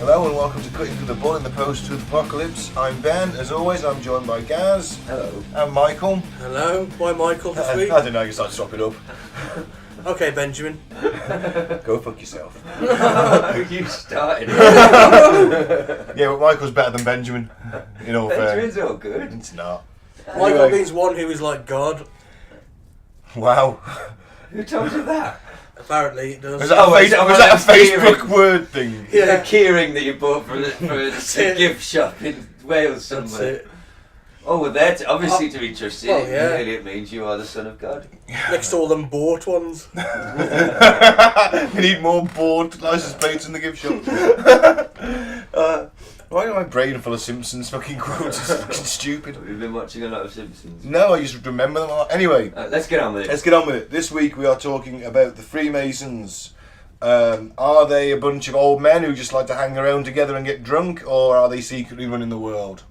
Hello and welcome to Cutting Through the Bull in the Post-Truth Apocalypse. I'm Ben, as always. I'm joined by Gaz. Hello. And Michael. Hello. Why Michael this week? I don't know, you start to swap it up. Okay, Benjamin. Go fuck yourself. You started. Yeah, but Michael's better than Benjamin. In all fairness. Benjamin's all good. It's not. Michael Anyway. means one who is like God. Wow. Who told you that? Apparently it does. Was that, was that a Facebook keyring? word thing? Yeah. The keyring that you bought for a gift shop in Wales That's somewhere. it. Oh, well, that's obviously to be trusted. Well, yeah. Really, it means you are the son of God. Next to all them bought ones. We need more board license plates in the gift shop. Why is my brain full of Simpsons fucking quotes? It's fucking stupid. We've been watching a lot of Simpsons. No, I just remember them a lot. Anyway. Let's get on with it. Let's get on with it. This week we are talking about the Freemasons. Are they a bunch of old men who just like to hang around together and get drunk, or are they secretly running the world?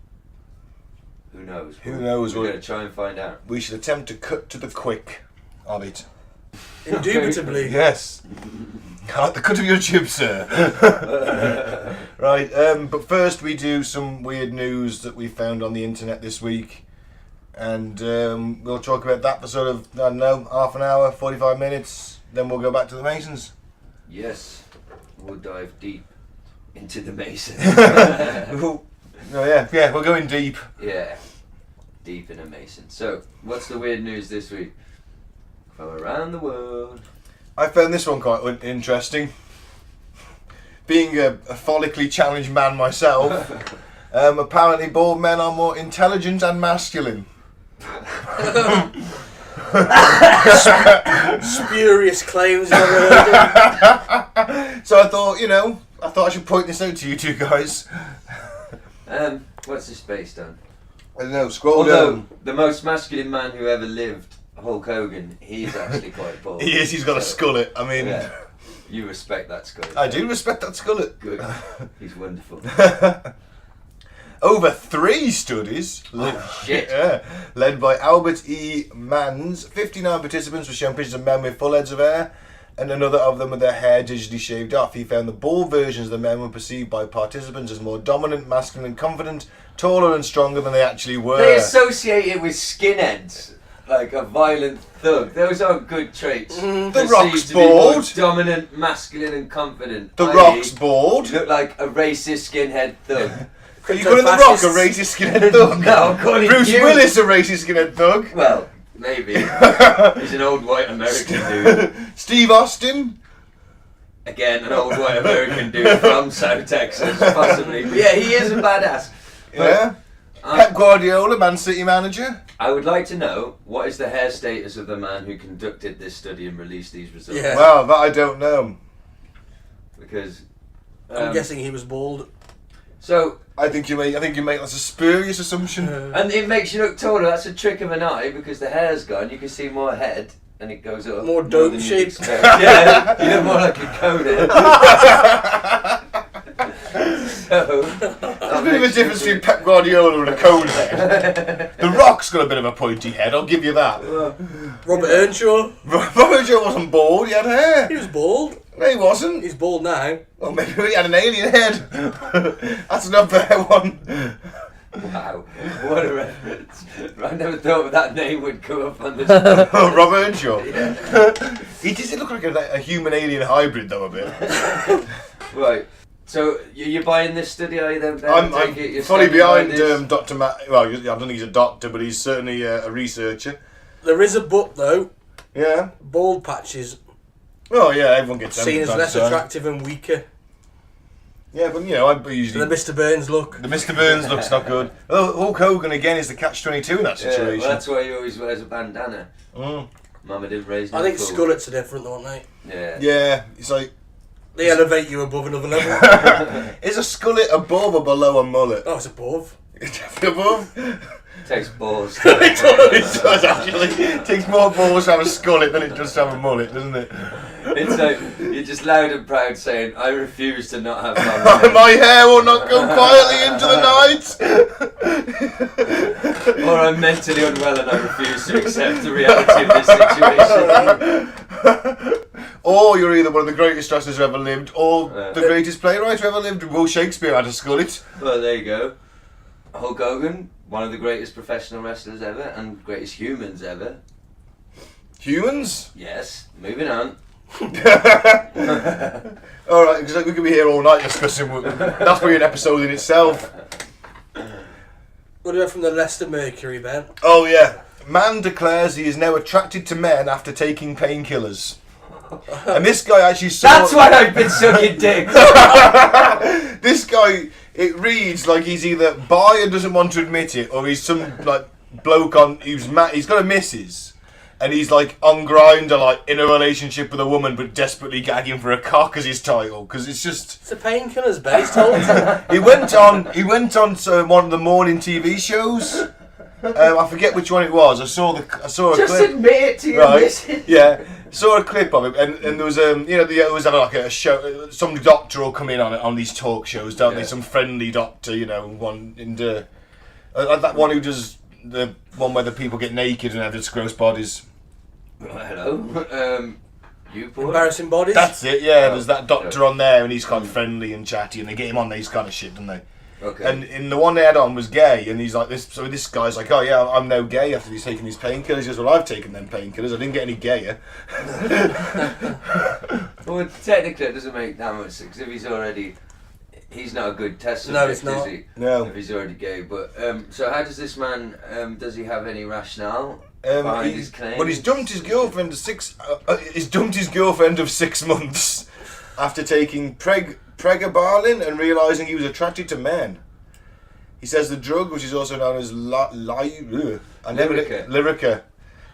Who knows? Who knows? We're going to try and find out. We should attempt to cut to the quick of it. Indubitably. Yes. I like the cut of your jib, sir. Right, but first we do some weird news that we found on the internet this week. And we'll talk about that for sort of, I don't know, half an hour, 45 minutes. Then we'll go back to the Masons. Yes. We'll dive deep into the Masons. Oh yeah, we're going deep. Yeah. Deep in a Mason. So, what's the weird news this week? From around the world. I found this one quite interesting. Being a follically challenged man myself, apparently bald men are more intelligent and masculine. Spurious claims I've ever heard of. So I thought, I should point this out to you two guys. What's this based on? I don't know, scroll Although, down. the most masculine man who ever lived, Hulk Hogan, he's actually quite bald. He is, he's got a skullet. I mean, Yeah. You respect that skull. I do respect that skullet. Good. He's wonderful. Over 3 studies, Oh, shit. led by Albert E. Manns, 59 participants were shown pictures of men with full heads of hair, and another of them with their hair digitally shaved off. He found the bald versions of the men were perceived by participants as more dominant, masculine and confident, taller and stronger than they actually were. They associate it with skinheads, like a violent thug. Those aren't good traits. The Rock's to be more bald. dominant, masculine and confident. The i.e. Rock's bald. Look like a racist skinhead thug. Are you calling The Rock a racist skinhead thug? No, I'm calling Bruce you. Willis a racist skinhead thug? Well, maybe. He's an old white American dude. Steve Austin? Again, an old white American dude from South Texas, possibly. But yeah, he is a badass. Yeah. Pep Guardiola, Man City manager? I would like to know, what is the hair status of the man who conducted this study and released these results? Yeah. Well, that I don't know. Because I'm guessing he was bald. So I think you make that's a spurious assumption. and it makes you look taller. That's a trick of an eye because the hair's gone. You can see more head and it goes up. More than dome you'd shape. expect. Yeah, you look more like a conehead. So There's a bit of a difference between Pep Guardiola and a cone head. The Rock's got a bit of a pointy head, I'll give you that. Robert Earnshaw. Robert Earnshaw wasn't bald, he had hair. He was bald. No, he wasn't. He's bald now. Well, maybe he had an alien head. That's not fair one. wow, what a reference! I never thought that name would come up on this. Robert Earnshaw. Yeah. He does look like a human-alien hybrid, though, a bit. Right. So you're buying this study, are you then? Ben? I'm You're fully standing behind by this? Dr. Matt. Well, I don't think he's a doctor, but he's certainly a researcher. There is a but though. Yeah. Bald patches Oh yeah, everyone gets them seen as from time less to time. attractive and weaker Yeah, but I usually than the Mr. Burns look. the Mr. Burns looks not good. Oh, Hulk Hogan again is the catch-22 in that Yeah, situation. well, that's why he always wears a bandana. Mm. Mama didn't raise me. I think cool. skullets are different though, aren't they? Yeah. Yeah, it's like They elevate you above another level. Is a skullet above or below a mullet? Oh, it's above. It's definitely above. Takes balls. It does actually. It takes more balls to have a skullet than it does to have a mullet, doesn't it? It's like you're just loud and proud saying, "I refuse to not have my My hair will not go quietly into the night." Or I'm mentally unwell and I refuse to accept the reality of this situation. Or you're either one of the greatest wrestlers who ever lived, or the greatest playwright who ever lived. Will Shakespeare had a skullet. Well, there you go. Hulk Hogan, one of the greatest professional wrestlers ever and greatest humans ever. Humans? Yes. Moving on. Alright, because we could be here all night discussing. That's probably an episode in itself. What do we have from the Leicester Mercury, Ben? Oh yeah. Man declares he is now attracted to men after taking painkillers. And this guy actually saw... That's why I've been sucking dicks! This guy, it reads like he's either bi and doesn't want to admit it, or he's some like bloke on... He's got a missus, and he's like on Grindr, like in a relationship with a woman, but desperately gagging for a cock as his title, because it's just... It's the painkillers, Ben. He's told you. He went on to one of the morning TV shows. I forget which one it was. I saw a Just clip. admit it to your Right? missus. Yeah. Saw a clip of it, and there was there was like a show. Some doctor will come in on these talk shows, don't they? Some friendly doctor, one and like that one who does the one where the people get naked and have just gross bodies. Hello. You boy? Embarrassing bodies. That's it. Yeah, there's that doctor on there, and he's kind of friendly and chatty, and they get him on these kind of shit, don't they? Okay. And in the one they had on was gay, and he's like this. So this guy's like, "Oh yeah, I'm now gay after he's taking these painkillers." He goes, "Well, I've taken them painkillers. I didn't get any gayer." Well, technically, it doesn't make that much sense. If he's not a good test subject, No, it's not. is he? No. If he's already gay, but so how does this man? Does he have any rationale behind his claim? Well, he's dumped his girlfriend of 6. He's dumped his girlfriend of 6 months after taking pregabalin and realising he was attracted to men. He says the drug, which is also known as Lyrica,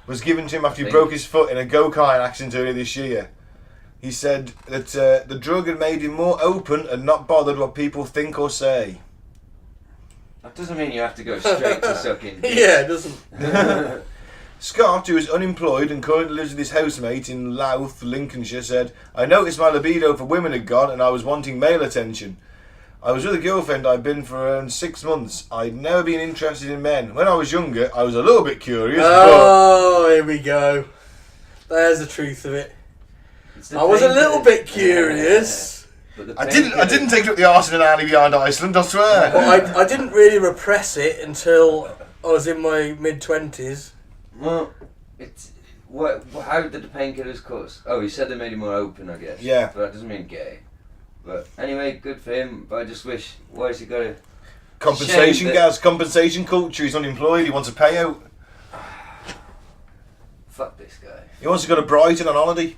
was given to him after he broke his foot in a go-kart accident earlier this year. He said that the drug had made him more open and not bothered what people think or say. That doesn't mean you have to go straight to sucking dick. Yeah, it doesn't. Scott, who is unemployed and currently lives with his housemate in Louth, Lincolnshire, said, "I noticed my libido for women had gone and I was wanting male attention. I was with a girlfriend I'd been for around 6 months. I'd never been interested in men. When I was younger, I was a little bit curious, Oh, here we go. There's the truth of it. I was a little bit curious. But I didn't take it up the arse in an alley behind Iceland, I swear." But I didn't really repress it until I was in my mid-20s. Well, it's how did the painkillers cause? Oh, he said they made him more open, I guess. Yeah. But that doesn't mean gay. But anyway, good for him. But I just wish, why has he got to... Compensation, Shame that- Gaz. Compensation culture. He's unemployed. He wants a payout. Fuck this guy. He wants to go to Brighton on holiday.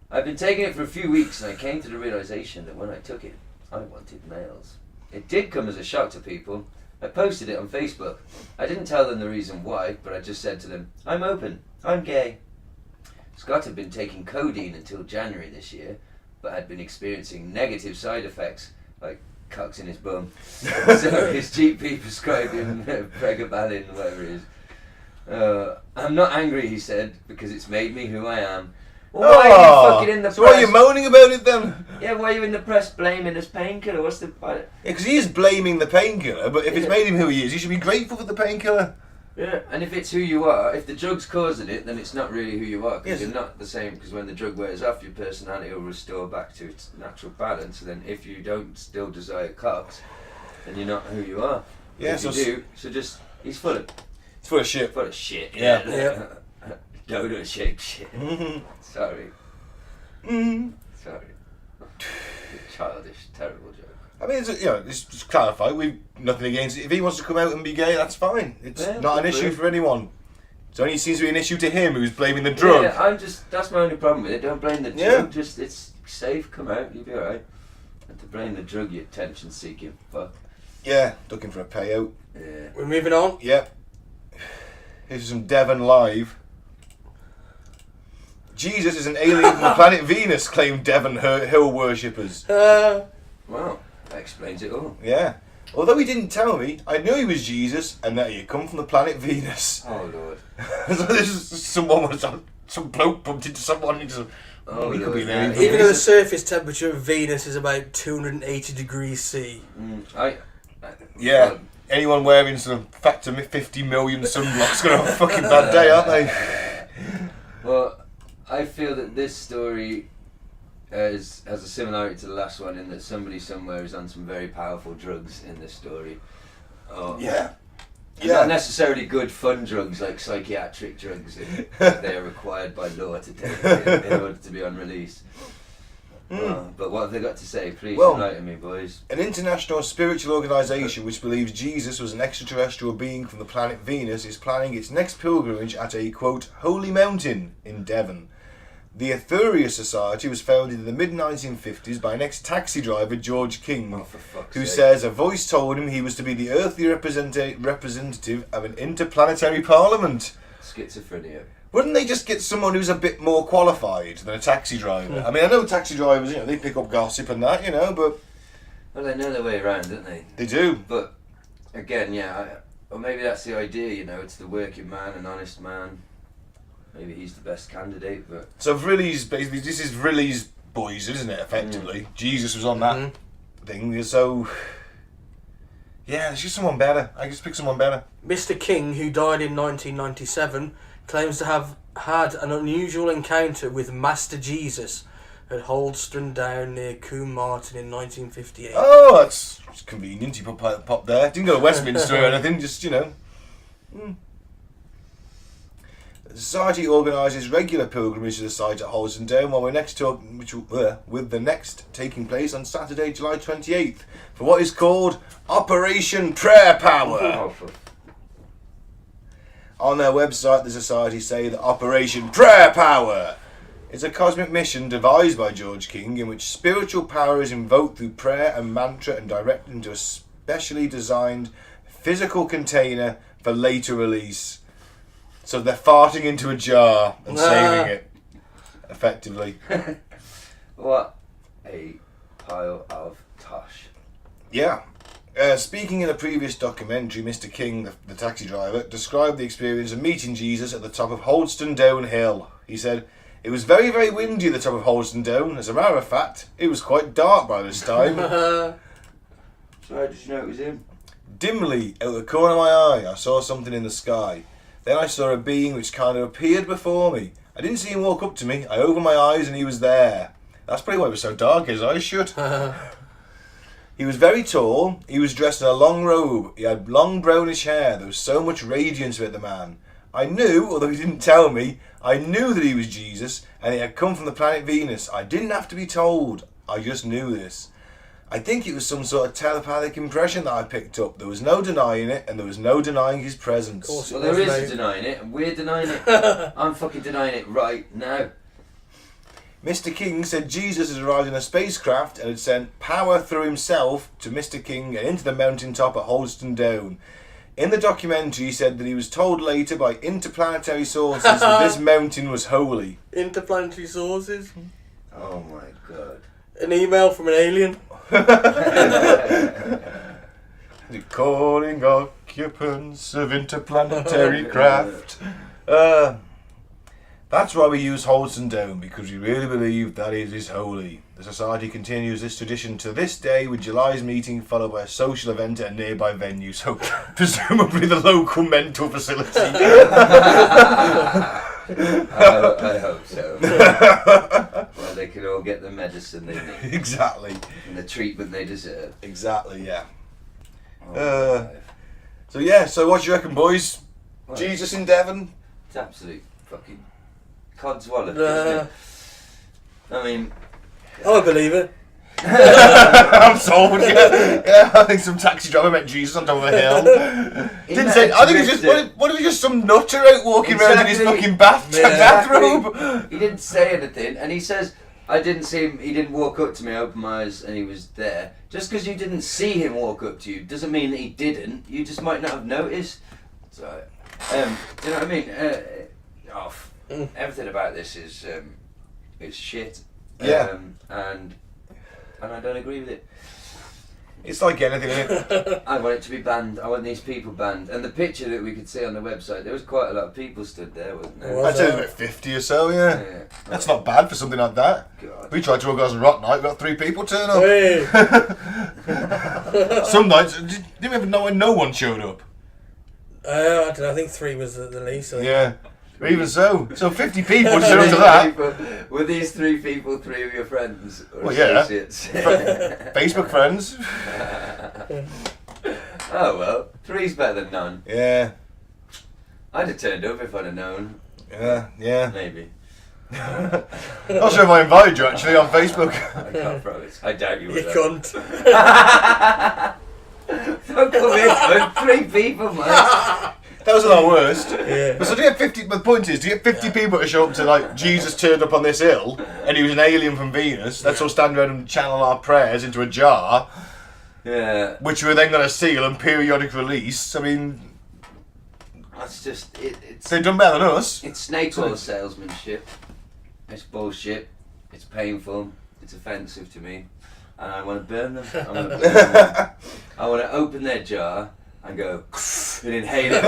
I've been taking it for a few weeks and I came to the realisation that when I took it, I wanted males. It did come as a shock to people. I posted it on Facebook. I didn't tell them the reason why, but I just said to them, I'm open. I'm gay. Scott had been taking codeine until January this year, but had been experiencing negative side effects, like cocks in his bum. So his GP prescribed him pregabalin, whatever it is. I'm not angry, he said, because it's made me who I am. Well, why are you fucking in the so press? why are you moaning about it then? Yeah, why are you in the press blaming this painkiller? What's the... Yeah, because he is blaming the painkiller, but if it's made him who he is, he should be grateful for the painkiller. Yeah, and if it's who you are, if the drug's causing it, then it's not really who you are, because Yes. you're not the same, because when the drug wears off, your personality will restore back to its natural balance, and then if you don't still desire cocks, then you're not who you are. Yeah, if you do, so just, he's full of It's full of shit. shit. Yeah. Dodo-shaped shit. Mm-hmm. Sorry. Mm-hmm. Sorry. Childish, terrible joke. I mean, it's just clarify. We've nothing against it. If he wants to come out and be gay, that's fine. It's not an issue for anyone. It only seems to be an issue to him, who's blaming the drug. Yeah, that's my only problem with it. Don't blame the drug. Yeah. Just, it's safe. Come out, you'll be alright. And to blame the drug, you attention-seeking fuck. Yeah, looking for a payout. Yeah. We're moving on. Yep. Here's some Devon Live. Jesus is an alien from the planet Venus, claimed Devon hill worshippers. Well, that explains it all. Yeah. Although he didn't tell me, I knew he was Jesus and that he had come from the planet Venus. Oh, Lord. So this is some bloke bumped into someone and just... Oh, he could be Lord, there. yeah. Even though the surface temperature of Venus is about 280 degrees C. Yeah. Well, Anyone wearing sort of factor 50 million sunblocks gonna have a fucking bad day, aren't they? Well, I feel that this story has a similarity to the last one in that somebody somewhere is on some very powerful drugs in this story. Yeah. Not necessarily good fun drugs like psychiatric drugs if they are required by law to take in order to be on release. But what have they got to say? Please enlighten me, boys. An international spiritual organisation which believes Jesus was an extraterrestrial being from the planet Venus is planning its next pilgrimage at a, quote, holy mountain in Devon. The Etheria Society was founded in the mid-1950s by an ex-taxi driver, George King, who says a voice told him he was to be the earthly representative of an interplanetary parliament. Schizophrenia. Wouldn't they just get someone who's a bit more qualified than a taxi driver? I mean, I know taxi drivers, they pick up gossip and that, but... Well, they know their way around, don't they? They do. But, again, or maybe that's the idea, it's the working man, an honest man. Maybe he's the best candidate, but... So basically, this is Riley's boys, isn't it, effectively? Jesus was on that thing, so... Yeah, it's just someone better. I just pick someone better. Mr. King, who died in 1997, claims to have had an unusual encounter with Master Jesus at Holdstone Down near Combe Martin in 1958. Oh, that's convenient. He pop there. Didn't go to Westminster or anything, just, The Society organises regular pilgrimage to the site at Holdstone Down, while with the next taking place on Saturday, July 28th, for what is called Operation Prayer Power. On their website, the Society say that Operation Prayer Power is a cosmic mission devised by George King in which spiritual power is invoked through prayer and mantra and directed into a specially designed physical container for later release. So they're farting into a jar and saving it, effectively. What a pile of tosh. Yeah. Speaking in a previous documentary, Mr. King, the taxi driver, described the experience of meeting Jesus at the top of Holdstone Down Hill. He said, "It was very, very windy at the top of Holdstone Down. As a matter of fact, it was quite dark by this time." So how did you know it was him? Dimly, out the corner of my eye, I saw something in the sky. Then I saw a being which kind of appeared before me. I didn't see him walk up to me. I opened my eyes and he was there. That's probably why it was so dark, his eyes shut. He was very tall. He was dressed in a long robe. He had long brownish hair. There was so much radiance about the man. I knew, although he didn't tell me, I knew that he was Jesus and he had come from the planet Venus. I didn't have to be told. I just knew this. I think it was some sort of telepathic impression that I picked up. There was no denying it, and there was no denying his presence. Well, there is denying it, and we're denying it. I'm fucking denying it right now. Mr. King said Jesus had arrived in a spacecraft and had sent power through himself to Mr. King and into the mountaintop at Holdstone Down. In the documentary, he said that he was told later by interplanetary sources that this mountain was holy. Interplanetary sources? Oh my god. An email from an alien? Calling occupants of interplanetary craft. That's why we use Holdstone Down, because we really believe that it is holy. The Society continues this tradition to this day, with July's meeting followed by a social event at a nearby venue, so presumably the local mental facility. I hope so. Well, they can all get the medicine they need. Exactly. And the treatment they deserve. Exactly, yeah. Oh, So what do you reckon, boys? Well, Jesus in Devon? It's absolute fucking cod's wallet, isn't it? I mean... I believe it. I'm sold. Yeah, I think some taxi driver met Jesus on top of a hill. Didn't say. I think it's just. What if he's just some nutter out walking around in his fucking bathrobe? He didn't say anything, and he says, "I didn't see him. He didn't walk up to me. I opened my eyes, and he was there." Just because you didn't see him walk up to you doesn't mean that he didn't. You just might not have noticed. So, do you know what I mean? everything about this is it's shit. Yeah. And I don't agree with it. It's like anything, isn't it? I want it to be banned. I want these people banned. And the picture that we could see on the website, there was quite a lot of people stood there, wasn't there? I'd say there's about 50 or so, yeah. That's not bad for something like that. God. We tried to organise a rock night, we got 3 people turn up. Hey. Some nights, didn't even know when no one showed up. I don't know, I think 3 was the least. I think. Yeah. But even so 50 people turn up to that. Were these 3 people 3 of your friends? Or Well, yeah. associates? Facebook friends. Oh well, 3's better than none. Yeah. I'd have turned up if I'd have known. Yeah. Maybe. Not sure if I invited you actually on Facebook. I can't promise. I doubt you You would. cunt. Don't come in with 3 people, man. That was our worst. Yeah. But so do you get 50? But the point is, do you get 50 people to show up to like Jesus turned up on this hill and he was an alien from Venus? Let's all stand around and channel our prayers into a jar, Yeah. which we're then going to seal and periodic release. I mean, That's just it's they've done better than us. it's snake oil salesmanship. It's bullshit. It's painful. It's offensive to me, and I want to burn them. I want to open their jar and go and inhale it.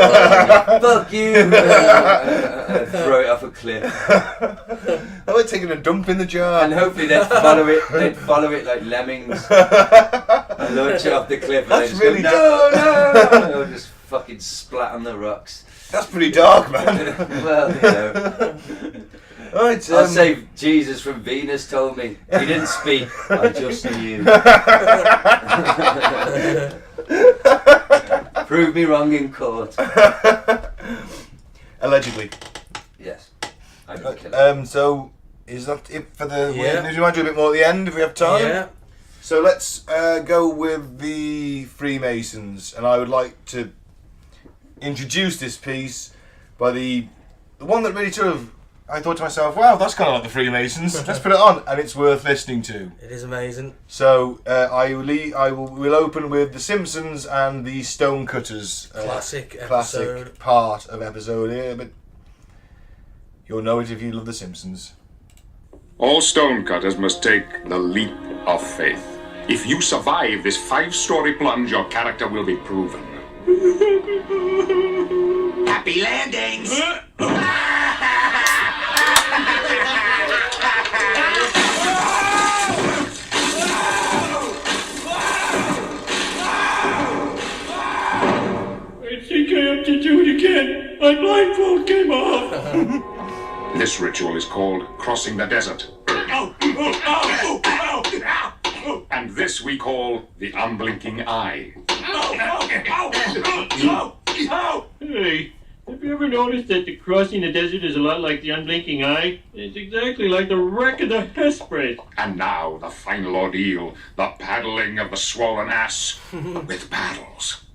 Fuck you! And throw it off a cliff. I like taking a dump in the jar. And hopefully they'd follow it. They'd follow it like lemmings. And launch it off the cliff. And That's they just really go, no. And they'll just fucking splat on the rocks. That's pretty dark, man. Well, you know. Right, I'll say Jesus from Venus told me. He didn't speak. I just knew. Prove me wrong in court. Allegedly. Yes. I didn't kill him. So is that it for the Yeah. weird news? We might do a bit more at the end if we have time. Yeah. So let's go with the Freemasons, and I would like to introduce this piece by the one that really sort of I thought to myself, wow, that's kind of like the Freemasons. Let's put it on, and it's worth listening to. It is amazing. So we'll open with the Simpsons and the Stonecutters. Classic episode. Classic part of episode here, but you'll know it if you love the Simpsons. All stonecutters must take the leap of faith. If you survive this 5-story plunge, your character will be proven. Happy landings! I think I have to do it again. My blindfold came off. This ritual is called crossing the desert. And this we call the unblinking eye. Hey, have you ever noticed that the crossing the desert is a lot like the unblinking eye? It's exactly like the wreck of the Hesprit. And now the final ordeal, the paddling of the swollen ass with paddles.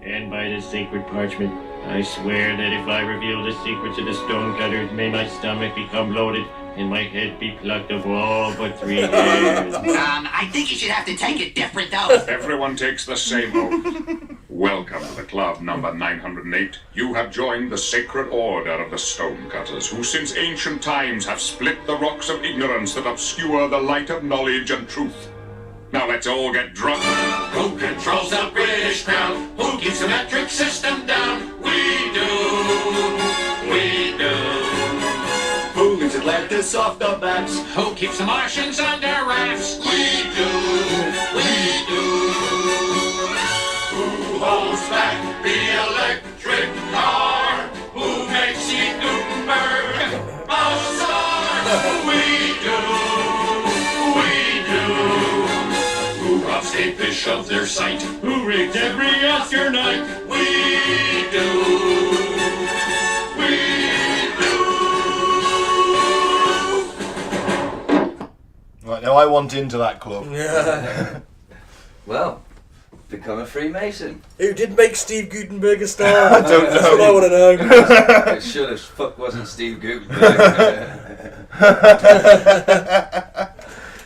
And by the sacred parchment, I swear that if I reveal the secrets of the stonecutters, may my stomach become bloated and my head be plucked of all but 3 hairs. I think you should have to take a different oath. Everyone takes the same oath. Welcome to the club number 908. You have joined the sacred order of the Stonecutters, who since ancient times have split the rocks of ignorance that obscure the light of knowledge and truth. Now let's all get drunk. Who controls the British crown? Who keeps the metric system down? We do. We do. Who leaves Atlantis off the maps? Who keeps the Martians under wraps? We do. We do. Who holds back the electric car? Who makes Steve Gutenberg a star? We do. We do. Who robs state fish of their sight? Who rigged every Oscar night? We do. We do. Right, now I want into that club. Yeah. Well, become a Freemason. Who did make Steve Gutenberg a star? I don't That's know. what I want to know. It sure as fuck wasn't Steve Gutenberg.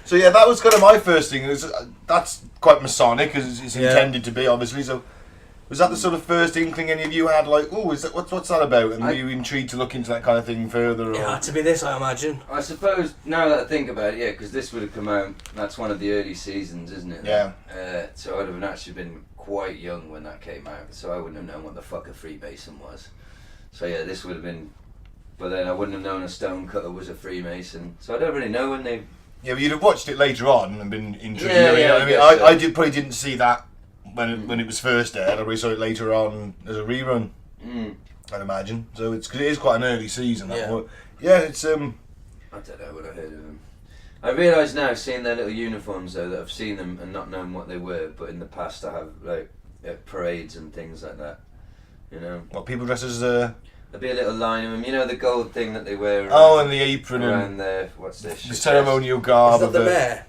So yeah, that was kind of my first thing. That's quite Masonic, as it's Yeah. intended to be, obviously. So Was that the sort of first inkling any of you had? Like, oh, is that what's that about? And were you intrigued to look into that kind of thing further? Or? It had to be this, I imagine. I suppose now that I think about it, yeah, because this would have come out. That's one of the early seasons, isn't it? Yeah. So I'd have actually been quite young when that came out, so I wouldn't have known what the fuck a Freemason was. So yeah, this would have been. But then I wouldn't have known a stonecutter was a Freemason. So I don't really know when they. Yeah, but you'd have watched it later on and been intrigued. Yeah, I mean, I probably didn't see that when it was first aired. I probably saw it later on as a rerun. I'd imagine. So because it is quite an early season. That one. Yeah, it's I don't know when I heard of them. I realise now, seeing their little uniforms though, that I've seen them and not known what they were. But in the past, I have like at parades and things like that. You know. What people dress as? There'll be a little line of them, you know, the gold thing that they wear. And the apron and their what's this? The ceremonial garb. Is that the mayor?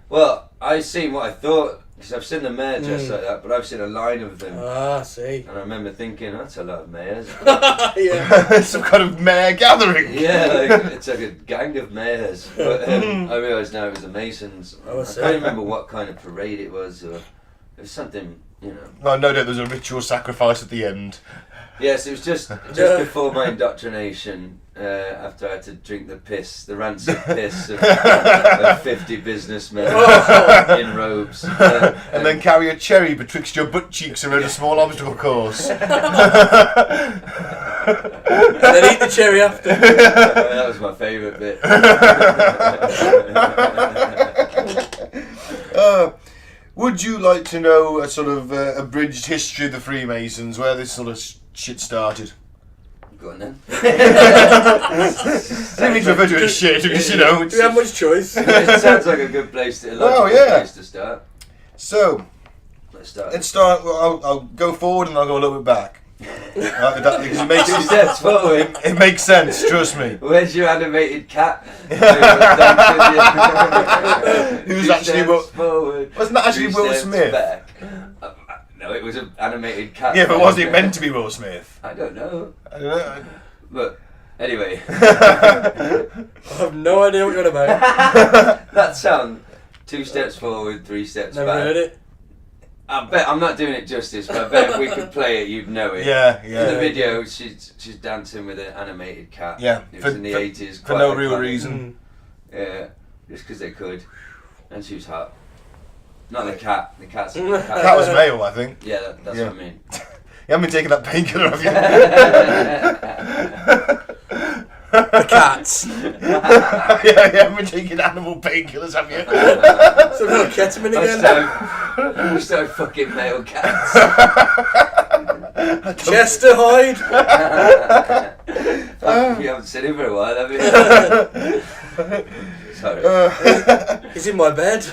Well, I've seen what I thought, because I've seen the mayor dressed like that, but I've seen a line of them. Ah, see. And I remember thinking, that's a lot of mayors. Yeah. Some kind of mayor gathering. Yeah, like, it's like a gang of mayors. But I realised now it was the Masons. I can't remember what kind of parade it was, or it was something, you know. Well, no doubt there's a ritual sacrifice at the end. Yes, it was just before my indoctrination, after I had to drink the rancid piss of 50 businthen in robes. And then carry a cherry betwixt your butt cheeks around a small obstacle course. And then eat the cherry after. That was my favourite bit. Would you like to know a sort of abridged history of the Freemasons, where this sort of shit started? Go on then. I didn't mean to refer to it as shit, because you know. Do we have much choice? It sounds like a good place to place to start. So, let's start. Well, I'll go forward and I'll go a little bit back. Right, because it makes 2 steps forward. It makes sense, trust me. Where's your animated cat? Who's actually forward? Wasn't that actually Will Smith? Back. No, it was an animated cat. Yeah, but wasn't it meant to be Will Smith? I don't know. I But anyway, I have no idea what you're on about. that sound 2 steps forward, 3 steps Never back. heard it. I bet I'm not doing it justice, but I bet if we could play it, you'd know it. Yeah. In the video, she's dancing with an animated cat. Yeah, It was in the 80s. for no real reason. Yeah, just because they could, and she was hot. Not the cat. The cat's. The That was male, I think. Yeah, that's what I mean. You haven't been taking that painkiller, have you? The cats. Yeah, you haven't been taking animal painkillers, have you? Some kind of ketamine again. I started fucking male cats. Chester Hyde. You haven't seen him for a while, have you? Sorry. He's in my bed.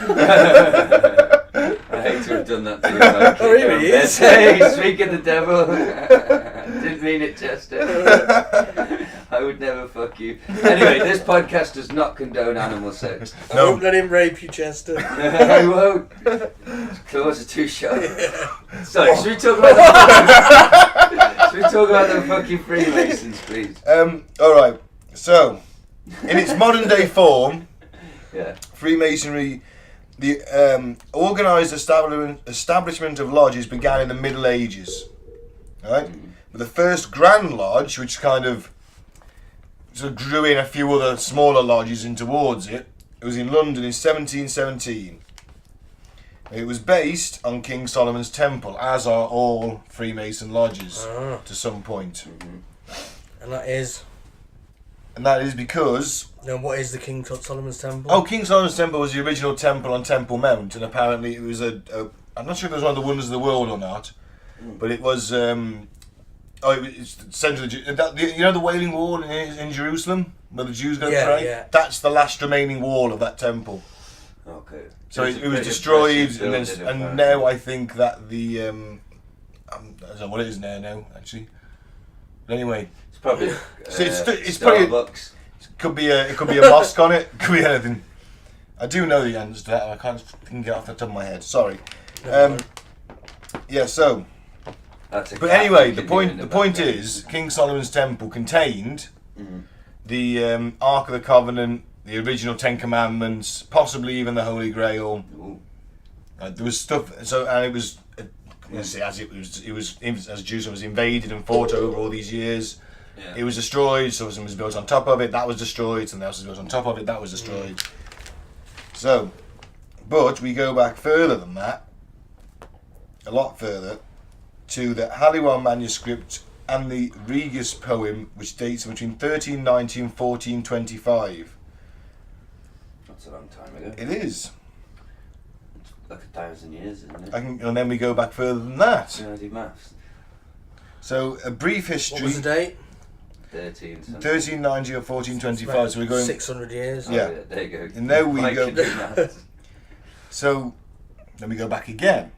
I hate to have done that to you. Mike. Oh, here he is. Hey, speak of the devil. Didn't mean it, Chester. I would never fuck you. Anyway, this podcast does not condone animal sex. I won't let him rape you, Chester. I won't. His claws are too sharp. Sorry, should we talk about the fucking Freemasons, please? Alright, so, in its modern day form, Yeah. Freemasonry, the organised establishment of lodges began in the Middle Ages. Right? But the first Grand Lodge, which kind of sort of drew in a few other smaller lodges in towards it, was in London in 1717. It was based on King Solomon's Temple, as are all Freemason lodges to some point. And that is... And that is because... Now, what is the King Solomon's Temple? Oh, King Solomon's Temple was the original temple on Temple Mount, and apparently it was I'm not sure if it was one of the wonders of the world or not, but it was... it's the centre of you know the Wailing Wall in Jerusalem, where the Jews go to pray? Yeah. That's the last remaining wall of that temple. Okay. So it was destroyed, and now I think that the... I don't know what it is now, actually. But anyway... It's probably it's probably... Starbucks. It could be a mosque on it. It could be anything. I do know the answer to that. I can't get off the top of my head. Sorry. Yeah. So. But anyway, the point is, King Solomon's Temple contained the Ark of the Covenant, the original 10 Commandments, possibly even the Holy Grail. There was stuff. So, and it was As Jerusalem was invaded and fought over all these years. Yeah. It was destroyed, something was built on top of it, that was destroyed, something else was built on top of it, that was destroyed. So, but we go back further than that, a lot further, to the Halliwell manuscript and the Regis poem, which dates between 1390 and 1425. That's a long time ago. It is. Like 1,000 years, isn't it? And then we go back further than that. Yeah, I do maths. So, a brief history. What was the date? 1390 or 1425. So we're going 600 years. Yeah. Oh, there you go. And now we Mike go. can do maths. So then we go back again,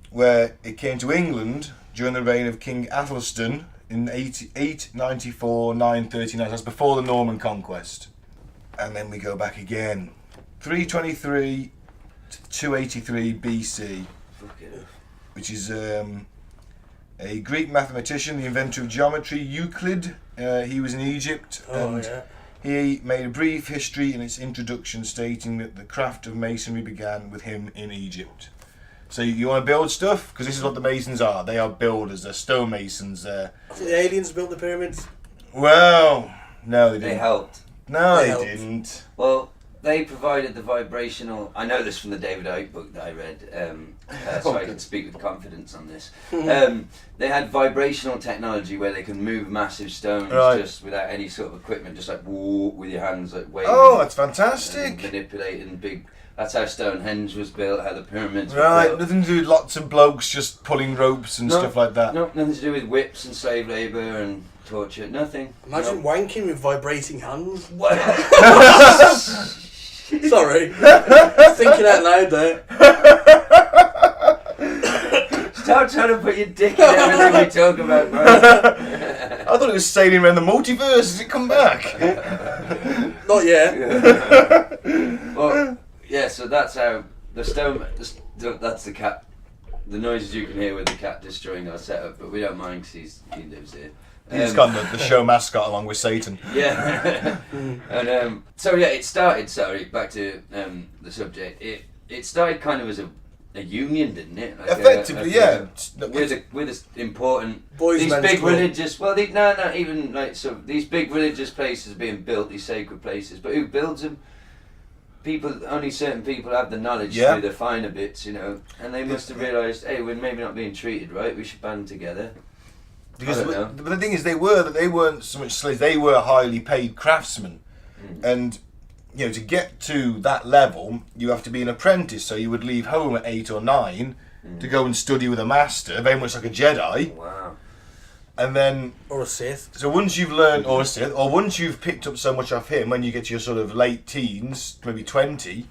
where it came to England during the reign of King Athelstan in 894-939. That's before the Norman conquest. And then we go back again, 323 to 283 BC, which is a Greek mathematician, the inventor of geometry, Euclid. He was in Egypt, and he made a brief history in its introduction stating that the craft of masonry began with him in Egypt. So you want to build stuff? Because this is what the Masons are. They are builders. They're stonemasons. The aliens built the pyramids? Well, no, they didn't. They helped. No, They they helped. didn't. Well, they provided the vibrational. I know this from the David Icke book that I read, so I can speak with confidence on this. They had vibrational technology where they can move massive stones just without any sort of equipment, just like with your hands, like waving. Oh, that's fantastic! Manipulating big. That's how Stonehenge was built. How the pyramids were Right, built. nothing to do with lots of blokes just pulling ropes and stuff like that. No, nothing to do with whips and slave labour and torture. Nothing. Imagine wanking with vibrating hands. What? Sorry. Thinking out loud there. Stop trying to put your dick in everything we talk about, bro. I thought it was sailing around the multiverse. Has it come back? Not yet. Well, yeah, so that's how the stone. That's the cat. The noises you can hear with the cat destroying our setup, but we don't mind because he lives here. He's got the show mascot along with Satan. Yeah. And so yeah, it started. Sorry, back to the subject. It started kind of as a union, didn't it? Like Effectively, yeah. With a important Boys' these men's big club. religious. Well, not even like so. These big religious places being built, these sacred places, but who builds them? People, only certain people have the knowledge to do the finer bits, you know, and they must have realised, hey, we're maybe not being treated right. We should band together. Because but the thing is, they weren't so much slaves. They were highly paid craftsmen, and you know, to get to that level, you have to be an apprentice. So you would leave home at 8 or 9 to go and study with a master, very much like a Jedi. Wow. And then, or a Sith. So once you've learned, or a Sith, or once you've picked up so much off him, when you get to your sort of late teens, maybe 20,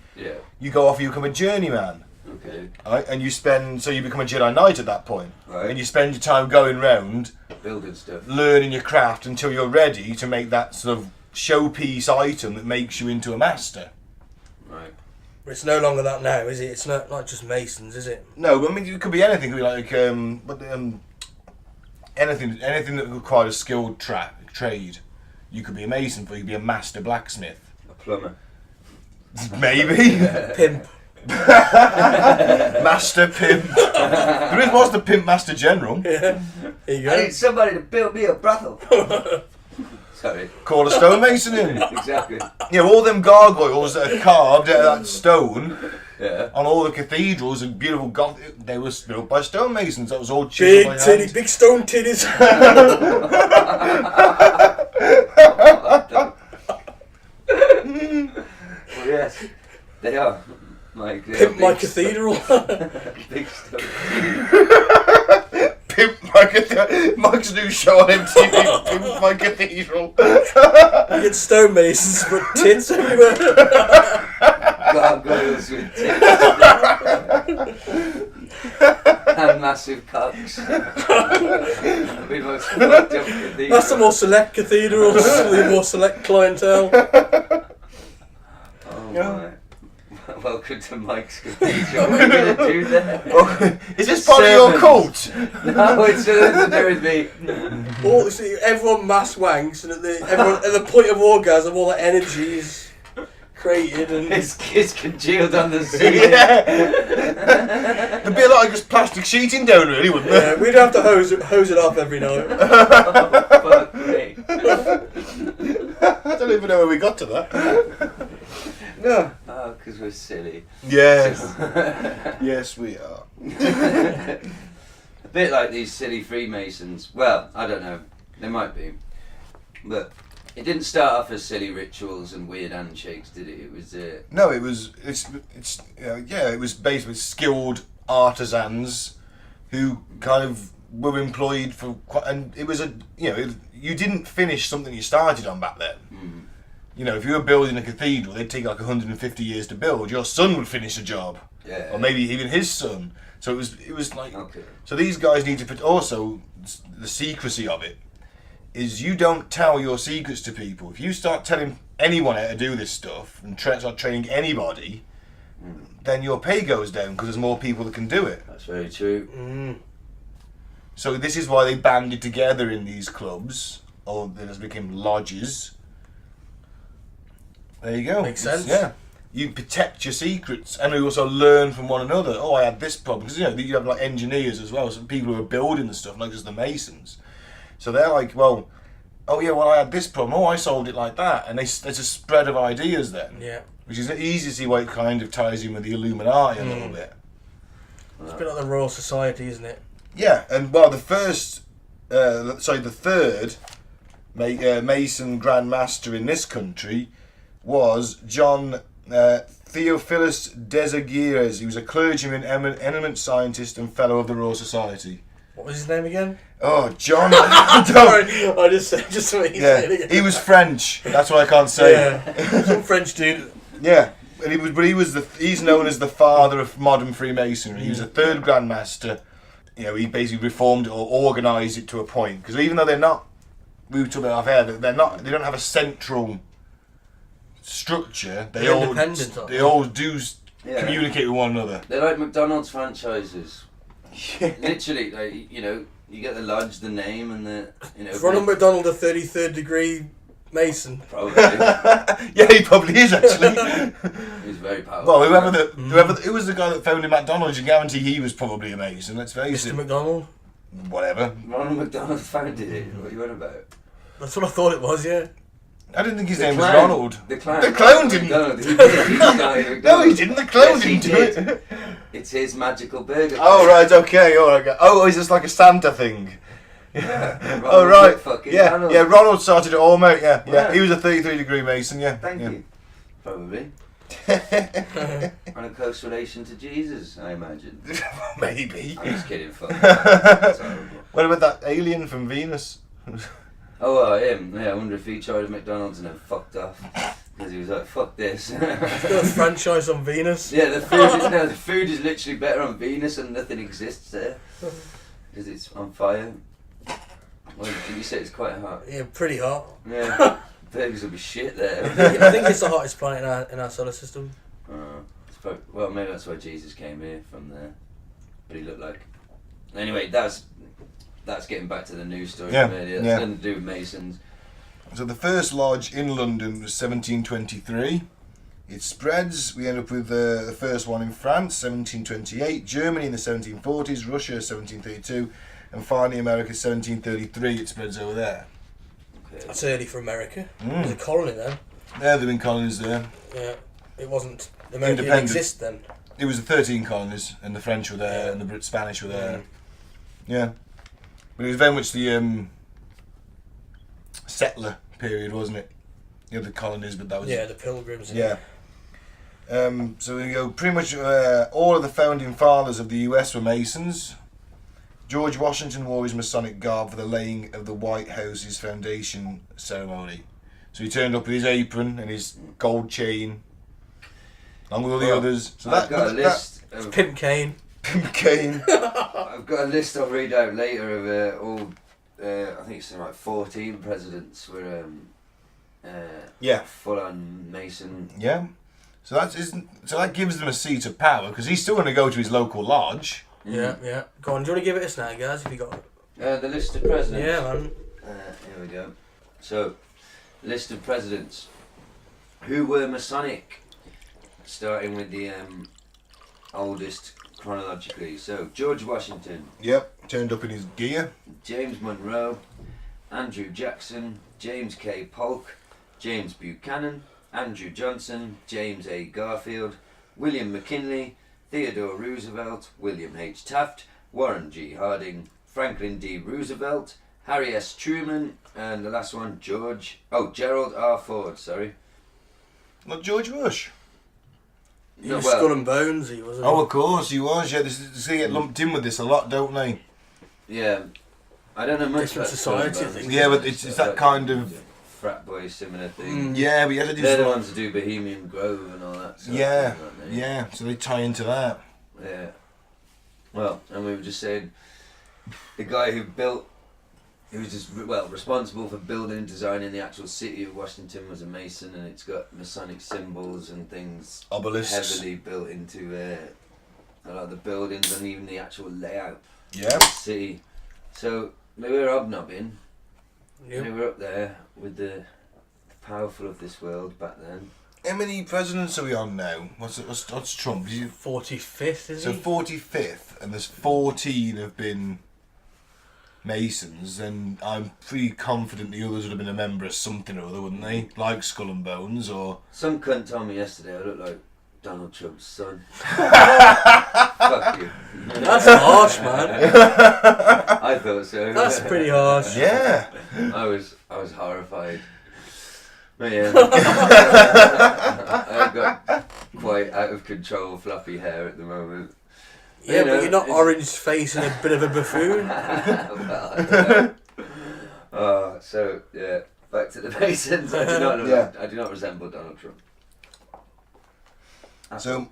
you go off and you become a journeyman. Okay. Right? And you become a Jedi Knight at that point. Right. And you spend your time going round, building stuff, learning your craft until you're ready to make that sort of showpiece item that makes you into a master. Right. But it's no longer that now, is it? It's not just masons, is it? No, I mean, it could be anything. It could be like, anything that requires a skilled trade. You could be a mason, but you could be a master blacksmith. A plumber. Maybe. Pimp. Master pimp. There was the pimp master general. Yeah. There you go. I need somebody to build me a brothel. Sorry. Call a stonemason in. Exactly. Yeah, all them gargoyles that are carved out of that stone on all the cathedrals and beautiful Gothic, they were built by stonemasons. That was all chiseled by hand. Big stone titties. Well, yes, they are. Mike, Pimp my cathedral. Big stuff. Pimp my cathedral. Mike's new show on MTV. Pimp my cathedral. You get stonemasons, but tits everywhere. Gargoyles with tits. And massive cocks. We most fucked up cathedral. That's the more select cathedrals, the more select clientele. Oh my. Welcome to Mike's Cathedral. What are you going to do there? Is this part of your cult? No, it's nothing to do with me. Everyone mass wanks, and at the point of orgasm, all that energy is created and it's congealed on the sea. There'd be a lot of just plastic sheeting down, really, wouldn't there? Yeah, we'd have to hose it off every night. Fuck me. I don't even know where we got to that. No. Oh, because we're silly. Yes. Yes, we are. A bit like these silly Freemasons. Well, I don't know. They might be. But it didn't start off as silly rituals and weird handshakes, did it? It was... No, it was... it was basically skilled artisans who kind of were employed for... And it was you didn't finish something you started on back then. Mm. You know, if you were building a cathedral, they'd take like 150 years to build. Your son would finish the job. Yeah. Or maybe even his son. So it was like... Okay. So these guys need to... Also, the secrecy of it is you don't tell your secrets to people. If you start telling anyone how to do this stuff and start training anybody, then your pay goes down because there's more people that can do it. That's very true. Mm. So this is why they banded together in these clubs, or then it became lodges. There you go. Makes sense. Yeah. You protect your secrets, and you also learn from one another. Oh, I had this problem, because you have like engineers as well, so people who are building the stuff, not just the masons. So they're like, well, oh yeah, well I had this problem. Oh, I solved it like that, and there's a spread of ideas then. Yeah. Which is easy to see why it kind of ties in with the Illuminati a little bit. It's a bit like the Royal Society, isn't it? Yeah, and well, the third Mason Grand Master in this country was John Theophilus Desaguirres. He was a clergyman, eminent scientist, and fellow of the Royal Society. What was his name again? Oh, John. Sorry, I just what you said again. He was French. That's what I can't say. Yeah, some French dude. Yeah, and he's known as the father of modern Freemasonry. He was a third Grand Master. You know, he basically reformed or organised it to a point. Because even though they're not, we were talking about off air, they don't have a central structure. They all do communicate with one another. They're like McDonald's franchises. Literally, like, you know, you get the lodge, the name, and the, you know. Ronald McDonald, a 33rd degree Mason. Probably. Yeah, he probably is actually. He's very powerful. Well, who was the guy that founded McDonald's? You guarantee he was probably a Mason. Let's face it. Mr. McDonald. Whatever. Ronald McDonald founded it. What are you on about? That's what I thought it was. Yeah. I didn't think his name was Ronald. The clown. The clown didn't. No, he didn't. The clown didn't do it. It's his magical burger. Oh right, okay, all right. Oh, is this like a Santa thing? Yeah. Oh right. Yeah, Ronald. yeah. Ronald started it all, mate. Yeah, yeah. He was a 33-degree Mason. Yeah. Thank you. Probably. On a close relation to Jesus, I imagine. Maybe. I'm just kidding. Fuck. That's horrible. What about that alien from Venus? Oh, him. Yeah, I wonder if he tried a McDonald's and then fucked off. Because he was like, fuck this. He's got a franchise on Venus. Yeah, the food is literally better on Venus and nothing exists there. Because it's on fire. Well, did you say it's quite hot? Yeah, pretty hot. Yeah. Burgers will be shit there. I think it's the hottest planet in our solar system. It's probably, well, maybe that's why Jesus came here from there. But he looked like... Anyway, that's getting back to the news story from earlier. That's nothing to do with Masons. So the first lodge in London was 1723. It spreads. We end up with the first one in France, 1728. Germany in the 1740s. Russia, 1732. And finally America, 1733. It spreads over there. Okay. That's early for America. It was a colony then. Yeah, there have been colonies there. Yeah, it wasn't... America didn't exist then. It was the 13 colonies, and the French were there, and the Spanish were there. Yeah. But it was very much the settler period, wasn't it? You know, the colonies, but that was... Yeah, the pilgrims. Yeah. So we go, pretty much all of the founding fathers of the US were Masons. George Washington wore his Masonic garb for the laying of the White House's foundation ceremony. So he turned up with his apron and his gold chain, along with all the others. So I've got a list. It's Pimp Cane. Pimp Cane. I've got a list I'll read out later of all. I think it's like 14 presidents were full on Mason. Yeah. So that gives them a seat of power because he's still going to go to his local lodge. Yeah, yeah. Go on, do you want to give it us now, guys? If you got it. The list of presidents. Yeah, man. Here we go. So, list of presidents who were Masonic, starting with the oldest chronologically. So George Washington, Yep, turned up in his gear. James Monroe, Andrew Jackson, James K. Polk, James Buchanan, Andrew Johnson, James A. Garfield, William McKinley, Theodore Roosevelt, William H. Taft, Warren G. Harding, Franklin D. Roosevelt, Harry S. Truman, and the last one, Gerald R. Ford, sorry. Not George Bush. He was Skull and Bones, he wasn't. Oh, of course, he was, yeah. They get lumped in with this a lot, don't they? Yeah. I don't know much Different about society, Skull I and think. Bones. Yeah, but it's that kind of... Frat boy similar thing. Yeah, but he has to do They're the some... ones who do Bohemian Grove and all that stuff. Yeah, aren't they? yeah, so they tie into that. Yeah. Well, and we were just saying, the guy who was just, responsible for building and designing the actual city of Washington was a Mason, and it's got Masonic symbols and things Obelisks. heavily built into a lot of the buildings and even the actual layout Yeah. of the city. So we were hobnobbing. Yep. We were up there with the powerful of this world back then. How many presidents are we on now? What's Trump? 45th, is So he? 45th, and there's 14 have been Masons, and I'm pretty confident the others would have been a member of something or other, wouldn't they? Like Skull and Bones, or... Some cunt told me yesterday I look like Donald Trump's son. Fuck you. That's harsh, man. I thought so. That's pretty harsh. Yeah! I was horrified. But yeah, I've got quite out of control fluffy hair at the moment. Yeah, but you're not orange facing a bit of a buffoon. Well, I don't know. So yeah, back to the Masons. I do not. Yeah. I do not resemble Donald Trump. So,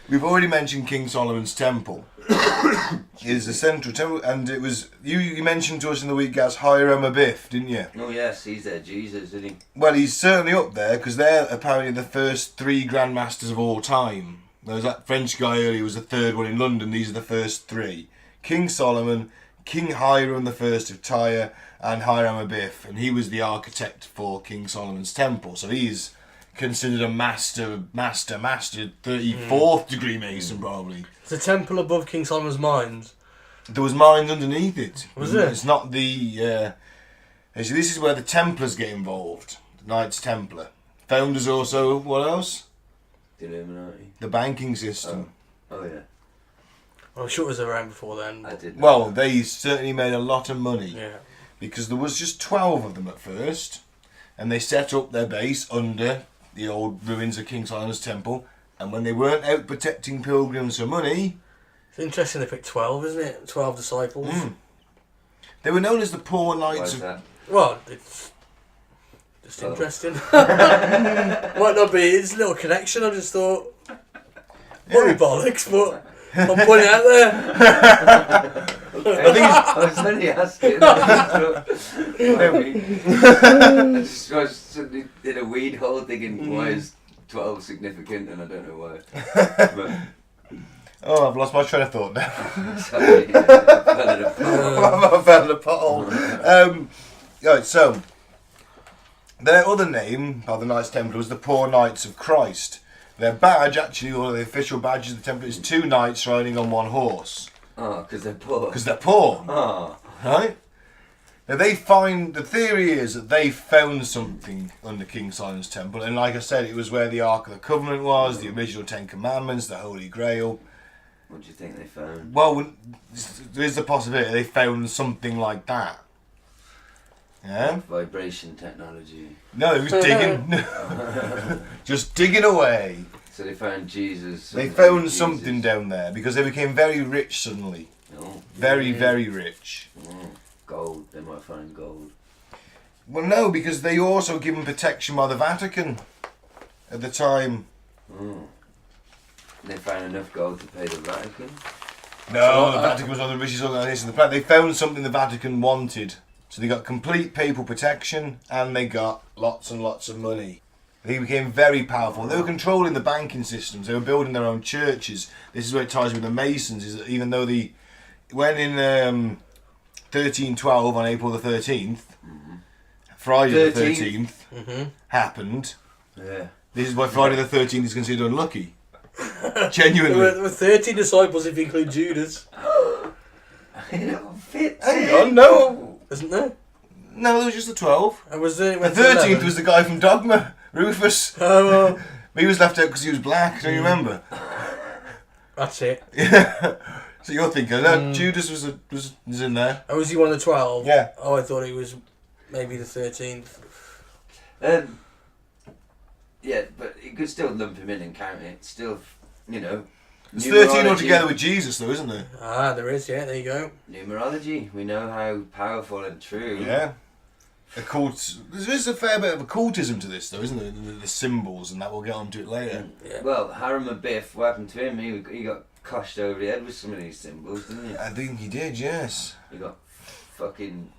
we've already mentioned King Solomon's Temple. It is the central temple, and it was... You mentioned to us in the week, Gaz, Hiram Abiff, didn't you? Oh yes, he's their Jesus, isn't he? Well, he's certainly up there, because they're apparently the first 3 Grandmasters of all time. There was that French guy earlier who was the 3rd one in London. These are the first 3. King Solomon, King Hiram the first of Tyre, and Hiram Abiff. And he was the architect for King Solomon's Temple. So he's considered a master 34th degree Mason, probably. It's a temple above King Solomon's Mines. There was mines underneath it. Was there? It's not the... so this is where the Templars get involved. The Knights Templar. Founders also... What else? The Illuminati. The banking system. Oh yeah. I'm sure it was around before then. I did. Well, they certainly made a lot of money. Yeah. Because there was just 12 of them at first. And they set up their base under the old ruins of King Solomon's Temple. And when they weren't out protecting pilgrims for money... It's interesting they picked 12, isn't it? 12 disciples. They were known as the poor Why knights is of... that? Well, it's just interesting. Might not be. It's a little connection. I just thought, probably bollocks, but I'm putting it out there. I was only asking. I was suddenly in a weed hole thinking, why is 12 significant? And I don't know why. But, Oh, I've lost my train of thought now. sorry, I fell in a pool. I fell in a pothole. Right, so, their other name by the Knights Templar was the Poor Knights of Christ. Their badge, actually, or the official badge of the Temple, is 2 knights riding on 1 horse. Oh, because they're poor. Because they're poor, Oh. right? Now the theory is that they found something under King Solomon's Temple, and like I said, it was where the Ark of the Covenant was, the original 10 Commandments, the Holy Grail. What do you think they found? Well, there is the possibility they found something like that. Yeah? Vibration technology. No, it was digging. Just digging away. So they found Jesus. They found something down there because they became very rich suddenly. Oh, Very, very rich. gold. They might find gold. Well, no, because they also given protection by the Vatican at the time. They found enough gold to pay the Vatican. No, the Vatican was one of the richest organisations on the planet. They found something the Vatican wanted. So they got complete papal protection and they got lots and lots of money. They became very powerful. They were controlling the banking systems. They were building their own churches. This is where it ties with the Masons, is that even though when in 1312 on April the 13th, Friday the 13th, happened, Yeah. This is why Friday the 13th is considered unlucky. Genuinely. There were 13 disciples if you include Judas. It all fits. Hang on, no. Isn't there? No, there was just the 12. And was there, The 13th was the guy from Dogma, Rufus. Oh, He was left out because he was black, don't you remember? that's it. Yeah. So you're thinking, no, Judas was in there. Oh, was he one of the 12? Yeah. Oh, I thought he was maybe the 13th. Yeah, but you could still lump him in and count it. Still, you know. There's 13 numerology. altogether with Jesus, though, isn't there? Ah, there is, yeah, there you go. Numerology. We know how powerful and true. Yeah. Occult. There's a fair bit of occultism to this, though, isn't there? The symbols, and that we'll get onto it later. Yeah. Well, Harriman Biff, what happened to him? He got coshed over the head with some of these symbols, didn't he? I think he did, yes. He got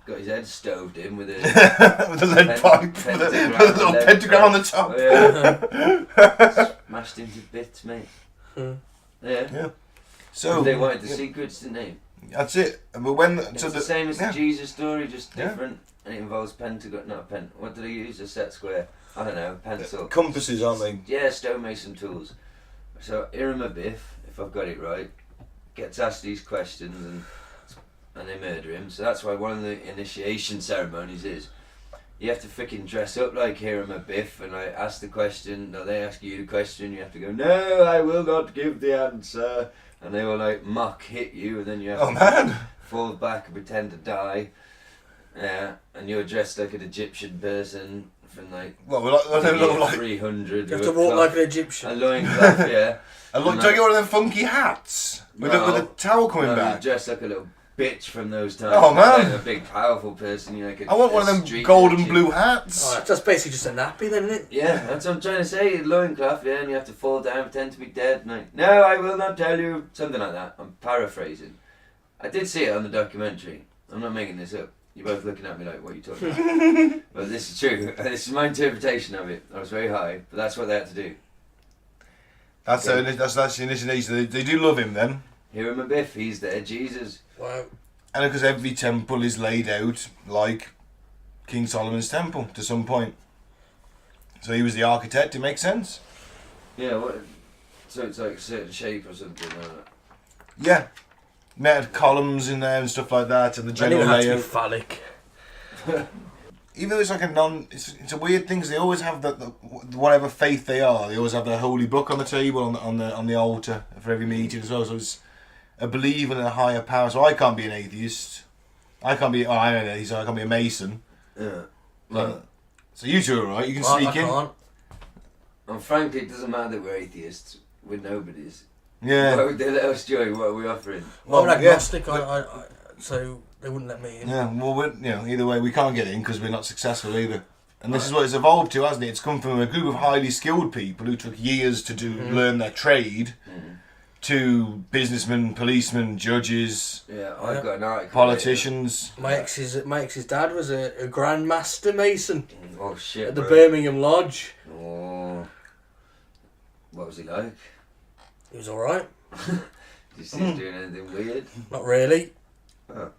his head stoved in with a With a lead pipe, with a little pentagram on the top. Oh, yeah. Smashed into bits, mate. Yeah. So They wanted the secrets, didn't they? that's it. But when It's the same as the Jesus story, just different, and it involves pentagon. Not a pen. What do they use? A set square. I don't know. Pencil. compasses, aren't they? Yeah, stonemason tools. So Irma Biff, if I've got it right, gets asked these questions and they murder him. So that's why one of the initiation ceremonies is you have to freaking dress up like Irma Biff and like ask the question. No, they ask you the question. You have to go, no, I will not give the answer. And they will like mock hit you, and then you have to fall back and pretend to die. Yeah, and you're dressed like an Egyptian person from like Well, they look like 300. You have to walk like an Egyptian. A loincloth, yeah. don't you get one of them funky hats with a towel coming back? You're dressed like a little bitch from those times. Oh, man. Like a big, powerful person. You're like I want one of them golden blue hats. Oh, that's basically just a nappy then, isn't it? Yeah, that's what I'm trying to say. Loincloth, yeah, and you have to fall down, pretend to be dead. And like, no, I will not tell you. Something like that. I'm paraphrasing. I did see it on the documentary. I'm not making this up. You're both looking at me like, what are you talking about? But this is true. This is my interpretation of it. I was very high, but that's what they had to do. That's the initiation. They do love him then. Hiram and Biff, he's their Jesus. Wow. And because every temple is laid out like King Solomon's temple to some point. So he was the architect, it makes sense. Yeah, what? So it's like a certain shape or something like that. Yeah. Met columns in there and stuff like that, and the And general it had to be layout. phallic. Even though it's like it's a weird thing, 'cause they always have the whatever faith they are, they always have their holy book on the table, on the altar for every meeting as well. So it's a belief in a higher power. So I can't be an atheist. I can't be. Oh, I'm an atheist. So I can't be a Mason. Yeah. So you two are right. You can Well, sneak I in. can't. And frankly, it doesn't matter that we're atheists. We're nobodies. Yeah. Why would they let us join? What are we offering? Well, I'm Well, agnostic, yeah. so they wouldn't let me in. Yeah. Well, either way, we can't get in because we're not successful either. And this is what it's evolved to, hasn't it? It's come from a group of highly skilled people who took years to learn their trade, to businessmen, policemen, judges, Yeah, I've got an article. politicians. My ex's dad was a Grand Master Mason later. Oh shit. at the bro. Birmingham Lodge. Oh. What was he like? He was alright. Did you see him doing anything weird? Not really. Oh.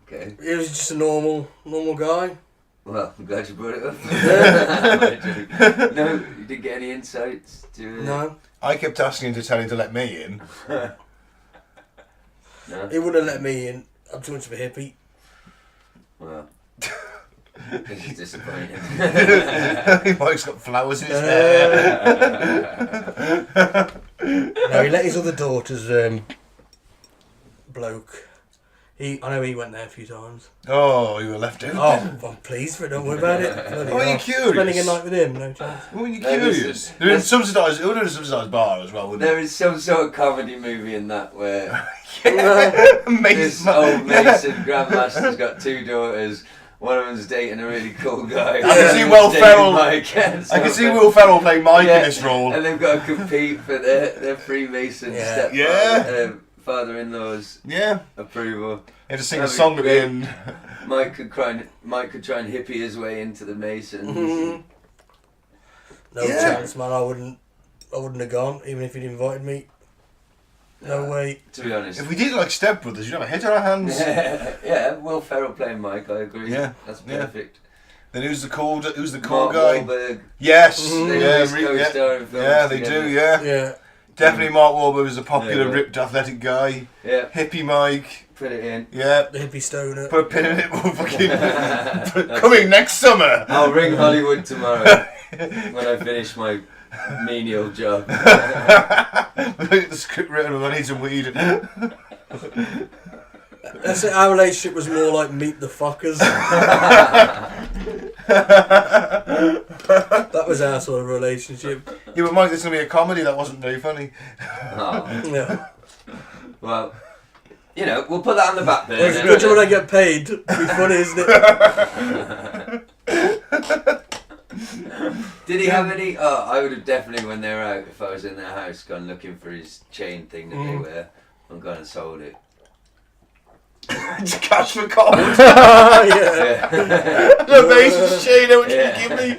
Okay. He was just a normal guy. Well, I'm glad you brought it up. No, you didn't get any insights to it? No. I kept asking him to tell him to let me in. No? He wouldn't let me in. I'm too much of a hippie. Well. This is disappointing. Mike's got flowers in his hair. No, he let his other daughter's bloke. I know he went there a few times. Oh, you were left out. Oh, I'm pleased for it. Don't worry about it. Bloody Were you hell. curious? Spending a night with him, no chance. Were you No, curious? They're in subsidised. It would have a subsidised bar as well, wouldn't There is some sort of comedy movie in that where it? this old Mason Grandmaster's got two daughters. One of them's dating a really cool guy. I can see One Will of them's dating Ferrell. Mike, and I can see so- Will Ferrell playing Mike Yeah, in this role. And they've got to compete for their Freemason Yeah. stepfather, father-in-law's Yeah. approval. He had to sing a That'd be song at the great. end. Mike could try and hippie his way into the Masons. No Yeah. chance, man. I wouldn't have gone, even if he'd invited me. No way. To be honest. If we did like Step Brothers, you'd have a hit on our hands. Yeah, Will Ferrell playing Mike, I agree. Yeah, That's yeah. perfect. Then who's the cool Mark guy? Wahlberg. Yes. They Yeah, always co-star in films yeah, they together. do. Yeah. Yeah. Definitely, Mark Wahlberg was a popular, Yeah. ripped, athletic guy. Yeah. Hippie Mike. Put it in. Yeah. The hippie stoner. Put a pin in it. We'll fucking coming next summer. I'll ring Hollywood tomorrow when I finish my menial job. We'll get the script written. I need some weed. That's it. Our relationship was more like Meet the Fuckers. That was our sort of relationship. Yeah, but Mike, this is gonna be a comedy. That wasn't very funny. Oh. Yeah. Well, you know, we'll put that on the back burner. It's a good job when I get paid. It'd be funny, isn't it? Did he have any? Oh, I would have definitely, when they were out, if I was in their house, gone looking for his chain thing that they wear and gone and sold it. It's cash for cold. Yeah. The Mason's chain. How much Yeah. you give me?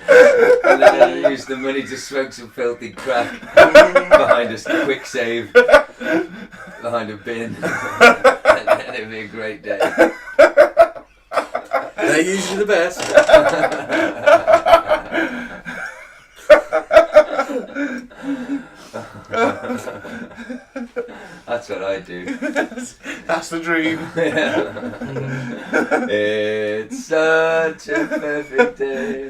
And then I'd use the money to smoke some filthy crack behind a quick save, behind a bin. And it'd be a great day. They're usually the best. That's what I do. That's the dream. It's such a perfect day.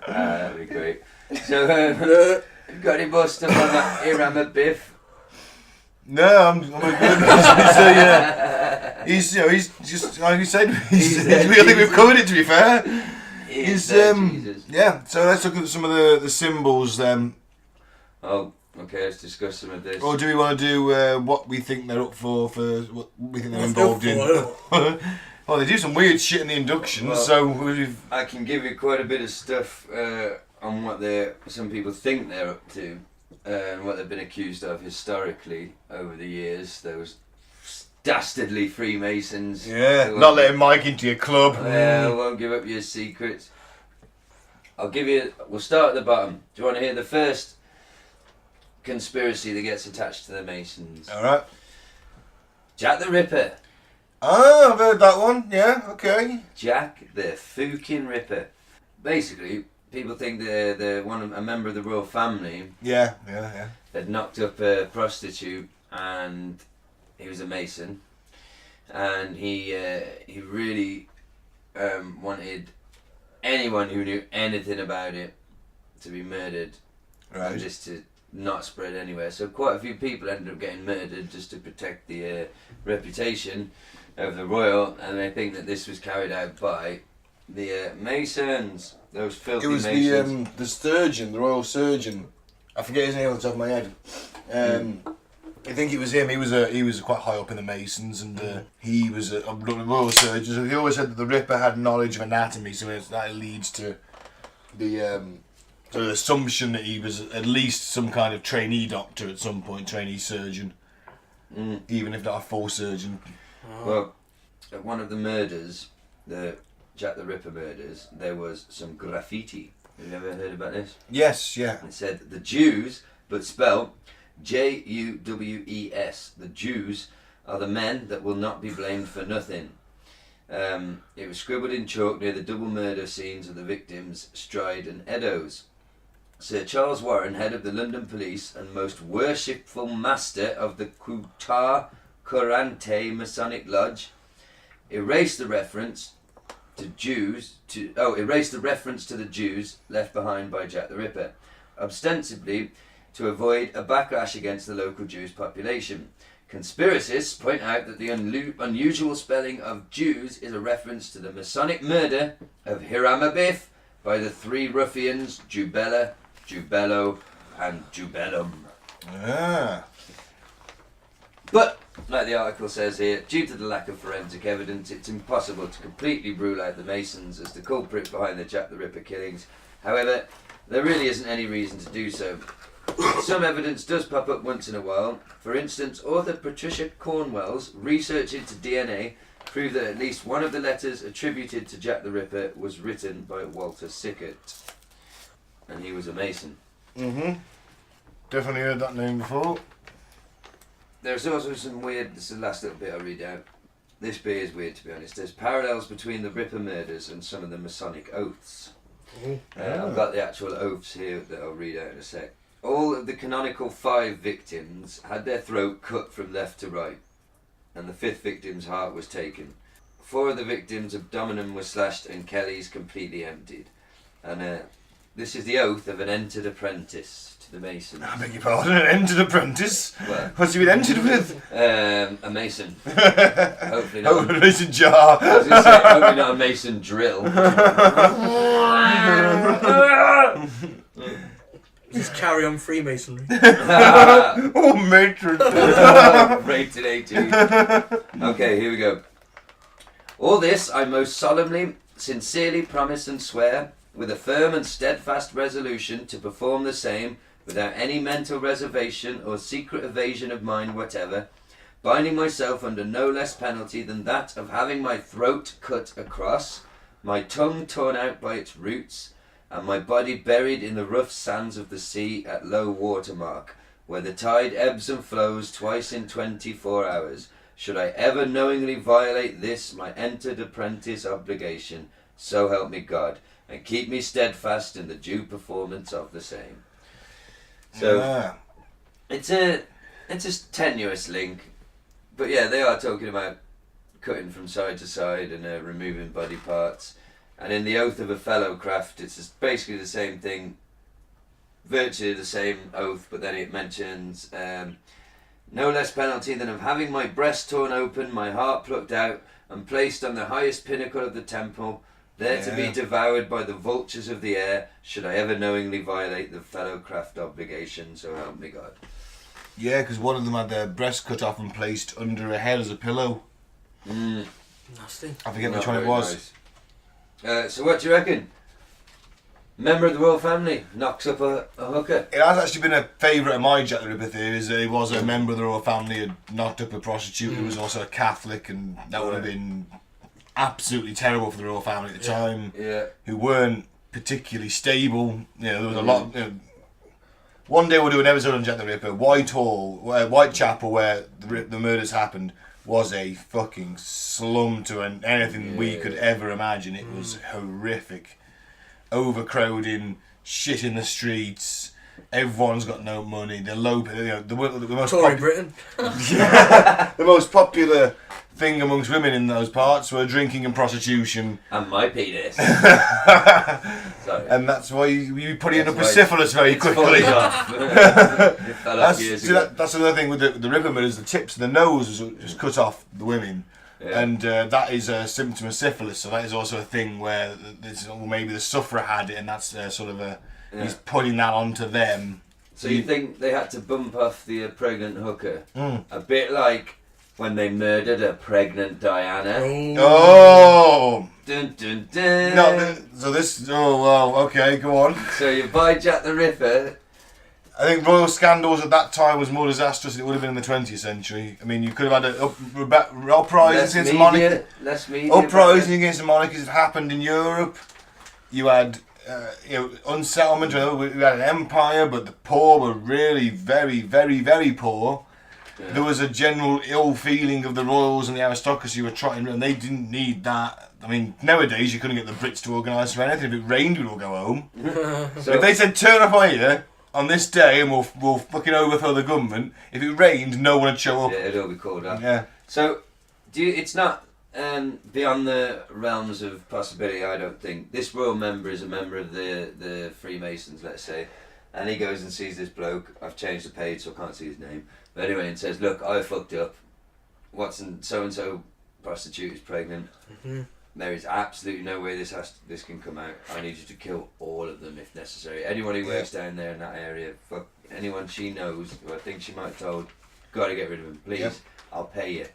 That'd be great. So, got any more stuff on that Irama Biff? No, I'm a good. He's just like you said. I think we've covered it. To be fair, Jesus. yeah. So let's look at some of the symbols then. Oh, okay. Let's discuss some of this. Or do we want to do what we think they're up for what we think they're involved in? Well, they do some weird shit in the induction, Well, so we've... I can give you quite a bit of stuff on what some people think they're up to and what they've been accused of historically over the years. Those dastardly Freemasons. Yeah, who not won't letting Mike into your club. won't give up your secrets. We'll start at the bottom. Do you want to hear the first conspiracy that gets attached to the Masons? Alright. Jack the Ripper. Ah, I've heard that one. Yeah, okay. Jack the fucking Ripper. Basically, people think they're a member of the royal family Yeah. had knocked up a prostitute, and he was a Mason, and he really wanted anyone who knew anything about it to be murdered, Right. and just to not spread anywhere. So quite a few people ended up getting murdered just to protect the reputation of the royal, and they think that this was carried out by the Masons, those filthy It was Masons. the surgeon, the royal surgeon. I forget his name on the top of my head. I think it was him. He was quite high up in the Masons, and he was a royal surgeon. So he always said that the Ripper had knowledge of anatomy, so that leads to the sort of assumption that he was at least some kind of trainee doctor at some point, trainee surgeon, even if not a full surgeon. Well, at one of the murders, the Jack the Ripper murders, there was some graffiti. Have you ever heard about this? Yes, yeah. It said the Jews, but spelled Jewes. The Jews are the men that will not be blamed for nothing. It was scribbled in chalk near the double murder scenes of the victims, Stride and Eddowes. Sir Charles Warren, head of the London Police and most worshipful master of the Qutar Corante Masonic Lodge, erased the reference to the Jews left behind by Jack the Ripper, ostensibly to avoid a backlash against the local Jewish population. Conspiracists point out that the unusual spelling of Jews is a reference to the Masonic murder of Hiram Abiff by the three ruffians Jubella, Jubello, and Jubellum. Ah. But, like the article says here, due to the lack of forensic evidence, it's impossible to completely rule out the Masons as the culprit behind the Jack the Ripper killings. However, there really isn't any reason to do so. Some evidence does pop up once in a while. For instance, author Patricia Cornwell's research into DNA proved that at least one of the letters attributed to Jack the Ripper was written by Walter Sickert. And he was a Mason. Definitely heard that name before. There's also some weird, this is the last little bit I'll read out. this bit is weird, to be honest. There's parallels between the Ripper murders and some of the Masonic oaths. I've got the actual oaths here that I'll read out in a sec. All of the canonical 5 victims had their throat cut from left to right, and the 5th victim's heart was taken. 4 of the victims' abdomen was slashed and Kelly's completely emptied. And this is the oath of an entered apprentice to the Masons. I beg your pardon, an entered apprentice? Well, What's he been entered with? a mason. Hopefully not. Oh, a mason jar. I was going to say, hopefully not a mason drill. Just carry on Freemasonry. Oh, matron. Rated 18. Okay, here we go. All this I most solemnly, sincerely promise and swear, with a firm and steadfast resolution to perform the same, without any mental reservation or secret evasion of mind whatever, binding myself under no less penalty than that of having my throat cut across, my tongue torn out by its roots, and my body buried in the rough sands of the sea at low water mark, where the tide ebbs and flows twice in 24 hours, should I ever knowingly violate this my entered apprentice obligation, so help me God, and keep me steadfast in the due performance of the same. So it's a tenuous link, but yeah, they are talking about cutting from side to side and removing body parts. And in the oath of a fellow craft, it's basically the same thing, virtually the same oath, but then it mentions no less penalty than of having my breast torn open, my heart plucked out, and placed on the highest pinnacle of the temple, there to be devoured by the vultures of the air, should I ever knowingly violate the fellow craft obligation, so help me God. Yeah, because one of them had their breast cut off and placed under her head as a pillow. Nasty. I forget which one it was. Nice. So what do you reckon? Member of the royal family knocks up a hooker. It has actually been a favourite of my Jack the Ripper theories. He was a member of the royal family, had knocked up a prostitute who was also a Catholic, and that would have been absolutely terrible for the royal family at the time. Yeah. Who weren't particularly stable. You know, there was a lot. You know, one day we'll do an episode on Jack the Ripper. Whitechapel, where the murders happened, was a fucking slum to anything we could ever imagine. It was horrific. Overcrowding, shit in the streets. Everyone's got no money. The most Tory Britain. the most popular thing amongst women in those parts were drinking and prostitution. And my penis. Sorry. And that's why you put it up with syphilis very quickly. That's another thing with the Ripper murders. The tips of the nose was just cut off the women. Yeah. And that is a symptom of syphilis, so that is also a thing where maybe the sufferer had it, and that's sort of he's putting that onto them. So you think they had to bump off the pregnant hooker? A bit like when they murdered a pregnant Diana. Oh! Dun dun dun! No, okay, go on. So you buy Jack the Ripper. I think royal scandals at that time was more disastrous than it would have been in the 20th century. I mean, you could have had an uprising against the monarchy. Uprising against the monarchies had happened in Europe. You had unsettlement. We had an empire, but the poor were really very, very, very poor. Yeah. There was a general ill feeling of the royals and the aristocracy were trotting around. They didn't need that. I mean, nowadays you couldn't get the Brits to organise for anything. If it rained, we'd all go home. So if they said, turn up here on this day and we'll fucking overthrow the government, if it rained, no one would show up. Yeah, it'd all be called up. Yeah. So, it's not beyond the realms of possibility, I don't think. This royal member is a member of the Freemasons, let's say, and he goes and sees this bloke. I've changed the page so I can't see his name. But anyway, and says, look, I fucked up. So-and-so prostitute is pregnant. Mm-hmm. There is absolutely no way this can come out. I need you to kill all of them if necessary. Anyone who works down there in that area, fuck anyone she knows who I think she might have told, gotta get rid of him, please. I'll pay you.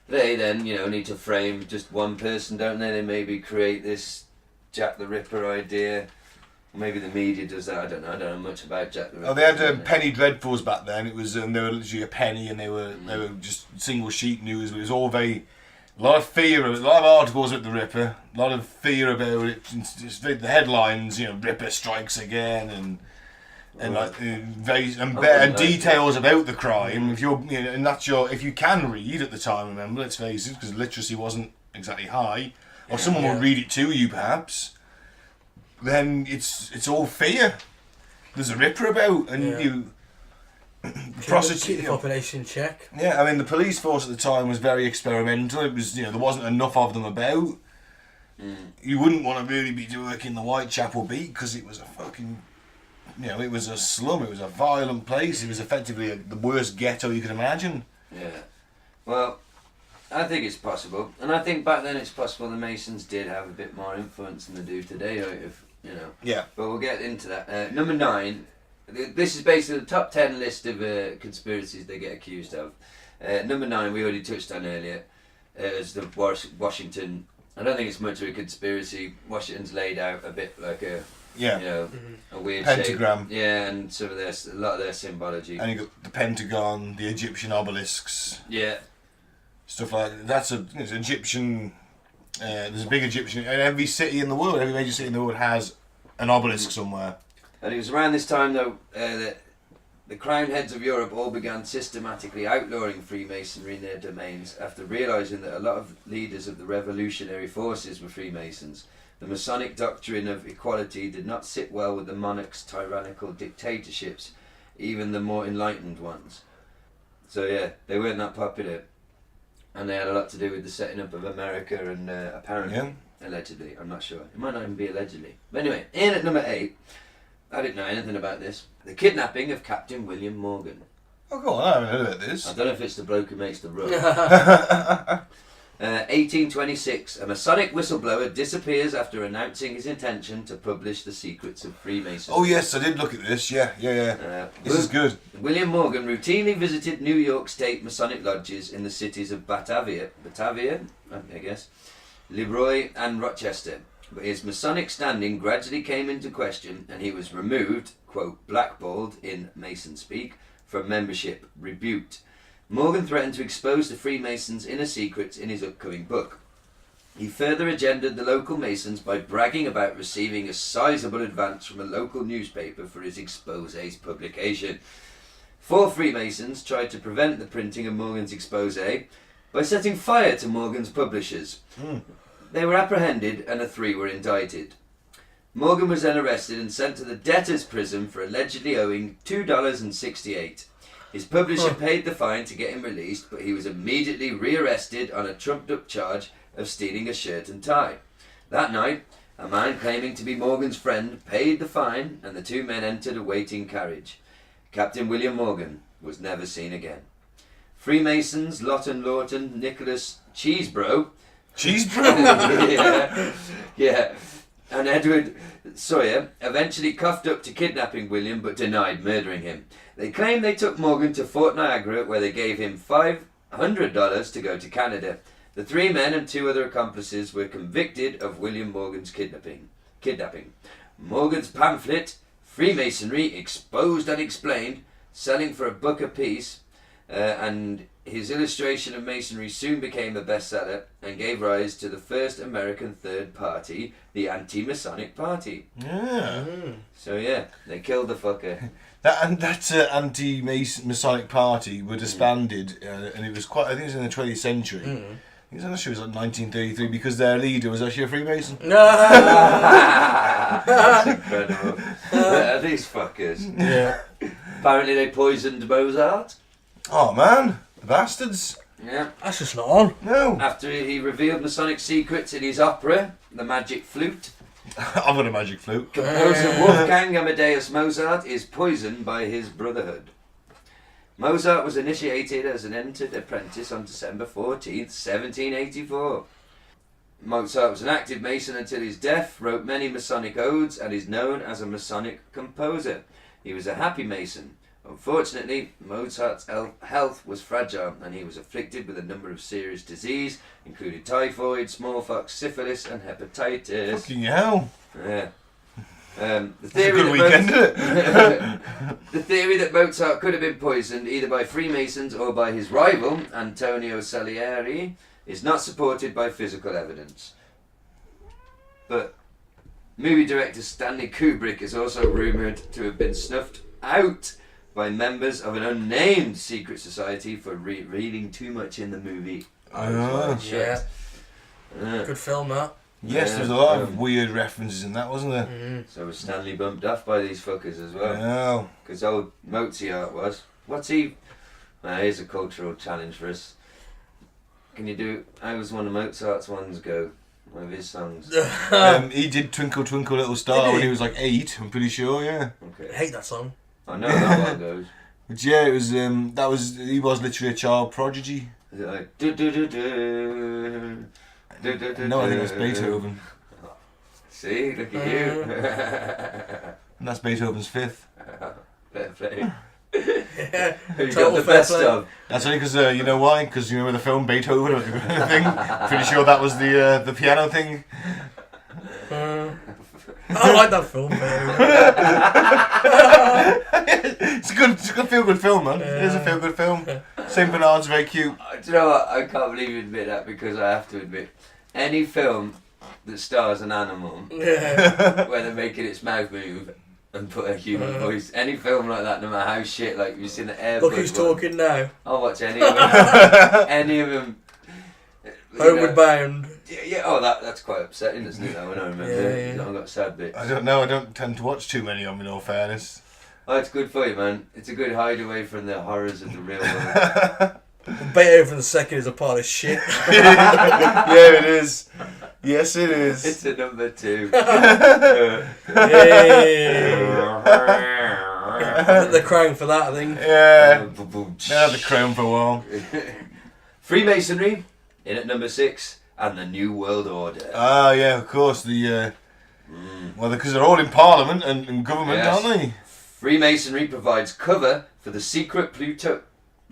They then, need to frame just one person, don't they? They maybe create this Jack the Ripper idea. Maybe the media does that. I don't know much about Jack the Ripper. Oh, they had penny dreadfuls back then. It was they were literally a penny, and they were just single sheet news. But it was all a lot of fear, a lot of articles at the Ripper, a lot of fear about it. Just the headlines, Ripper strikes again, and and like very and Oh, better nice. details about the crime. If you're, you know, and that's your, if you can read at the time, remember, let's face it, because literacy wasn't exactly high, or someone would read it to you, perhaps. Then it's all fear. There's a ripper about, and you Keep the population in check. Yeah, I mean, the police force at the time was very experimental. It was, you know, there wasn't enough of them about. You wouldn't want to really be working the Whitechapel beat because it was a fucking, you know, it was a slum. It was a violent place. It was effectively the worst ghetto you could imagine. Yeah. Well, I think it's possible, and I think back then it's possible the Masons did have a bit more influence than they do today. If you know. Yeah. But we'll get into that. Number 9. This is basically the top 10 list of conspiracies they get accused of. Number 9 we already touched on earlier, is the Washington. I don't think it's much of a conspiracy. Washington's laid out a bit like a, you know, a weird pentagram. shape. Yeah, and some of a lot of their symbology. And you got the Pentagon, the Egyptian obelisks. Yeah. Stuff like that. It's Egyptian. There's a big Egyptian. And every city in the world, every major city in the world has an obelisk somewhere. And it was around this time, though, that the crown heads of Europe all began systematically outlawing Freemasonry in their domains after realising that a lot of leaders of the revolutionary forces were Freemasons. The Masonic doctrine of equality did not sit well with the monarch's tyrannical dictatorships, even the more enlightened ones. So yeah, they weren't that popular. And they had a lot to do with the setting up of America and apparently, allegedly, I'm not sure. It might not even be allegedly. But anyway, in at number 8, I didn't know anything about this. The kidnapping of Captain William Morgan. Oh, go on, I haven't heard about this. I don't know if it's the bloke who makes the rum. 1826, a Masonic whistleblower disappears after announcing his intention to publish the secrets of Freemasonry. Oh yes, I did look at this. Yeah. This is good. William Morgan routinely visited New York State Masonic lodges in the cities of Batavia, I guess, Leroy and Rochester. But his Masonic standing gradually came into question and he was removed, quote, blackballed in Mason speak, from membership, rebuked. Morgan threatened to expose the Freemasons' inner secrets in his upcoming book. He further agendaed the local Masons by bragging about receiving a sizable advance from a local newspaper for his exposé's publication. 4 Freemasons tried to prevent the printing of Morgan's exposé by setting fire to Morgan's publishers. They were apprehended and the 3 were indicted. Morgan was then arrested and sent to the debtor's prison for allegedly owing $2.68. His publisher paid the fine to get him released, but he was immediately rearrested on a trumped-up charge of stealing a shirt and tie. That night, a man claiming to be Morgan's friend paid the fine and the 2 men entered a waiting carriage. Captain William Morgan was never seen again. Freemasons Lawton Lawton, Nicholas Cheesebro, yeah, and Edward Sawyer eventually cuffed up to kidnapping William but denied murdering him. They claim they took Morgan to Fort Niagara where they gave him $500 to go to Canada. The 3 men and 2 other accomplices were convicted of William Morgan's kidnapping. Morgan's pamphlet, Freemasonry Exposed and Explained, selling for $1 apiece, and his illustration of Masonry soon became a bestseller and gave rise to the first American third party, the Anti-Masonic Party. Yeah. So yeah, they killed the fucker. That anti-Masonic party were disbanded, and it was quite. I think it was in the 20th century. I think it was like 1933 because their leader was actually a Freemason. That's incredible. These fuckers. Yeah. Apparently they poisoned Mozart. Oh man, the bastards. Yeah. That's just not on. No. After he revealed Masonic secrets in his opera, The Magic Flute, I've got a magic flute. composer Wolfgang Amadeus Mozart is poisoned by his brotherhood. Mozart was initiated as an entered apprentice on December 14th, 1784. Mozart was an active Mason until his death, wrote many Masonic odes, and is known as a Masonic composer. He was a happy Mason. Unfortunately, Mozart's health was fragile and he was afflicted with a number of serious disease, including typhoid, smallpox, syphilis and hepatitis. Fucking hell. Yeah. The It's a good weekend, isn't it? The theory that Mozart could have been poisoned either by Freemasons or by his rival, Antonio Salieri, is not supported by physical evidence. But Movie director Stanley Kubrick is also rumoured to have been snuffed out by members of an unnamed secret society for reading too much in the movie. Yeah. Good film, that. Yes, there's a lot of weird references in that, wasn't there? So was Stanley bumped off by these fuckers as well? No. Because old Mozart was. What's he... here's a cultural challenge for us. Can you do... How was one of Mozart's ones go? One of his songs? He did Twinkle Twinkle Little Star when he was like 8, I'm pretty sure, yeah. I hate that song. I know how one goes. But yeah, it was, he was literally a child prodigy. Is it like... Do, do, do, do, do, do, do, No, I think it was Beethoven. See, look at you. And that's Beethoven's 5th. Fair play. Yeah. Who you Total got the fair best play. of? That's only because, you know why? Because you remember the film Beethoven thing? Pretty sure that was the piano thing. I like that film, It's a good feel-good film, man. It is a feel-good film. Saint Bernard's very cute. Do you know what? I can't believe you admit that because I have to admit, any film that stars an animal Yeah. where they're making its mouth move and put a human voice, any film like that, no matter how shit, like you've seen the Air Look Bud who's one, talking now. I'll watch any of them. Any of them. Homeward Bound. Yeah, oh, that's quite upsetting, isn't it? That one I remember. Yeah. I've got sad bits. I don't know, I don't tend to watch too many of them, in all fairness. Oh, it's good for you, man. It's a good hideaway from the horrors of the real world. Beethoven the second is a pile of shit. Yeah, it is. Yes, it is. It's a number 2. They're crying for that, I think. Yeah. They had the crown for a while. Freemasonry, in at number 6, and the New World Order. Ah, yeah, of course. Well, because they're all in Parliament and government, Yes. aren't they? Freemasonry provides cover for the secret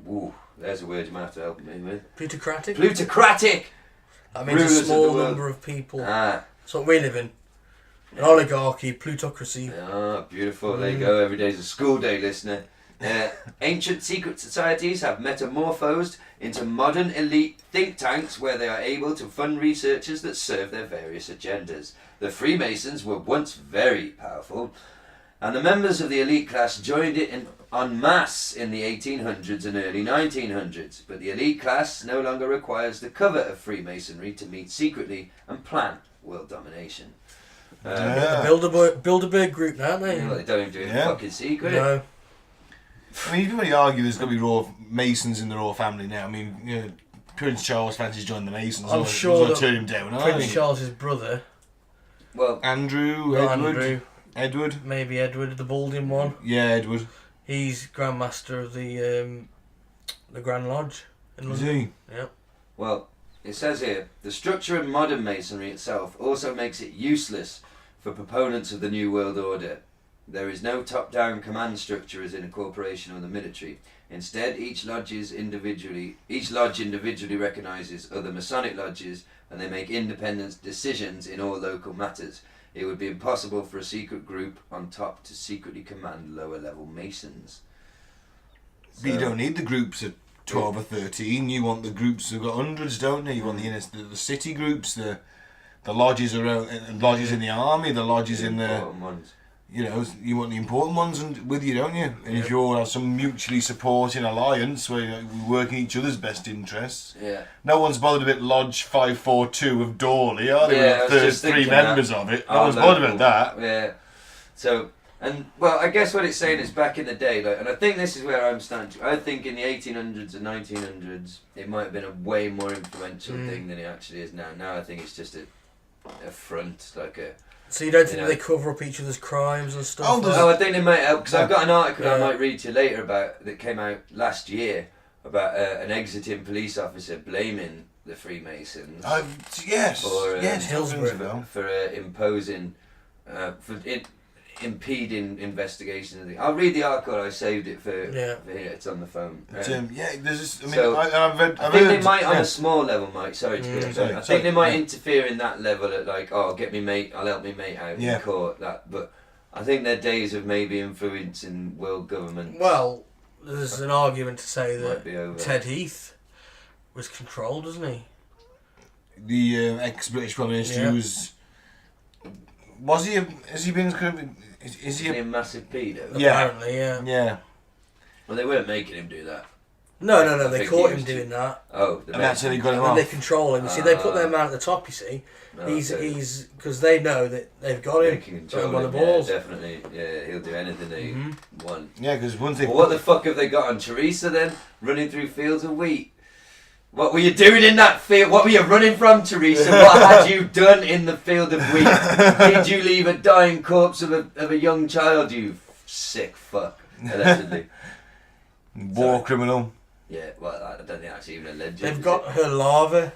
Ooh, there's a word you might have to help me with. Plutocratic? Plutocratic! That means Rulers a of small the world. number of people. Ah, That's what we live in. An oligarchy, plutocracy. Beautiful. There you go. Every day's a school day, listener. Ancient secret societies have metamorphosed into modern elite think tanks where they are able to fund researchers that serve their various agendas. The Freemasons were once very powerful, and the members of the elite class joined it en masse in the 1800s and early 1900s. But the elite class no longer requires the cover of Freemasonry to meet secretly and plan world domination. The Bilderberg group now, aren't they? Well, they don't do it in Yeah. fucking secret. No. I mean, you can really argue there's got to be royal Masons in the royal family now. I mean, you know, Prince Charles fancies joining the Masons. I'm sure that that turn him down, aren't Prince they? Charles's brother, Well, Andrew, not Edward. Andrew, Edward. maybe Edward, the balding one. Yeah, Edward. He's Grand Master of the Grand Lodge in Is London. he? Yep. Well, it says here, the structure of modern masonry itself also makes it useless for proponents of the New World Order. There is no top-down command structure as in a corporation or the military. Instead, each lodge individually recognises other Masonic lodges, and they make independent decisions in all local matters. It would be impossible for a secret group on top to secretly command lower-level Masons. But you don't need the groups at 12 or 13. You want the groups who've got hundreds, don't you? You want the city groups, the lodges around, lodges in the army, the lodges in the... Important ones. You know, you want the important ones with you, don't you? And if you all have some mutually supporting alliance where we work in each other's best interests, Yeah. no one's bothered about Lodge 542 of Dawley, are they? Yeah, I With was the just three thinking members that. of it. No Our one's bothered local- about that. Yeah. So, and well, I guess what it's saying is back in the day, like, and I think this is where I'm standing. I think in the 1800s and 1900s, it might have been a way more influential thing than it actually is now. Now I think it's just a front, like a. So you don't think You know. they cover up each other's crimes and stuff? Oh, there's- Oh, I think they might help because I've got an article I Yeah. might read to you later about that came out last year about an exiting police officer blaming the Freemasons Yes, for yes, Hillsborough. Hillsborough. for imposing impeding investigation. I'll read the article. I saved it for here. It's on the phone. But, yeah, there's just, I mean, So, I've I think heard, they might on yeah. a small level, Mike. Sorry to be sorry, I sorry, think they might yeah. interfere in that level at like, oh, get me mate, I'll help me mate out Yeah. in court. That, but I think their days of maybe influencing world government. Well, there's an argument to say Might be that over. Ted Heath was controlled, wasn't he? The ex-British Prime Minister Yeah. who was Was he? Has he been? Is he a massive pedo? Yeah. Apparently, yeah. Yeah. Well, they weren't making him do that. No. I They think caught he him was doing that. Oh, And that's how he got him And off. they control him. See, they put their man at the top. You see, he's because they know that they've got They him. can Got him control on the him, balls. yeah, definitely. Yeah, he'll do anything they want. Yeah, because one thing. Well, what the fuck have they got on Teresa then? Running through fields of wheat. What were you doing in that field? What were you running from, Teresa? What had you done in the field of wheat? Did you leave a dying corpse of a young child, you sick fuck? Allegedly. War criminal. Yeah, well, I don't think that's even alleged. They've got her larva.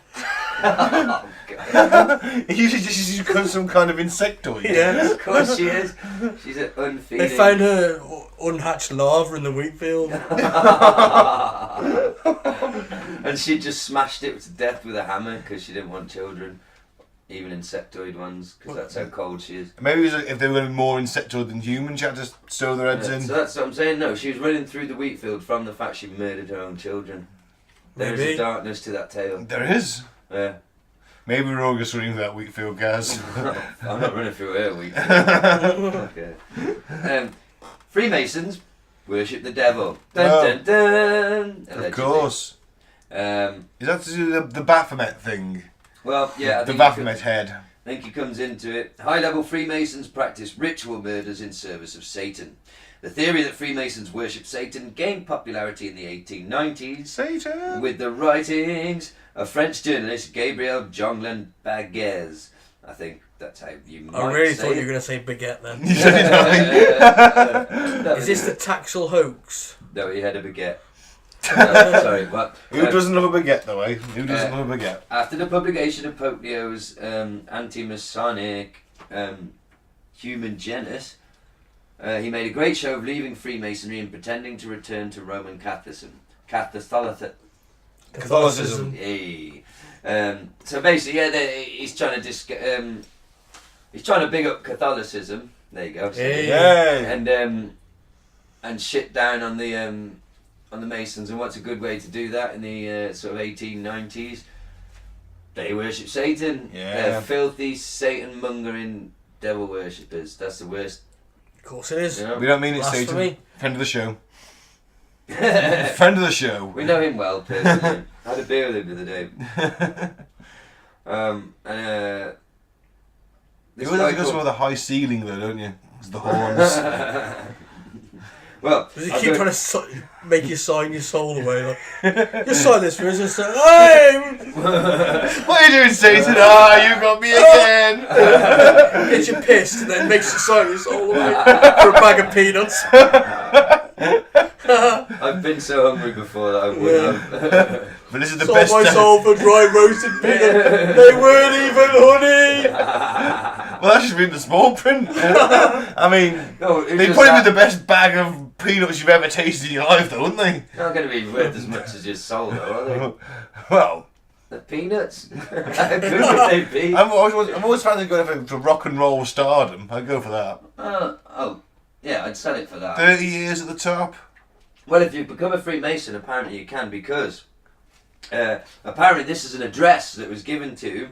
Oh, God. He usually just uses some kind of insectoid. Yeah. Of course she is. She's an unfeeding. They found her unhatched larva in the wheat field. And she just smashed it to death with a hammer because she didn't want children, even insectoid ones, because that's how cold she is. Maybe it was if they were more insectoid than human, she had to stow their heads Yeah, in. so that's what I'm saying. No, she was running through the wheat field from the fact she murdered her own children. There is Maybe. a darkness to that tale. There is. Yeah. Maybe we're all just running that wheat field, Gaz. I'm not running through her wheat field. Okay. Freemasons worship the devil. Dun, Oh. dun, dun, Of allegedly. course. Is that to do the Baphomet thing? Well, yeah. I The think Baphomet head. I think he comes into it. High-level Freemasons practice ritual murders in service of Satan. The theory that Freemasons worship Satan gained popularity in the 1890s Satan! with the writings of French journalist Gabriel Jonglin Baguez. I think that's how you might I really say thought it. you were going to say baguette then. No, Is this the Taxel hoax? No, he had a baguette. No, sorry, what? Who doesn't love a baguette, though, eh? Who doesn't love a baguette? After the publication of Pope Leo's anti-Masonic Human Genus, he made a great show of leaving Freemasonry and pretending to return to Roman Catholicism. Catholicism. Hey. So basically, yeah, he's trying to he's trying to big up Catholicism. There you go. Hey. Yay! And shit down on the Masons. And what's a good way to do that in the sort of 1890s? They worship Satan. Yeah. They're filthy, Satan-mongering devil worshippers. That's the worst. Of course it is. You know? We don't mean it's Blasphemy. Satan. Friend of the show. Friend of the show. We know him well, personally. I had a beer with him the other day. You This always have to guy go somewhere called- with a high ceiling, though, don't you? It's the horns. Well, Does he I'll keep go- trying to make you sign your soul away? Like, just sign this for us and say, hey! What are you doing, Satan? Ah, you got me again! Gets you pissed and then makes you sign your soul away for a bag of peanuts. I've been so hungry before that I wouldn't have. But this is the Sold best my time. soul for dry roasted peanut. They weren't even honey. Well, that should be in the small print. I mean, No, it they just put him that- with the best bag of peanuts you've ever tasted in your life, though, wouldn't they? They're not going to be worth as much as your soul, though, are they? Well, The peanuts? How good would they be? I'm always fancy going for rock and roll stardom. I'd go for that. Yeah, I'd sell it for that. 30 years at the top. Well, if you become a Freemason, apparently you can, because apparently this is an address that was given to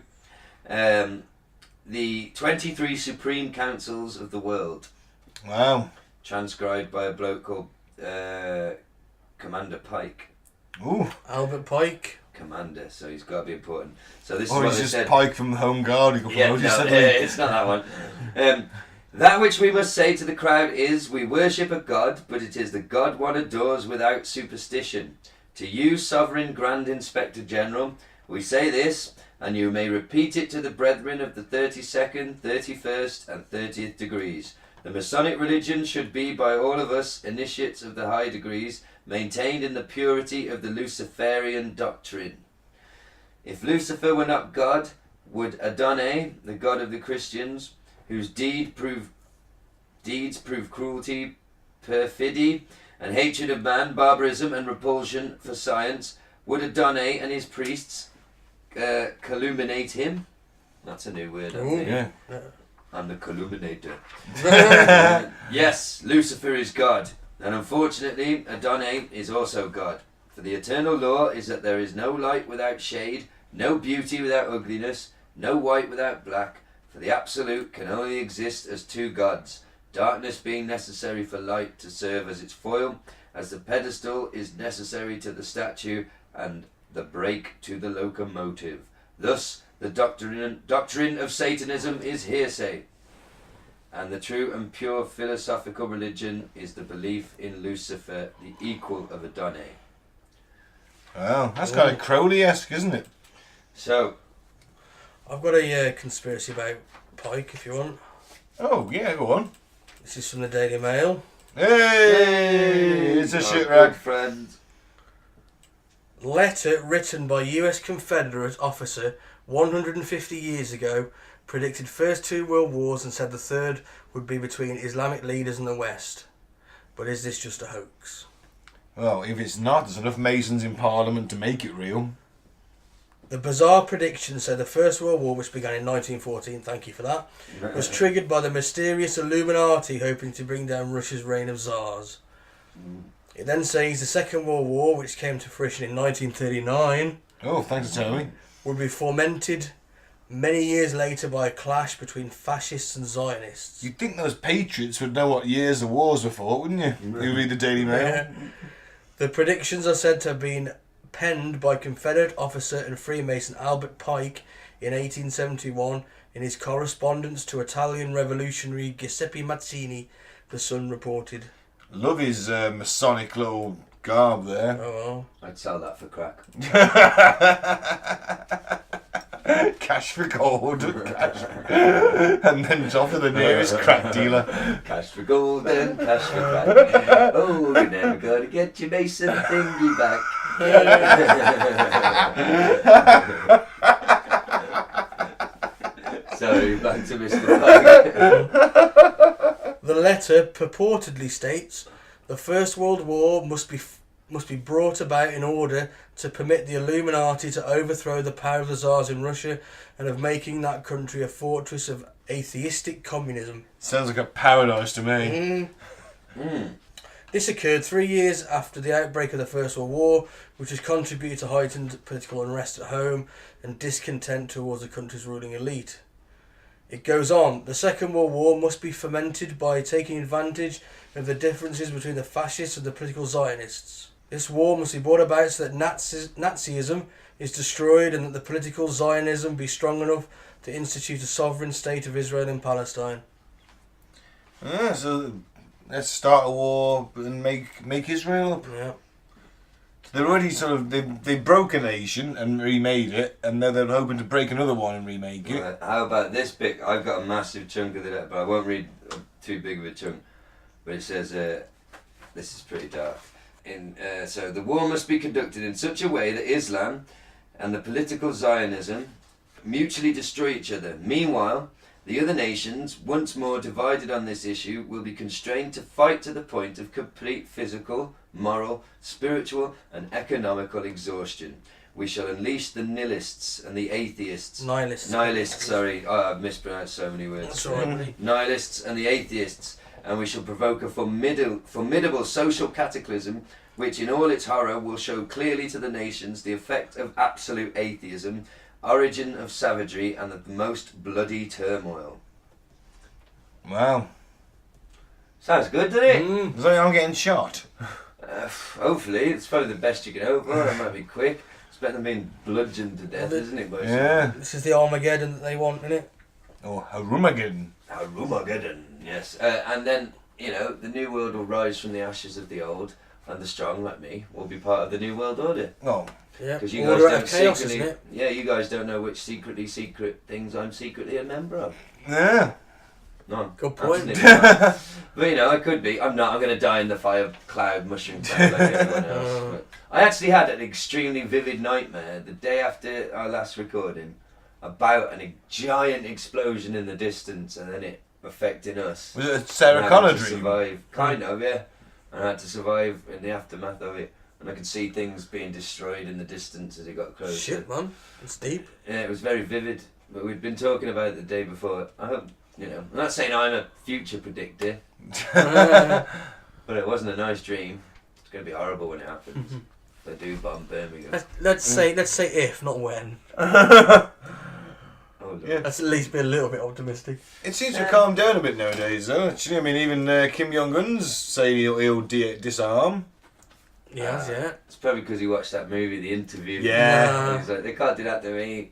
the 23 Supreme Councils of the world, Wow. transcribed by a bloke called Commander Pike. Ooh. Albert Pike. Commander, so he's got to be important. So this is Or what he's they just said. Pike from the Home Guard. He got Yeah, promoted no, suddenly. it's not that one. That which we must say to the crowd is, we worship a God, but it is the God one adores without superstition. To you, Sovereign Grand Inspector General, we say this, and you may repeat it to the brethren of the 32nd, 31st, and 30th degrees. The Masonic religion should be by all of us, initiates of the high degrees, maintained in the purity of the Luciferian doctrine. If Lucifer were not God, would Adonai, the God of the Christians, whose deeds prove cruelty, perfidy, and hatred of man, barbarism, and repulsion for science, would Adonai and his priests calumniate him? That's a new word. I think. Yeah. I'm the calumniator. Yes, Lucifer is God, and unfortunately, Adonai is also God. For the eternal law is that there is no light without shade, no beauty without ugliness, no white without black. For the absolute can only exist as two gods, darkness being necessary for light to serve as its foil, as the pedestal is necessary to the statue and the brake to the locomotive. Thus, the doctrine of Satanism is hearsay, and the true and pure philosophical religion is the belief in Lucifer, the equal of Adonai. Well, that's kind of Crowley-esque, isn't it? So, I've got a conspiracy about Pike, if you want. Oh, yeah, go on. This is from the Daily Mail. Hey! It's a our shit good rag. friend. Letter written by US Confederate officer 150 years ago predicted first two world wars and said the third would be between Islamic leaders and the West. But is this just a hoax? Well, if it's not, there's enough Masons in Parliament to make it real. The bizarre prediction said the First World War, which began in 1914, thank you for that, was triggered by the mysterious Illuminati hoping to bring down Russia's reign of Tsars. It then says the Second World War, which came to fruition in 1939, Oh, thanks for telling me. would be fomented many years later by a clash between fascists and Zionists. You'd think those patriots would know what years the wars were fought, wouldn't you? You read the Daily Mail. Yeah. The predictions are said to have been penned by Confederate officer and Freemason Albert Pike in 1871 in his correspondence to Italian revolutionary Giuseppe Mazzini, the Sun reported. Love his Masonic little garb there. Oh I'd sell that for crack. Cash for gold. Cash. And then it's off to the nearest crack dealer. Cash for gold and cash for crack. Oh, you're never gonna get your Mason thingy back. Sorry, back to Mr. Pike. The letter purportedly states the First World War must be brought about in order to permit the Illuminati to overthrow the power of the Tsars in Russia and of making that country a fortress of atheistic communism. Sounds like a paradise to me. This occurred 3 years after the outbreak of the First World War, which has contributed to heightened political unrest at home and discontent towards the country's ruling elite. It goes on, the Second World War must be fomented by taking advantage of the differences between the fascists and the political Zionists. This war must be brought about so that Nazism is destroyed and that the political Zionism be strong enough to institute a sovereign state of Israel and Palestine. So let's start a war and make Israel up. Yeah. They're already they broke a nation and remade it, and now they're hoping to break another one and remake it. Right, how about this bit? I've got a massive chunk of it, but I won't read too big of a chunk. But it says, this is pretty dark. So the war must be conducted in such a way that Islam and the political Zionism mutually destroy each other. Meanwhile, the other nations, once more divided on this issue, will be constrained to fight to the point of complete physical, moral, spiritual and economical exhaustion. We shall unleash the nihilists and the atheists. Nihilists, sorry. Oh, I've mispronounced so many words. That's all right. Nihilists and the atheists, and we shall provoke a formidable social cataclysm which in all its horror will show clearly to the nations the effect of absolute atheism, origin of savagery and the most bloody turmoil. Wow. Sounds good, doesn't it? As long as I'm getting shot. Hopefully, it's probably the best you can hope for. It might be quick. It's better than being bludgeoned to death, isn't it? Boys? Yeah. This is the Armageddon that they want, isn't it? Or Harumageddon. Harumageddon, yes. And then, the new world will rise from the ashes of the old, and the strong, like me, will be part of the new world order. Oh. Yeah. Because you Order guys out don't of chaos, secretly, isn't it? yeah, you guys don't know which secret things I'm secretly a member of. Yeah. No. Good point. Absolutely not. But I could be. I'm not. I'm going to die in the fire cloud mushroom cloud like everyone else. But I actually had an extremely vivid nightmare the day after our last recording about a giant explosion in the distance and then it affecting us. Was it a Sarah Connor dream? Survive. Kind of, yeah. And I had to survive in the aftermath of it. And I could see things being destroyed in the distance as it got closer. Shit, man. It's deep. Yeah, it was very vivid. But we'd been talking about it the day before. I hope, I'm not saying I'm a future predictor. But it wasn't a nice dream. It's going to be horrible when it happens. They do bomb Birmingham. Let's say if, not when. Oh hold on. Yeah. That's at least been a little bit optimistic. It seems to have calmed down a bit nowadays, though. Actually, I mean, even Kim Jong-un's saying he'll disarm. Yeah, yeah. It's probably because he watched that movie, The Interview. Yeah. He's like, they can't do that to me.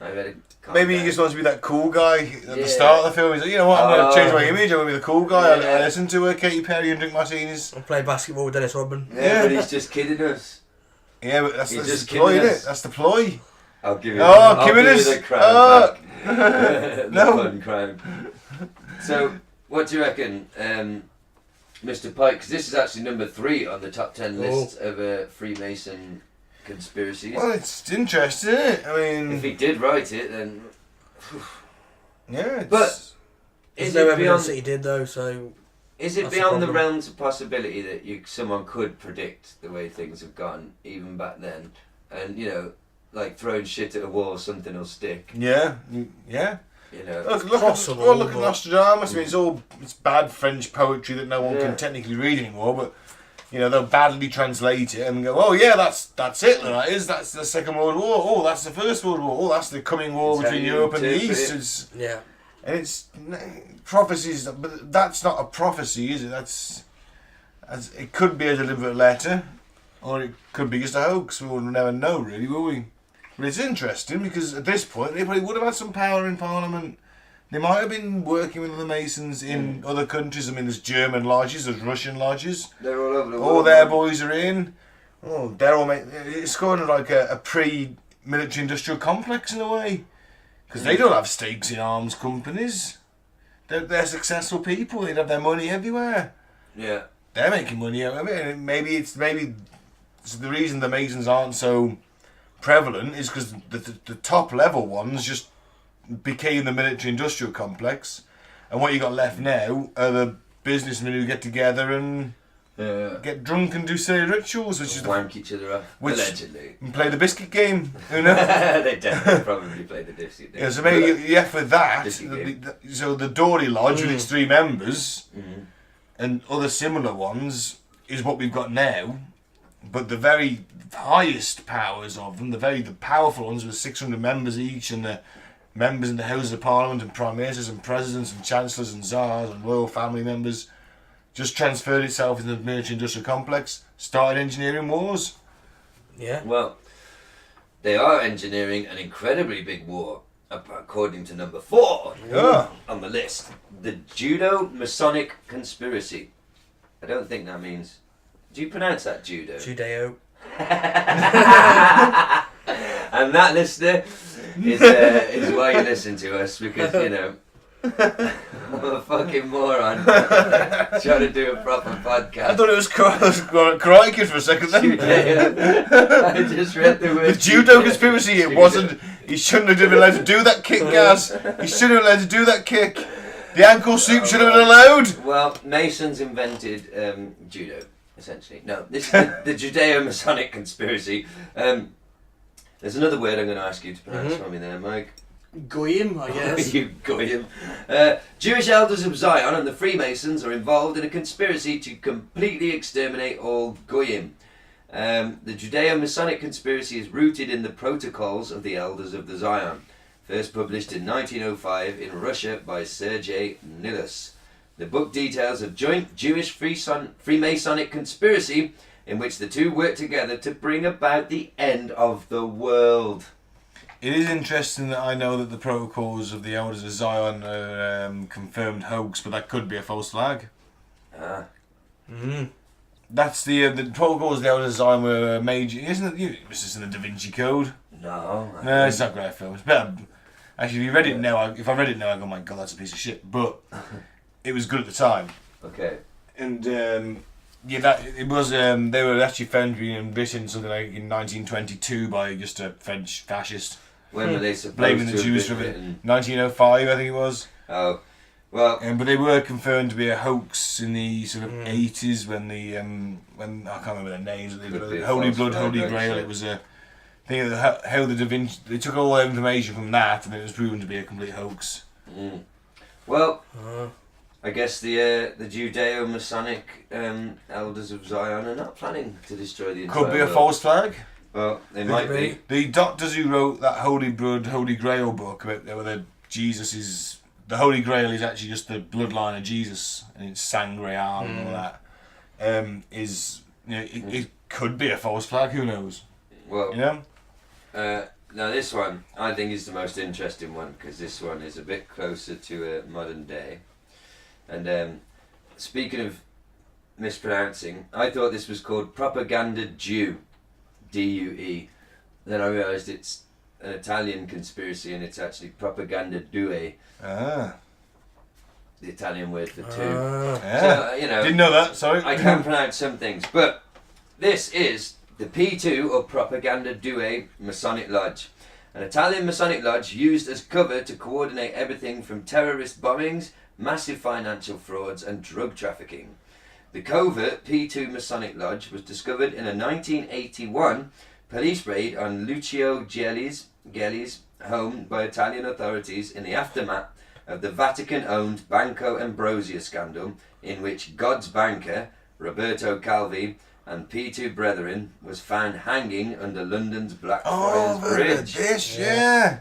I better calm Maybe he down. just wants to be that cool guy at the Yeah. start of the film. He's like, you know what, I'm going to change my image. I'm going to be the cool guy. Yeah. I listen to Katy Perry and drink martinis. And play basketball with Dennis Rodman. Yeah, but he's just kidding us. Yeah, but that's He's the just ploy, kidding isn't us. it? That's the ploy. I'll give you. Oh, I'll give giving you us- the crown oh. back. The No. fun crime. So, what do you reckon, Mr. Pike? Because this is actually number 3 on the top 10 list of Freemason conspiracies. Well, it's interesting, isn't it? I mean, If he did write it, then yeah. It's, But- There's is no it evidence beyond? that he did, though, so... Is it That's the beyond the problem. realms of possibility that someone could predict the way things have gone even back then, and like throwing shit at a wall, something will stick. yeah. Look Possible, at but- Nostradamus. I mean, it's bad French poetry that no one Yeah. can technically read anymore, but they'll badly translate it and go, oh yeah, that's Hitler. That is. That's the Second World War. Oh, that's the First World War. Oh, that's the coming war That's how between you Europe and the interpret East. it. It's, Yeah. and it's prophecies, but that's not a prophecy, is it? It could be a deliberate letter, or it could be just a hoax. We'll never know, really, will we? But it's interesting because at this point they probably would have had some power in Parliament. They might have been working with the Masons in other countries. I mean, there's German lodges, there's Russian lodges. They're all over the All world. their boys are in. Oh, they're all it's kind of like a pre-military industrial complex in a way, because they don't have stakes in arms companies. They're successful people. They have their money everywhere. Yeah. They're making money out of it. And maybe so the reason the Masons aren't so prevalent is because the top level ones just became the military industrial complex, and what you got left now are the businessmen who get together and get drunk and do silly rituals, which is Wank each other up. Allegedly. and play the biscuit game. Who knows? They definitely probably play the biscuit. Yeah, so maybe for that, Biscuit game. so the Dory Lodge with its 3 members Mhm. and other similar ones is what we've got now, but the very highest powers of them, the powerful ones with 600 members each, and the members in the Houses of Parliament and Prime Ministers and Presidents and Chancellors and Tsars and royal family members, just transferred itself into the military industrial complex, started engineering wars. Yeah. Well, they are engineering an incredibly big war, according to number 4 Yeah. on the list. The Judo-Masonic Conspiracy. I don't think that means... Do you pronounce that Judo? Judeo. And that, listener, is why you listen to us, because, I'm a fucking moron trying to do a proper podcast. I thought it was Karate Kid for a second then. I just read the word The judo conspiracy, it wasn't. He shouldn't have been allowed to do that kick, Gaz. He shouldn't have been allowed to do that kick. The ankle soup should have been allowed. Well, Masons invented judo, essentially. No, this is the Judeo-Masonic conspiracy. There's another word I'm going to ask you to pronounce for me there, Mike. Goyim, I guess. You goyim. Jewish elders of Zion and the Freemasons are involved in a conspiracy to completely exterminate all goyim. The Judeo-Masonic conspiracy is rooted in the protocols of the elders of the Zion, first published in 1905 in Russia by Sergei Nilus. The book details a joint Jewish Freemasonic conspiracy in which the two work together to bring about the end of the world. It is interesting that I know that the protocols of the Elders of Zion are confirmed hoax, but that could be a false flag. That's the protocols of the Elders of Zion were major. Isn't it? It's just in the Da Vinci Code. No. No, it's not a great film. It's better. Actually, if you read it now, if I read it now, I go, my God, that's a piece of shit. But it was good at the time. Okay. And that it was. They were actually found to be in Britain something like in 1922 by just a French fascist. When were they supposed Blaming to the have Jews been for it. written? 1905, I think it was. Oh, well. But they were confirmed to be a hoax in the sort of 80s when when I can't remember their names. Could be a Holy false Blood, flag, Holy like Grail. so. It was a thing of how the Da Vinci. They took all the information from that, and it was proven to be a complete hoax. Well, I guess the Judeo-Masonic elders of Zion are not planning to destroy the entire Could be a world. false flag. Well, they might be. The doctors who wrote that Holy Blood, Holy Grail book, where Jesus is... The Holy Grail is actually just the bloodline of Jesus, and it's sangre real and all that. Is, you know, it could be a false flag, who knows? Well, you know? Now this one, I think is the most interesting one, because this one is a bit closer to modern day. And speaking of mispronouncing, I thought this was called Propaganda Due, D-U-E. Then I realised it's an Italian conspiracy, and it's actually Propaganda Due. Ah. The Italian word for two. Yeah. So, you know, didn't know that, sorry. I can pronounce some things, but this is the P2 or Propaganda Due Masonic Lodge. An Italian Masonic Lodge used as cover to coordinate everything from terrorist bombings, massive financial frauds and drug trafficking. The covert P2 Masonic Lodge was discovered in a 1981 police raid on Lucio Gelli's home by Italian authorities in the aftermath of the Vatican-owned Banco Ambrosia scandal, in which God's banker, Roberto Calvi, and P2 brethren was found hanging under London's Blackfriars Bridge. This, yeah.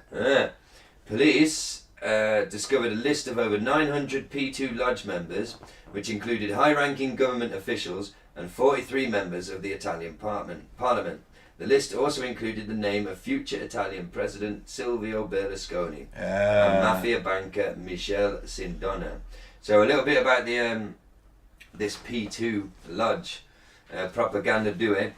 Police discovered a list of over 900 P2 Lodge members, which included high-ranking government officials and 43 members of the Italian Parliament. The list also included the name of future Italian President Silvio Berlusconi and mafia banker Michele Sindona. So a little bit about the this P2 Lodge, Propaganda Due.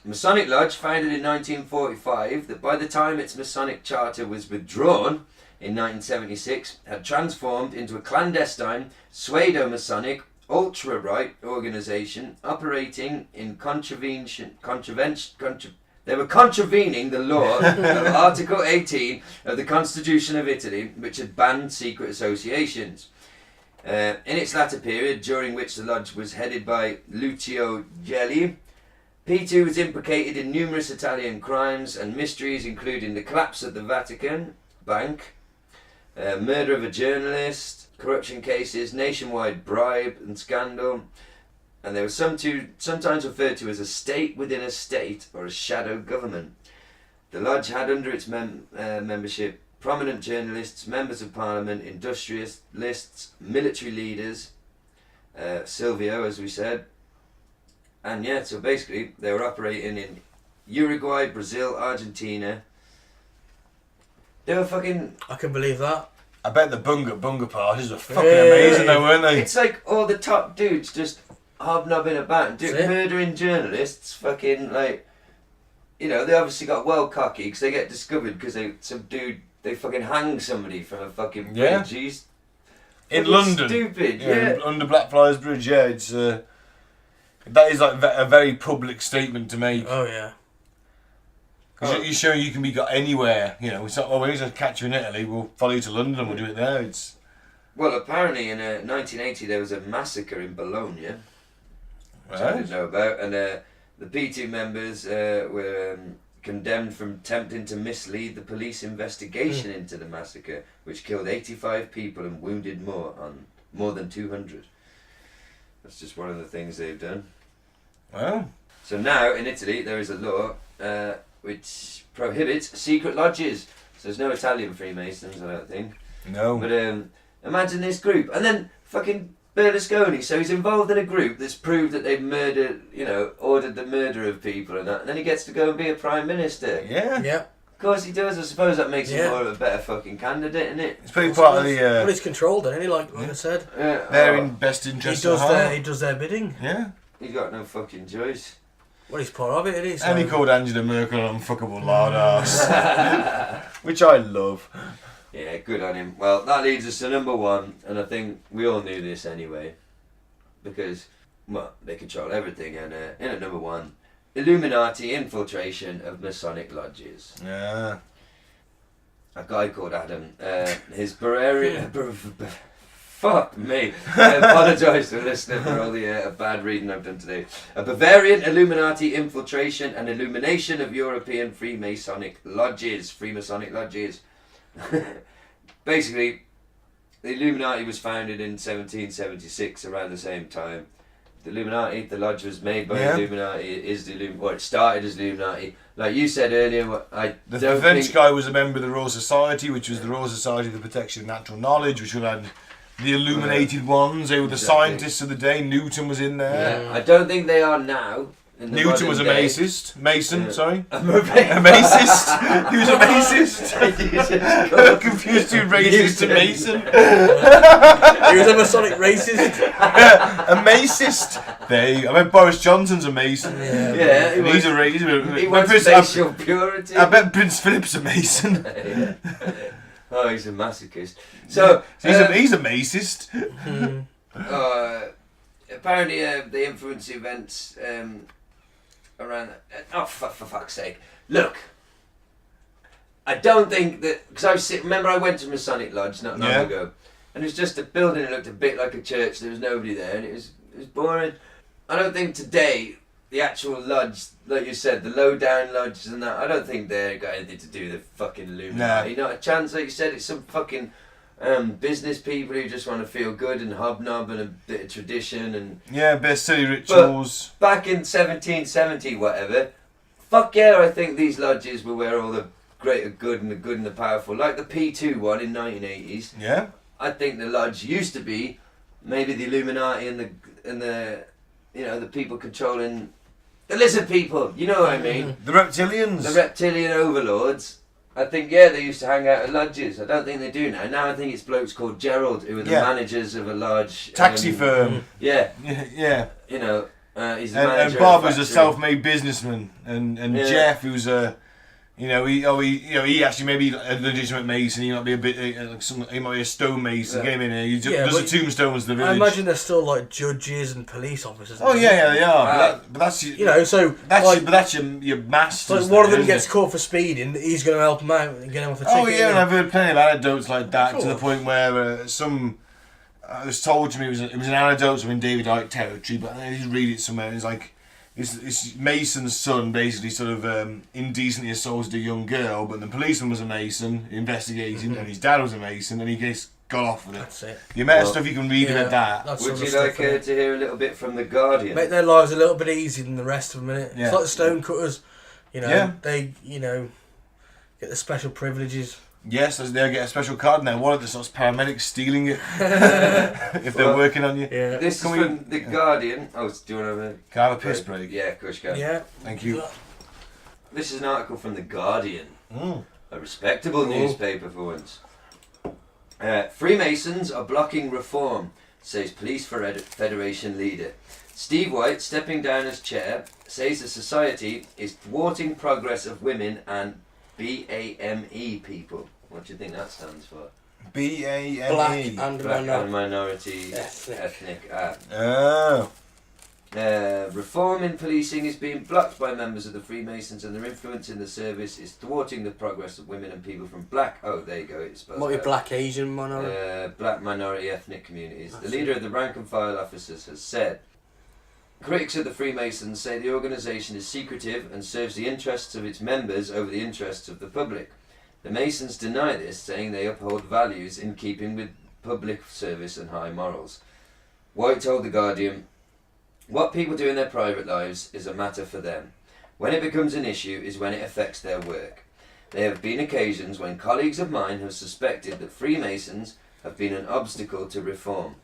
Masonic Lodge, founded in 1945, that by the time its Masonic charter was withdrawn in 1976, had transformed into a clandestine, pseudo-Masonic, ultra-right organisation operating in They were contravening the law of Article 18 of the Constitution of Italy, which had banned secret associations. In its latter period, during which the lodge was headed by Lucio Gelli, P2 was implicated in numerous Italian crimes and mysteries, including the collapse of the Vatican Bank, murder of a journalist, corruption cases, nationwide bribe and scandal, and they were sometimes referred to as a state within a state or a shadow government. The lodge had under its membership prominent journalists, members of parliament, industrialists, military leaders, Silvio, as we said. And yeah, so basically they were operating in Uruguay, Brazil, Argentina. They were fucking... I can believe that. I bet the bunga parties were fucking amazing though, weren't they? It's like all the top dudes just hobnobbing about, murdering journalists, fucking like... You know, they obviously got well cocky because they get discovered because they fucking hang somebody from a fucking bridge. He's in London. Stupid, Under Blackfriars Bridge, yeah. It's that is like a very public statement to make. Oh yeah. Because you're showing you can be got anywhere. You know, it's not, we're going to catch you in Italy, we'll follow you to London and we'll do it there. It's... Well, apparently in 1980 there was a massacre in Bologna, which I didn't know about, and the P2 members were condemned for attempting to mislead the police investigation into the massacre, which killed 85 people and wounded more than 200. That's just one of the things they've done. Well. So now in Italy there is a law which prohibits secret lodges. So there's no Italian Freemasons, I don't think. No. But imagine this group, and then fucking Berlusconi. So he's involved in a group that's proved that they've ordered the murder of people and that, and then he gets to go and be a prime minister. Yeah. Yeah. Of course he does. I suppose that makes him more of a better fucking candidate, isn't it? It's pretty part of the... Well, he's controlled, isn't he? Like I said. They're in best interest of heart. He does their bidding. Yeah. He's got no fucking choice. Well, he's part of it, isn't he? So... And he called Angela Merkel an unfuckable lard ass. Which I love. Yeah, good on him. Well, that leads us to number one, and I think we all knew this anyway. Because, well, they control everything, and in at number one, Illuminati infiltration of Masonic lodges. Yeah. A guy called Adam, his Bavarian... Fuck me. I apologise to listening for all the bad reading I've done today. A Bavarian Illuminati infiltration and illumination of European Freemasonic lodges. Basically, the Illuminati was founded in 1776, around the same time. the Illuminati. The lodge was made by Yeah. the Illuminati. It is the Illuminati. Well, it started as the Illuminati. Like you said earlier, The don't French think... guy was a member of the Royal Society, which was the Royal Society for the Protection of Natural Knowledge, which would have the illuminated ones. They were the scientists of the day. Newton was in there. Yeah, I don't think they are now. In the Newton was a modern day. Mason, sorry. A A macist? He was a macist? Jesus. Confused between racist and Mason. He was a Masonic racist. A macist. I bet Boris Johnson's a Mason. Yeah, he He's a wants racist. he wants facial purity. I bet Prince Philip's a Mason. Oh, he's a masochist. So He's a macist. apparently, they influence events around. Oh, for fuck's sake! Look, I don't think that because remember I went to Masonic Lodge not long ago, and it was just a building that looked a bit like a church. There was nobody there, and it was boring. I don't think today the actual lodge, like you said, the low down lodges and that. I don't think they've got anything to do with the fucking Illuminati. Not a chance. Like you said, it's some fucking business people who just want to feel good and hobnob and a bit of tradition and bit of silly rituals. But back in 1770, whatever, fuck yeah, I think these lodges were where all the greater good and the powerful, like the P2 one in 1980s. Yeah. I think the lodge used to be maybe the Illuminati and the the people controlling the lizard people. You know what I mean? The reptilians. The reptilian overlords. I think, they used to hang out at lodges. I don't think they do now. Now I think it's blokes called Gerald, who are the managers of a large... taxi firm. Yeah. Yeah. You know, he's the And manager Bob, of a who's a factory. self-made businessman. And Jeff, who's a... he actually may be a legitimate mason. He might be a bit, he might be a stone mason. Get him in here. He does the tombstones of the village. I imagine they're still like judges and police officers. Oh yeah, they are. But that's that's your masters. Like one of them isn't gets it? caught for speeding, he's going to help him out and get him off the ticket. Oh yeah, and I've heard plenty of anecdotes like that to the Cool. point where I was told to me it was an anecdote from in David Icke territory, but I did read it somewhere. It's like. This Mason's son basically sort of indecently assaulted a young girl, but the policeman was a Mason investigating, and his dad was a Mason, and he got off with it. That's it. The amount of stuff you can read about that. Would you like to hear a little bit from The Guardian? Make their lives a little bit easier than the rest of them, innit? Yeah. It's like the Stonecutters, Yeah. they, get the special privileges. Yes, they'll get a special card now. One of the sorts of paramedics stealing it if they're working on you. Yeah. This is from The Guardian. Oh, do you want to have a... Can I have a piss break? Yeah, of course you can. Yeah. Thank you. This is an article from The Guardian. A respectable newspaper for once. Freemasons are blocking reform, says Police Federation leader. Steve White, stepping down as chair, says the society is thwarting progress of women and BAME people. What do you think that stands for? BAME. Black and minority ethnic. Oh. Reform in policing is being blocked by members of the Freemasons, and their influence in the service is thwarting the progress of women and people from black. Oh, there you go. It's supposed Might be black Asian minority. black minority ethnic communities. The leader of the rank and file officers has said. Critics of the Freemasons say the organisation is secretive and serves the interests of its members over the interests of the public. The Masons deny this, saying they uphold values in keeping with public service and high morals. White told The Guardian, "What people do in their private lives is a matter for them. When it becomes an issue is when it affects their work. There have been occasions when colleagues of mine have suspected that Freemasons have been an obstacle to reform.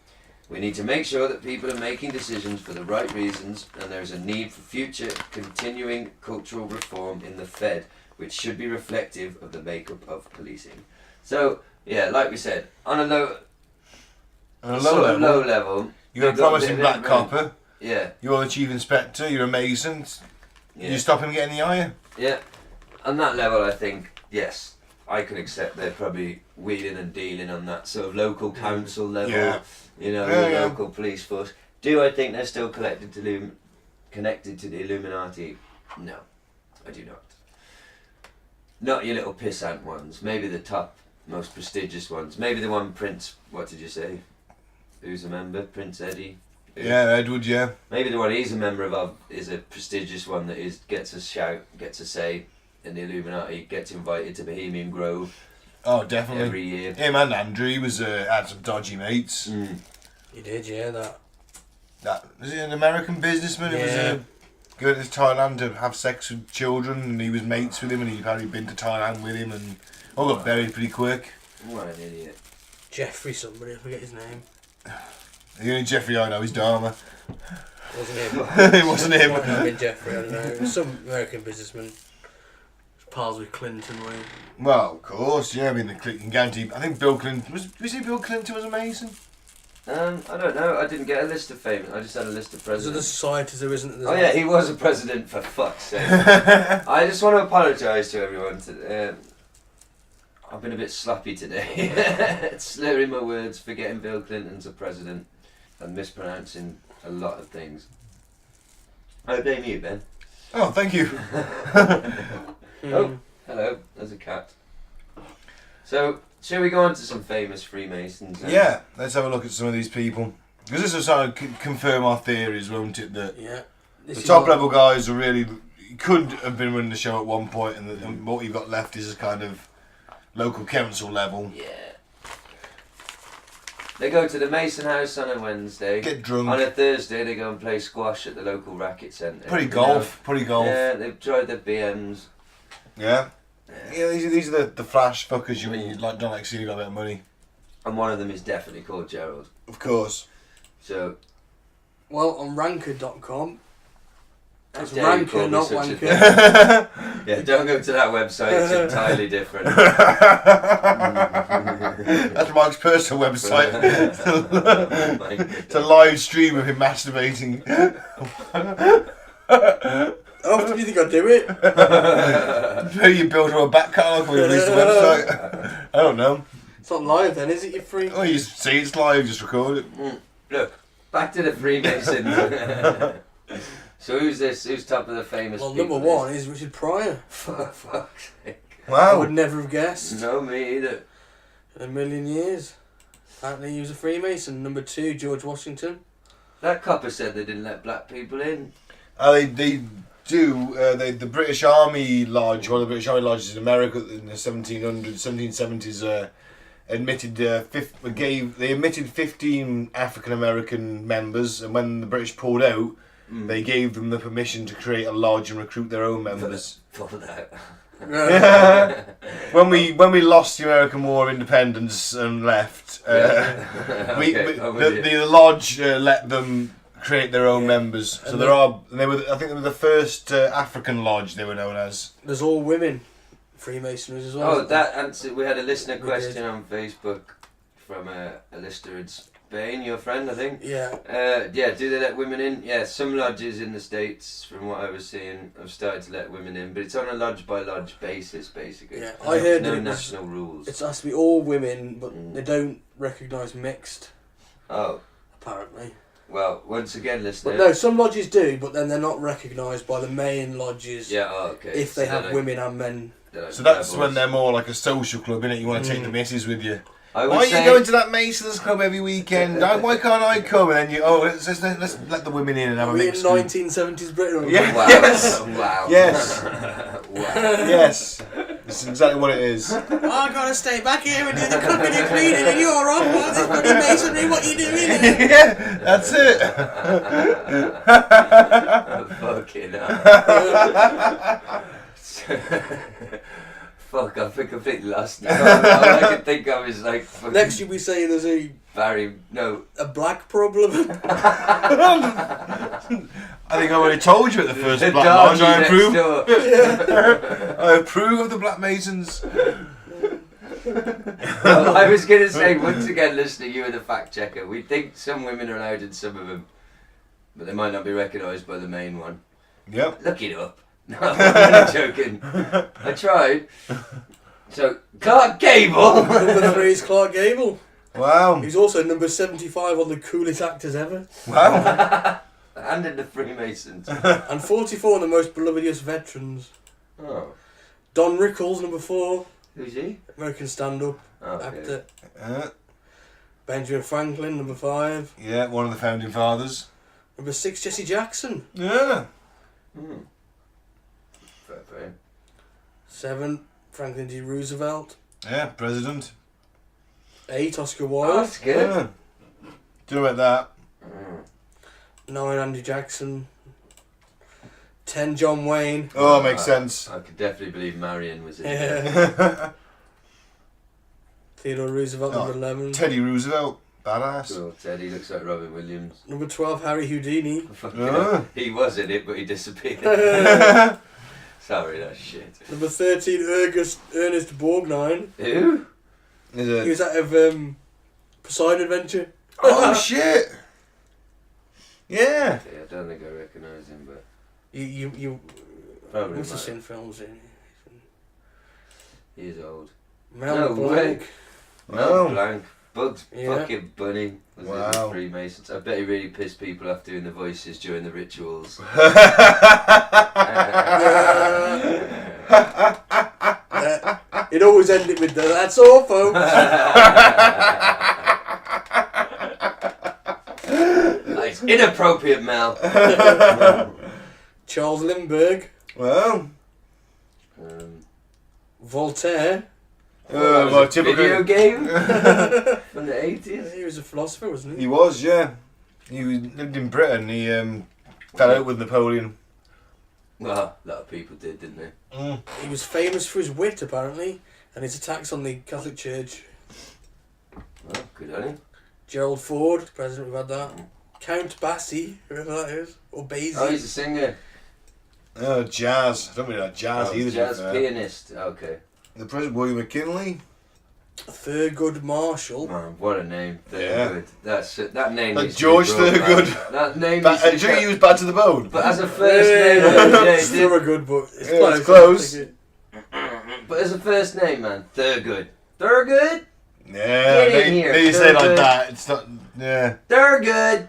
We need to make sure that people are making decisions for the right reasons, and there is a need for future continuing cultural reform in the Fed, which should be reflective of the makeup of policing." So, yeah, like we said, on a low level, You're a promising black copper. Yeah. You're the chief inspector. You're a Mason. Yeah. You stop him getting the higher. Yeah. On that level, I think, yes, I can accept they're probably wheeling and dealing on that sort of local council level, Yeah. The local police force. Do I think they're still connected to the Illuminati? No, I do not. Not your little pissant ones. Maybe the top, most prestigious ones. Maybe the one Prince, what did you say? Who's a member? Prince Eddie? Yeah, Edward, yeah. Maybe the one he's a member of is a prestigious one that gets a shout, gets a say in the Illuminati, gets invited to Bohemian Grove. Oh, definitely. Every year. Him and Andrew, he was had some dodgy mates. He did, yeah, that. Was he an American businessman? Who was going to Thailand to have sex with children, and he was mates with him, and he'd apparently been to Thailand with him, and all got buried pretty quick. What an idiot. Jeffrey somebody, I forget his name. The only Jeffrey I know is Dharma. Wasn't him. It wasn't him. Might not have been Jeffrey, I don't know. It was some American businessman. Pals with Clinton, were you? Well, of course, yeah. I mean, the Clinton guarantee. I think Bill Clinton was he Bill Clinton was a Mason? I don't know. I didn't get a list of famous. I just had a list of There's other presidents. societies there isn't. Oh yeah, he was a president, for fuck's sake. I just want to apologise to everyone. I've been a bit sloppy today. Slurring my words, forgetting Bill Clinton's a president, and mispronouncing a lot of things. I blame you, Ben. Oh, thank you. Oh, hello. There's a cat. So, shall we go on to some famous Freemasons? Yeah, let's have a look at some of these people. Because this will sort of confirm our theories, won't it? That the top level guys are really could have been running the show at one point, and what you've got left is a kind of local council level. Yeah. They go to the Mason House on a Wednesday. Get drunk. On a Thursday, they go and play squash at the local racket centre. Pretty golf. Yeah, they've tried their BMs. Yeah. Yeah, these are the flash fuckers you don't like seeing, got a bit of money. And one of them is definitely called Gerald. Of course. So. Well, on ranker.com. That's How dare you ranker, call me not such a wanker. thing. Yeah, don't go to that website, it's entirely different. That's Mike's personal website. Oh It's a live stream of him masturbating. How often do you think I do it? Maybe you build her a back catalogue or you release the website. I don't know. It's not live then, is it, you freak? Oh, you see it's live, just record it. Look, back to the Freemasons. So who's this? Who's top of the famous Well, people? number one is Richard Pryor. For fuck's sake. I Wow. would never have guessed. No, me either. In a million years. Apparently he was a Freemason. Number two, George Washington. That copper said they didn't let black people in. They do. The British Army Lodge, one of the British Army lodges in America in the 1770s, admitted they admitted 15 African American members, and when the British pulled out, they gave them the permission to create a lodge and recruit their own members. Pulled out. When we lost the American War of Independence and left, the lodge let them create their own members. So I think they were the first African lodge they were known as. There's all women Freemasonries as well. Oh, that answer. We had a listener question on Facebook from a listener in Spain, your friend, I think. Yeah. Do they let women in? Yeah, some lodges in the States, from what I was seeing, have started to let women in, but it's on a lodge by lodge basis, basically. Yeah, I heard no that national rules. It has to be all women, but they don't recognise mixed. Oh. Apparently. Well, once again, listener. But no, some lodges do, but then they're not recognised by the main lodges. Yeah, okay. If they have women and men. So that's when they're more like a social club, innit? You want to take the missus with you. Why are you going to that Masons club every weekend? Why can't I come? And then let's let the women in and have a mix. In 1970s Britain. Yeah. Wow. Yes. Wow. Yes. Wow. Yes. That's exactly what it is. I gotta stay back here and do the cooking and cleaning, and you're off. Oh, this bloody masonry, what you doing here? Yeah, that's it. Fucking hell. Fuck, I've been completely lost now. All I can think of is like fucking Next you'll be saying there's a black problem. I think I already told you at the first The Black doggy Lodge. I next approve. door. I approve of the Black Masons. Well, I was going to say, once again, listener, you are the fact checker. We think some women are allowed in some of them, but they might not be recognised by the main one. Yep. Look it up. No, I'm only joking. I tried. So, Clark Gable. Number 3 is Clark Gable. Wow. He's also number 75 on the coolest actors ever. Wow. And in the Freemasons. And 44 on the most beloved veterans. Oh. Don Rickles, number 4. Who's he? American stand-up actor. Benjamin Franklin, number 5. Yeah, one of the founding fathers. Number 6, Jesse Jackson. Yeah. Fair. 7, Franklin D. Roosevelt. Yeah, president. 8, Oscar Oh, Wilde. that's good. Yeah. Do you know about that? 9 Andy Jackson. 10 John Wayne. Oh, makes sense. I could definitely believe Marion was in Yeah. there. Theodore Roosevelt, Oh, number 11. Teddy Roosevelt. Badass. Cool. Teddy looks like Robin Williams. Number 12, Harry Houdini. Fucking Ah. hell. He was in it, but he disappeared. Sorry, that's shit. Number 13, Ernest Borgnine. Who? Is He it? was out of Poseidon Adventure. Oh, shit. Yeah. Yeah, I don't think I recognise him, but You probably must have might. seen films in. He is old. Mel No Blanc. way. Wow. Mel Blanc. Bugs Yeah. fucking Bunny was in Wow. the Freemasons. I bet he really pissed people off doing the voices during the rituals. It always ended with the, that's all, folks. Nice. Inappropriate, Mel. Charles Lindbergh. Well, Voltaire. well, typical. Video game from the 80s. He was a philosopher, wasn't he? He was, yeah. He lived in Britain. He fell out with Napoleon. Well, a lot of people did, didn't they? He was famous for his wit, apparently, and his attacks on the Catholic Church. Well, good on him. Gerald Ford, president, we've had that. Count Basie, whoever that is. Or Basie. Oh, he's a singer. Oh, jazz. I don't really like jazz either. to be Jazz fair. pianist. Okay. The President William McKinley. Thurgood Marshall. Man, what a name. Yeah. Thurgood. That's it. That name Like needs to be George brought back. Thurgood. That name Ba- needs to be do you think he kept- was bad to the bone? But as a first name, yeah, It's he still did. a good, but it's Yeah, close. it's close. But as a first name, man, Thurgood. Thurgood? Yeah, Get in here, they say it like Thurgood. that. It's not. Yeah. Thurgood!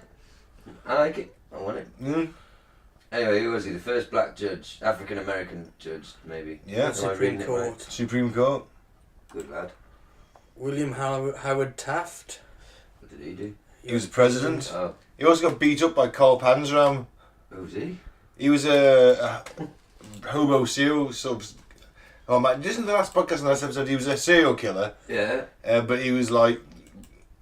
I like it. I want it. Mm. Anyway, who was he? The first black judge, African American judge, maybe. Yeah. Am I Supreme reading it right? Court. Supreme Court. Good lad. William Howard Taft. What did he do? He was president. Oh, He also got beat up by Carl Panzram. who's he? He was a hobo serial sort of. Oh man, isn't the last podcast in the last episode? He was a serial killer, Yeah. but he was like,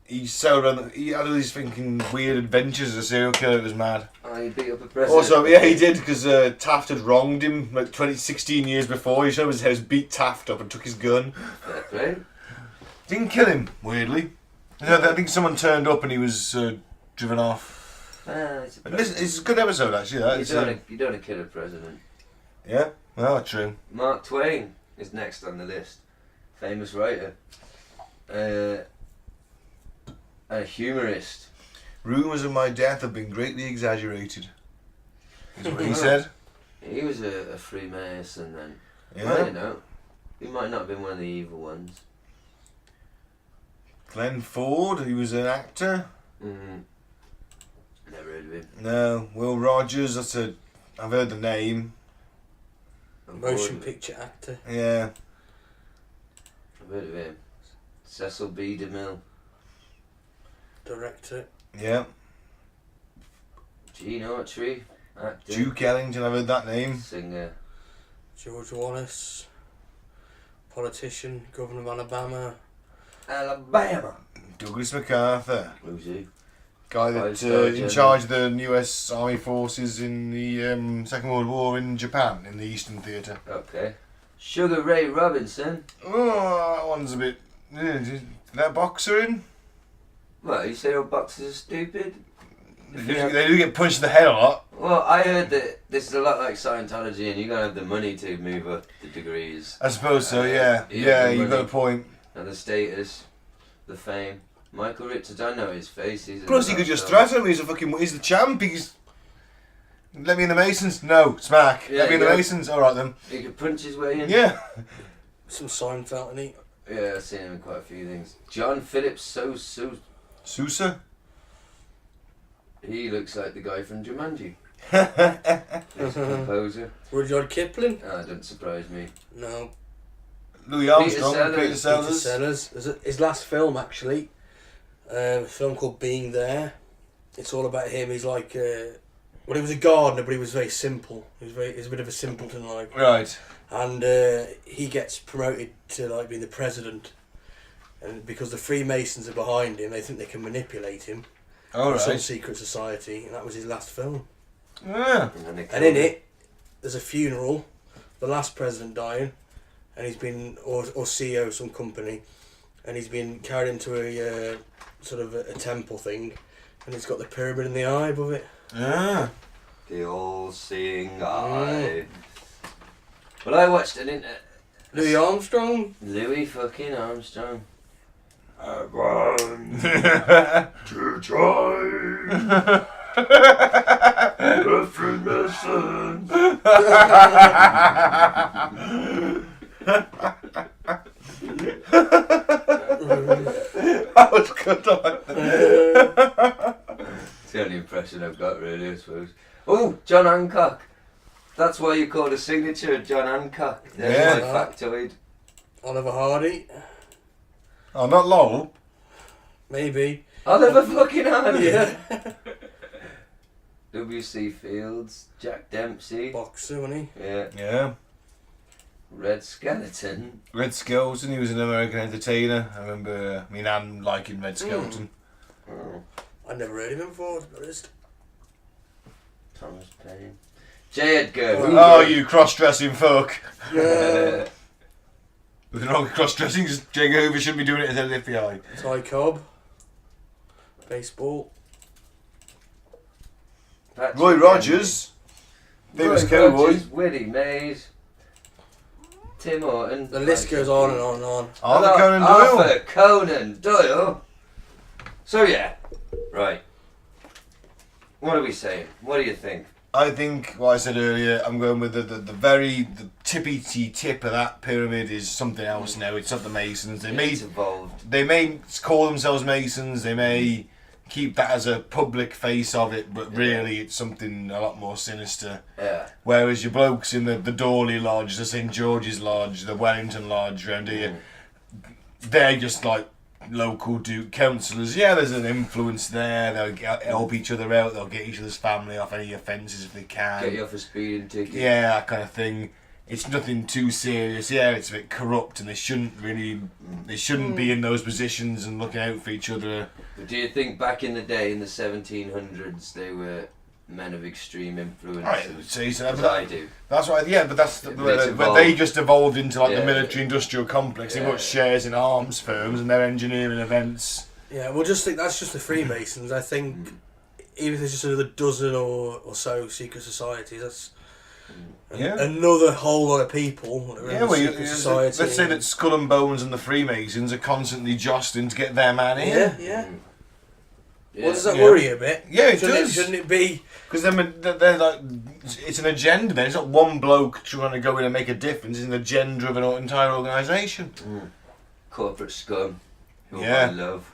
he sailed around. He had all these thinking weird adventures as a serial killer. It was mad. Oh, he beat up a president. Also, yeah, he did because Taft had wronged him like 16 years before. He showed his house, beat Taft up, and took his gun. Fair play. Didn't kill him, weirdly. I think someone turned up and he was driven off. It's a But listen, it's a good episode actually. That you it's, don't want to kill a president. yeah, well, true. Mark Twain is next on the list. Famous writer. And a humorist. Rumours of my death have been greatly exaggerated. Is what he said. He was a Freemason then. I Yeah. don't know. He might not have been one of the evil ones. Glenn Ford, he was an actor. Never heard of him. No, Will Rogers. I've heard the name. Motion picture actor. Yeah. I've heard of him. Cecil B. DeMille. Director. Yeah. Gene Autry. Actor. Duke Ellington, I've heard that name. Singer. George Wallace. Politician. Governor of Alabama. Alabama. Douglas MacArthur. Who's he? Guy Five that star in general. charge of the US Army forces in the Second World War in Japan, in the Eastern Theatre. Okay. Sugar Ray Robinson. Oh, that one's a bit... Is that boxer in? Well, you say all boxers are stupid? They do get punched in the head a lot. Well, I heard that this is a lot like Scientology and you're going to have the money to move up the degrees. I suppose so, yeah. Yeah, Yeah, the you've got a money. point. And the status, the fame. Michael Richards, I know his face. He's in Plus, the you could just film. threaten him. He's the champ. He's... Let me in the Masons? No. Smack. Yeah, Let me in the yeah. Masons? Alright then. He could punch his way in. Yeah. Some Seinfeld in it. Yeah, I've seen him in quite a few things. John Philip Sousa? he looks like the guy from Jumanji. He's a composer. Rudyard Kipling. Ah, doesn't surprise me. No. Louis Armstrong? Sellers. Peter Peter Sellers? Sellers. There's his last film, actually. A film called Being There. It's all about him. He's like... well, he was a gardener, but he was very simple. He was a bit of a simpleton, like. Right. And he gets promoted to like being the president, and because the Freemasons are behind him, they think they can manipulate him. All some right. secret society, and that was his last film. Yeah. And in it, there's a funeral, the last president dying, and he's been, or CEO of some company, and he's been carried into a sort of a temple thing, and it's got the pyramid in the eye above it. Ah. The all-seeing eye. Well, I watched an Louis Armstrong. Louis fucking Armstrong. I want to join the Freemasons. That was good. I like that. It's the only impression I've got, really, I suppose. Oh, John Hancock. That's why you call the signature John Hancock. There's Yeah. my factoid. Oliver Hardy. Oh, not Lowell. Maybe. Oliver fucking Hardy. Yeah. W.C. Fields, Jack Dempsey. Boxer, wasn't Yeah. Yeah. Red Skeleton. Red Skelton, he was an American entertainer. I remember me nan liking Red Skelton. Oh, he? I'd never heard of him before, to be honest. Thomas Paine. J. Edgar. Oh, you cross-dressing fuck. Yeah. With wrong cross-dressing, J. Hoover shouldn't be doing it as an FBI. Ty Cobb. Baseball. Patrick Roy Henry. Rogers. Famous Roy cowboy. Rogers, Willie Mays. Tim Horton. The list goes on and on and on. Arthur Conan Doyle. Arthur Conan Doyle. So yeah, right. What are we saying? What do you think? I think what I said earlier, I'm going with the tippy tip of that pyramid is something else now. It's not the Masons. It's evolved. They may call themselves Masons. They may keep that as a public face of it, but really it's something a lot more sinister. Yeah. Whereas your blokes in the Dawley Lodge, the St George's Lodge, the Wellington Lodge round here, they're just like local Duke councillors. Yeah, there's an influence there. They'll help each other out. They'll get each other's family off any offences if they can. Get you off a speeding ticket. Yeah, that kind of thing. It's nothing too serious. Yeah, it's a bit corrupt, and they shouldn't be in those positions and looking out for each other. But do you think back in the day, in the 1700s, they were men of extreme influence? I would say so. As I do. That's right. Yeah, but that's It's but evolved. they just evolved into like the Yeah. military-industrial complex. They Yeah. got shares in arms firms and their engineering events. Yeah, well, just think that's just the Freemasons. I think even if there's just another dozen or so secret societies, that's Yeah. another whole lot of people. That are in Yeah, the well, secret society. let's say that Skull and Bones and the Freemasons are constantly jostling to get their man in. Yeah, yeah. Yeah. Well, does that Yeah. worry you a bit? Yeah, it shouldn't does. Shouldn't it be? Because they're like, it's an agenda then. It's not one bloke trying to go in and make a difference. It's an agenda of an entire organisation. Corporate scum, who Yeah. I love.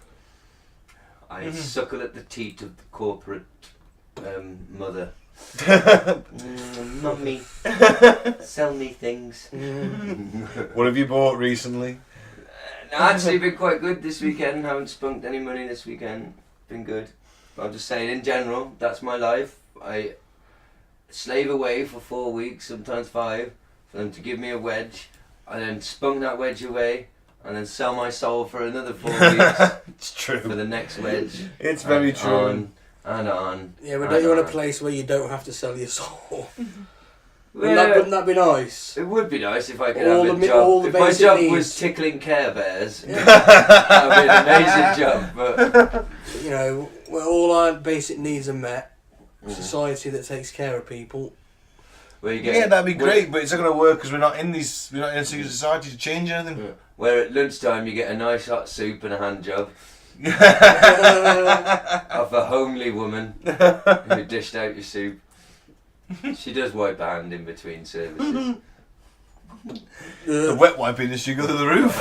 I suckle at the teat of the corporate mother. Mummy, sell me things. What have you bought recently? No, actually been quite good this weekend. Haven't spunked any money this weekend. Been good. But I'm just saying, in general, that's my life. I slave away for 4 weeks, sometimes 5, for them to give me a wedge. I then spunk that wedge away, and then sell my soul for another 4 weeks It's true. for the next wedge. It's very And true. On and on. Yeah, but and don't you want a on. place where you don't have to sell your soul? Well, Wouldn't that be nice? it would be nice if I could All have a the- job. all the If my basic job needs. was tickling Care Bears, that would be an amazing job. But You know, where all our basic needs are met. Society that takes care of people. where you get Yeah, that'd be great, but it's not going to work because we're not in a secret society to change anything. Where at lunchtime you get a nice hot soup and a hand job of a homely woman who dished out your soup. She does wipe her hand in between services. The wet wipe industry go through the roof.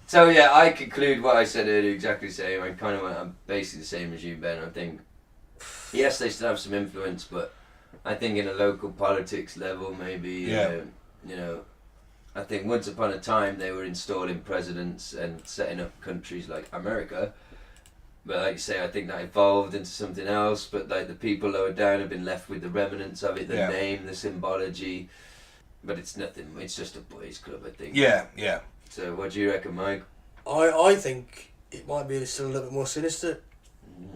So yeah, I conclude what I said earlier exactly the same. I'm basically the same as you, Ben. I think yes, they still have some influence, but I think in a local politics level, maybe Yeah. I think once upon a time they were installing presidents and setting up countries like America. But like you say, I think that evolved into something else. But like the people lower down have been left with the remnants of it, the Yeah. name, the symbology. But it's nothing. It's just a boys' club, I think. Yeah, yeah. So what do you reckon, Mike? I think it might be still a little bit more sinister.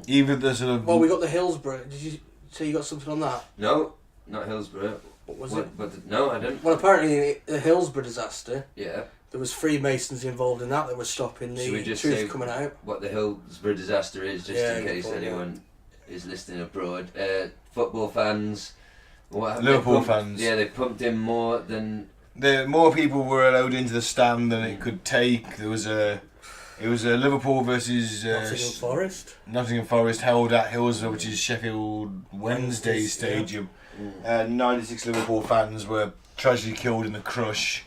Even the sort of... Well, we got the Hillsborough. Did you say you got something on that? No, not Hillsborough. What was it? But no, I didn't. Well, apparently the Hillsborough disaster, Yeah. there was Freemasons involved in that were stopping Should we the just truth say coming out. what the Hillsborough disaster is, just Yeah, in good case point, anyone is listening abroad? Football fans. Liverpool fans. Yeah, they pumped in more than... More people were allowed into the stand than it could take. It was a Liverpool versus Nottingham Forest held at Hillsborough, which is Sheffield Wednesday Stadium. 96 Liverpool fans were tragically killed in the crush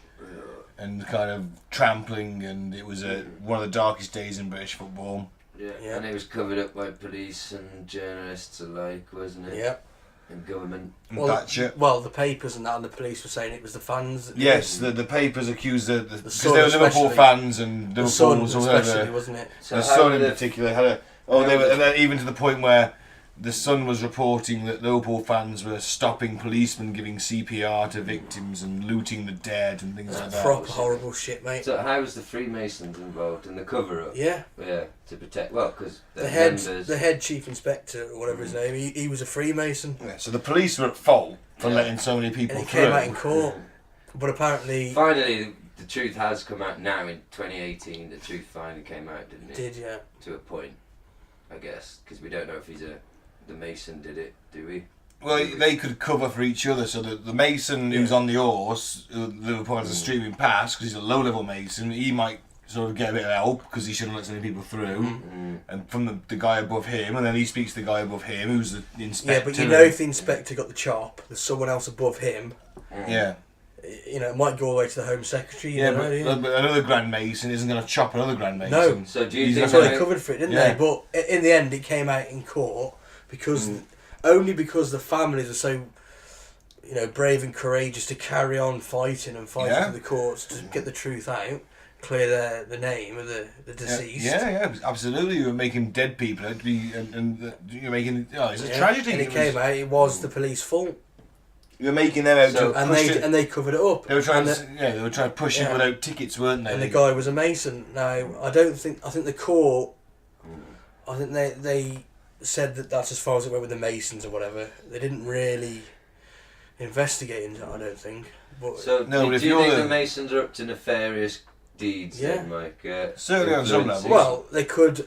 and kind of trampling, and it was one of the darkest days in British football. Yeah, and it was covered up by police and journalists alike, wasn't it? Yeah. And government. Well, the papers and that and the police were saying it was the fans. Yes, the papers accused because Sun they were Liverpool especially. fans and The Sun Liverpool was especially, wasn't it? So the how Sun were in the- particular had a... they were, and then even to the point where the Sun was reporting that Liverpool fans were stopping policemen giving CPR to victims and looting the dead and things like that. Proper horrible shit, mate. So how was the Freemasons involved in the cover-up? Yeah. Yeah, to protect... Well, because The head chief inspector, or whatever his name, he was a Freemason. Yeah, so the police were at fault for letting so many people And it through. came out in court. But apparently... Finally, the truth has come out now in 2018. The truth finally came out, didn't it? Did, yeah. To a point, I guess. Because we don't know if the Mason did it, do we? Well, they could cover for each other. So the Mason who's on the horse, Liverpool has a streaming pass because he's a low-level Mason. He might sort of get a bit of help because he shouldn't let so many people through. And from the guy above him, and then he speaks to the guy above him, who's the inspector. Yeah, but you know if the inspector got the chop, there's someone else above him. Yeah. You know, it might go all the way to the Home Secretary. Yeah, but another Grand Mason isn't going to chop another Grand Mason. No. So do you think... That's why they covered for it, didn't Yeah. they? But in the end, it came out in court because only because the families are so, brave and courageous to carry on fighting to the courts to get the truth out, clear the name of the deceased. Yeah, absolutely. You were making dead people out to be, and you're making... Oh, it's a tragedy. And it came out, it was the police fault. You're making them out to push it. And they covered it up. They were trying to push it without tickets, weren't they? And the guy was a Mason. Now, I think the court, I think they said that that's as far as it went with the Masons or whatever. They didn't really investigate into it, I don't think. But So No, but do if you you're think the- the Masons are up to nefarious deeds then, Mike? Certainly on some Influences? level. well, they could,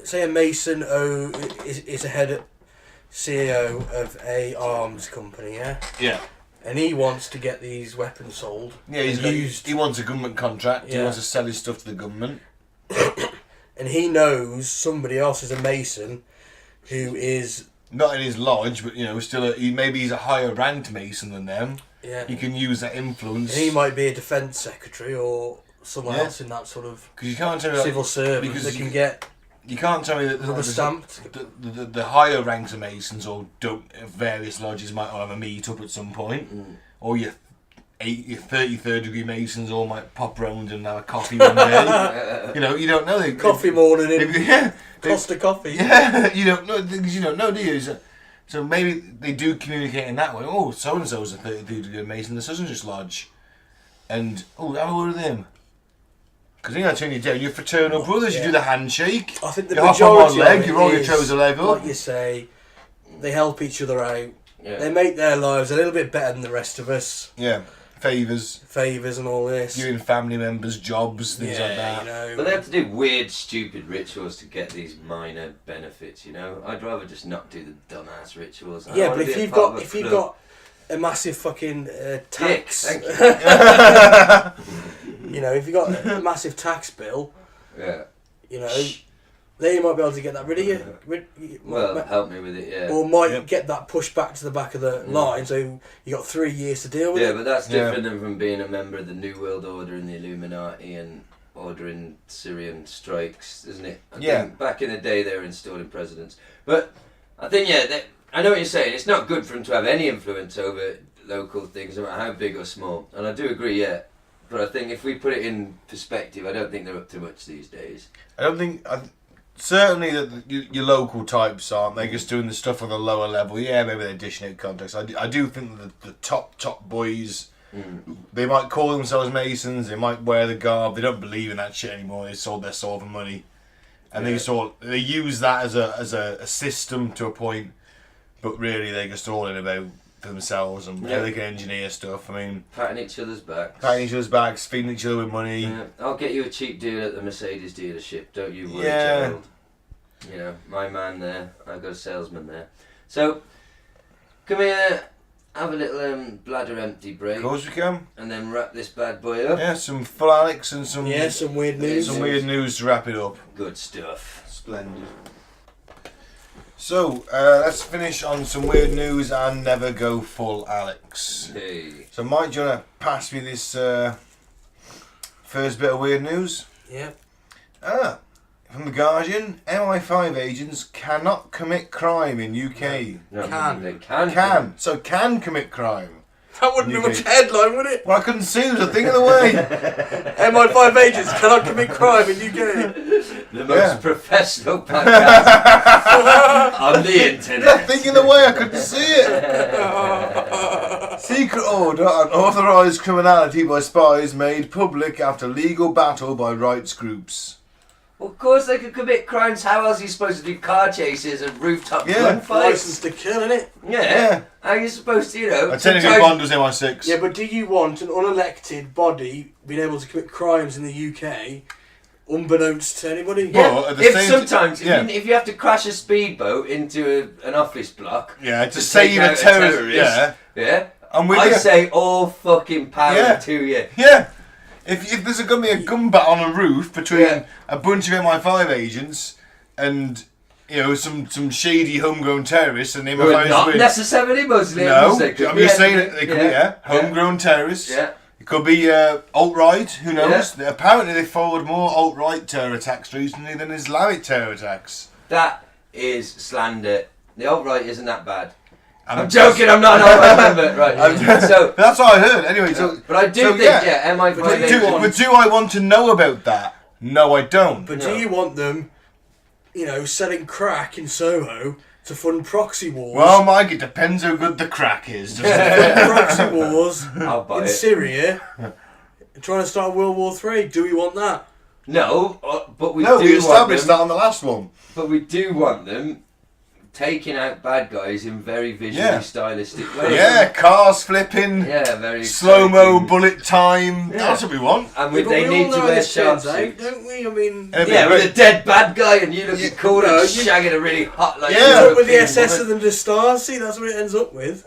say a Mason is a head CEO of a arms company, Yeah. and he wants to get these weapons sold. Yeah, he wants a government contract. He Yeah. wants to sell his stuff to the government. And he knows somebody else is a Mason who is... Not in his lodge, but still maybe he's a higher ranked Mason than them. Yeah. He can use that influence. And he might be a defence secretary or someone Yeah. else in that sort of Because you can't tell me civil service because that can get you can't tell me that rubber stamped. the higher ranks of Masons or various lodges might all have a meet up at some point, or your 33rd degree Masons all might pop round and have a coffee one day. You don't know. Coffee morning in Yeah, Costa Coffee. Yeah, you don't know things you don't know, do you? So maybe they do communicate in that way. Oh, so and so's a 33rd degree Mason, the Susson's Lodge, and have a word with him. Because they're going to turn you down. You're fraternal brothers. Yeah. You do the handshake. I think the you hop on majority one leg. of it You roll your is, trouser leg up. like you say, they help each other out. Yeah. They make their lives a little bit better than the rest of us. Yeah, favours, and all this. giving family members jobs, things like that. But they have to do weird, stupid rituals to get these minor benefits. I'd rather just not do the dumbass rituals. I Yeah, wanna but be if a you've part of got a club. a massive fucking tax, Thank you. if you've got a massive tax bill, Yeah. they might be able to get that rid of you. Well, help me with it, yeah. Or might get that pushed back to the back of the line, so you got 3 years to deal with Yeah, it. but that's different than from being a member of the New World Order and the Illuminati and ordering Syrian strikes, isn't it? I think back in the day they were installing presidents. But I think, I know what you're saying. It's not good for them to have any influence over local things, no matter how big or small. And I do agree, But I think if we put it in perspective, I don't think they're up to much these days. I don't think... certainly that your local types aren't. They're just doing the stuff on the lower level. Yeah, maybe they're dishing out contacts. I do think that the top boys, they might call themselves Masons, they might wear the garb, they don't believe in that shit anymore, they sold their soul for money. and they use that as a system to a point, but really they're just all in about themselves and how they can engineer stuff. I mean, patting each other's backs, feeding each other with money. Yeah. I'll get you a cheap deal at the Mercedes dealership. Don't you worry, Yeah. Gerald. You know, my man there. I've got a salesman there. So, come here, have a little bladder empty break. Of course we can. And then wrap this bad boy up. Yeah, some full Alex and some weird news. Some weird news to wrap it up. Good stuff. Splendid. So, let's finish on some weird news and never go full Alex. Hey. So, Mike, do you want to pass me this first bit of weird news? Yeah. From The Guardian, MI5 agents cannot commit crime in UK. No, Can. they can. Can commit crime. That wouldn't be much headline, would it? Well, I couldn't see, there was a thing in the way. MI5 agents cannot commit crime in UK. The most professional podcast on the internet. That thing in the way, I couldn't see it. Secret order on authorised criminality by spies made public after legal battle by rights groups. Well, of course they could commit crimes. How else are you supposed to do car chases and rooftop gunfights? License to kill, innit? Yeah. How are you supposed to, you know? I technically Bond was MI6. Yeah, but do you want an unelected body being able to commit crimes in the UK, unbeknownst to anybody? Yeah, Well, at the if same sometimes, yeah. if you have to crash a speedboat into an office block... Yeah, to take save out a terrorist. Yeah. I'm with I you. say all fucking power to you. Yeah. If there's going to be a gun battle on a roof between a bunch of MI5 agents and, you know, some shady homegrown terrorists and the Well, MI5's not with... necessarily Muslims. No, They could I'm be just saying anything. it could be, homegrown terrorists. Yeah. It could be alt-right, who knows? Apparently they followed more alt-right terror attacks recently than Islamic terror attacks. That is slander. The alt-right isn't that bad. I'm joking, I'm not an alt-right member. Right. So, that's what I heard. Anyway, so... But I do think, MI5 But do I want to know about that? No, I don't. But do you want them, you know, selling crack in Soho to fund proxy wars? Well, Mike, it depends how good the crack is. Proxy wars I'll buy in it. Syria, trying to start World War III. Do we want that? No, but we No, do we want established them. that on the last one. But we do want them taking out bad guys in very visually stylistic ways. Yeah, cars flipping. Yeah, very slow-mo, exciting. bullet time. That's what we want. And Yeah, they but we need all to know wear this sharp turns out, suits. don't we? I mean, Yeah, with a dead bad guy and you looking cool and shagging a really hot like Up with the SS and then the stars. See, that's what it ends up with.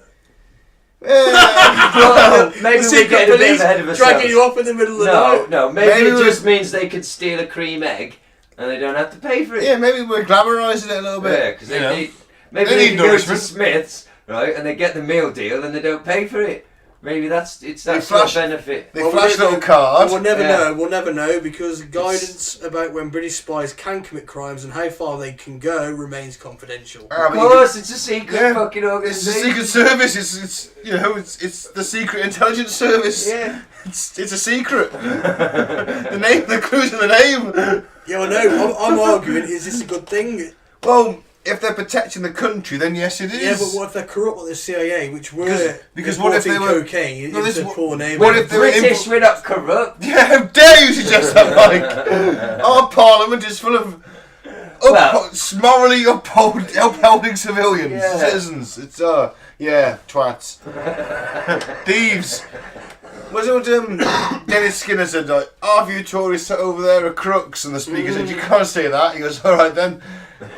Well, maybe The we're secret getting a bit police ahead of ourselves. dragging you up in the middle of the night. No, maybe it just means they could steal a cream egg and they don't have to pay for it. Yeah, maybe we're glamorising it a little bit. Yeah, because you know. maybe They they need can go to nourishment. Smith's, right, and they get the meal deal and they don't pay for it. Maybe that's They sort of flash- benefit. They flash a little card. We'll never Yeah. know. We'll never know because guidance about when British spies can commit crimes and how far they can go remains confidential. Of course, it's a secret fucking It's organisation. the secret service. It's you know it's the secret intelligence service. Yeah. It's a secret. The name, the clues in the name. Yeah, I know. I'm arguing. Is this a good thing? Well, if they're protecting the country, then yes, it is. Yeah, but what if they're corrupt like the CIA, which were because what if they were cocaine No, this- into poor neighbours? what if they were British, we're not corrupt. Yeah, how dare you suggest that, Mike? Our parliament is full of morally upholding civilians, citizens. It's twats, thieves. Was it Dennis Skinner said like half you tourists over there are crooks, and the speaker said you can't say that. He goes, all right then.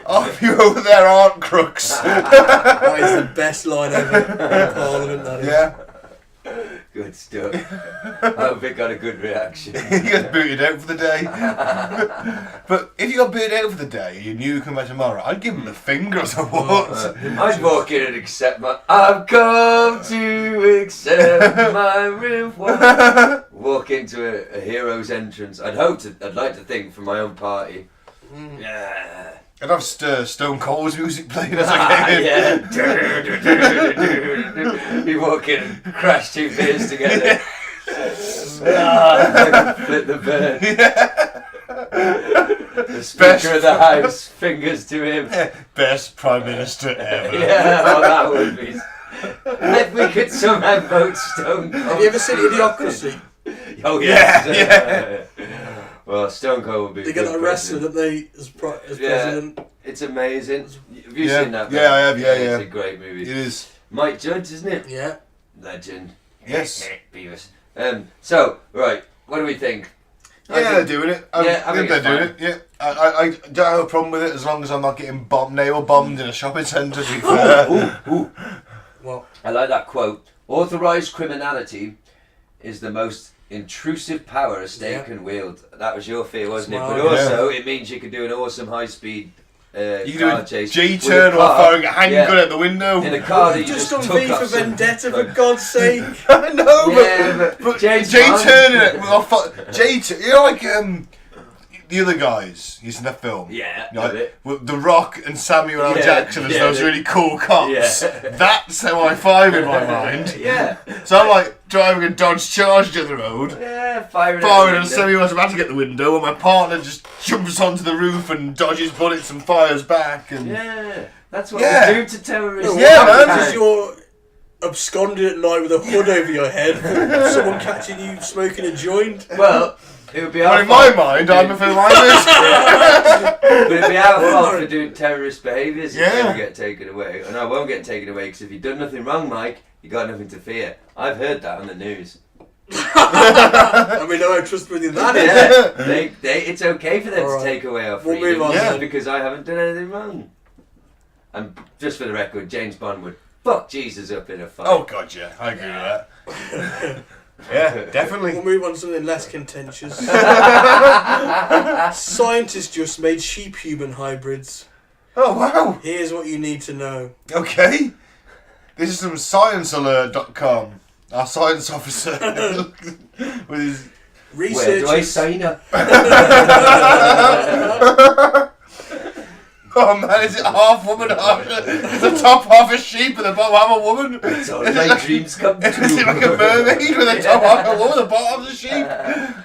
Half you over there aren't crooks. That is the best line ever in Parliament. That is. Yeah. Good stuff. I hope it got a good reaction. He got booted out for the day. But if you got booted out for the day and you knew you come back tomorrow, I'd give him the finger or something. I'd walk in and accept my... I've come to accept my reward. Walk into a hero's entrance. I'd like to think from my own party. Yeah. I'd have Stone Cold's music playing as I came in. Yeah. You walk in and crash two beers together. Flip the bird. The Speaker of the House, fingers to him. Best Prime Minister ever. Yeah, that would be. If we could somehow vote Stone Cold. Have you ever seen Idiocracy? Oh, yes. Well, Stone Cold would be. They got that wrestler, didn't they, as president? It's amazing. Have you seen that? Yeah, I have. Yeah. It's a great movie. It is. Mike Judge, isn't it? Yeah. Legend. Yes. Beavis. So, right, what do we think? They're doing it. I think they're it's doing fine. it. Yeah, I don't have a problem with it as long as I'm not getting nail bombed in a shopping centre. To be fair. Well, I like that quote. Authorised criminality is the most intrusive power a state can wield. That was your fear, wasn't Smart. it? But also, it means you can do an awesome high-speed You can car do a chase. G-turn with a or car. firing a handgun out the window. In a car that you just just on took V off for some- Vendetta, for God's sake. I know, Yeah, but James J-turning Bond. it. Well, J-turn. You know, like the other guys using that film. Yeah, You know, a bit. with The Rock and Samuel L. Yeah, Jackson as yeah, those they- really cool cops. Yeah. That's how I five in my mind. Yeah. So I'm like driving a Dodge Charger down the road, Yeah, firing firing at a the window. semi-automatic at the window, and my partner just jumps onto the roof and dodges bullets and fires back. And Yeah, that's what Yeah. we do to terrorists. Yeah, man. Because you're absconding at night with a hood over your head, someone catching you smoking a joint. Well, it would be well, our in my fault. mind, I'm a filmist. But it'd be our fault for doing terrorist behaviours if Yeah. you ever get taken away. And I won't get taken away because if you've done nothing wrong, Mike, you got nothing to fear. I've heard that on the news. I mean, how trustworthy that is. Yeah, it's okay for them All to right. take away our We'll freedom move on then. because I haven't done anything wrong. And just for the record, James Bond would fuck Jesus up in a fight. Oh god, yeah, I agree with that. Yeah, definitely. We'll move on to something less contentious. Scientists just made sheep-human hybrids. Oh wow. Here's what you need to know. Okay. This is from sciencealert.com. Our science officer with his Where do I Researchers, sign up? oh man, is it half woman, half is the top half a sheep and the bottom half a woman? It's all my dreams come true. Is it like a mermaid with the top half a woman, the bottom half a sheep?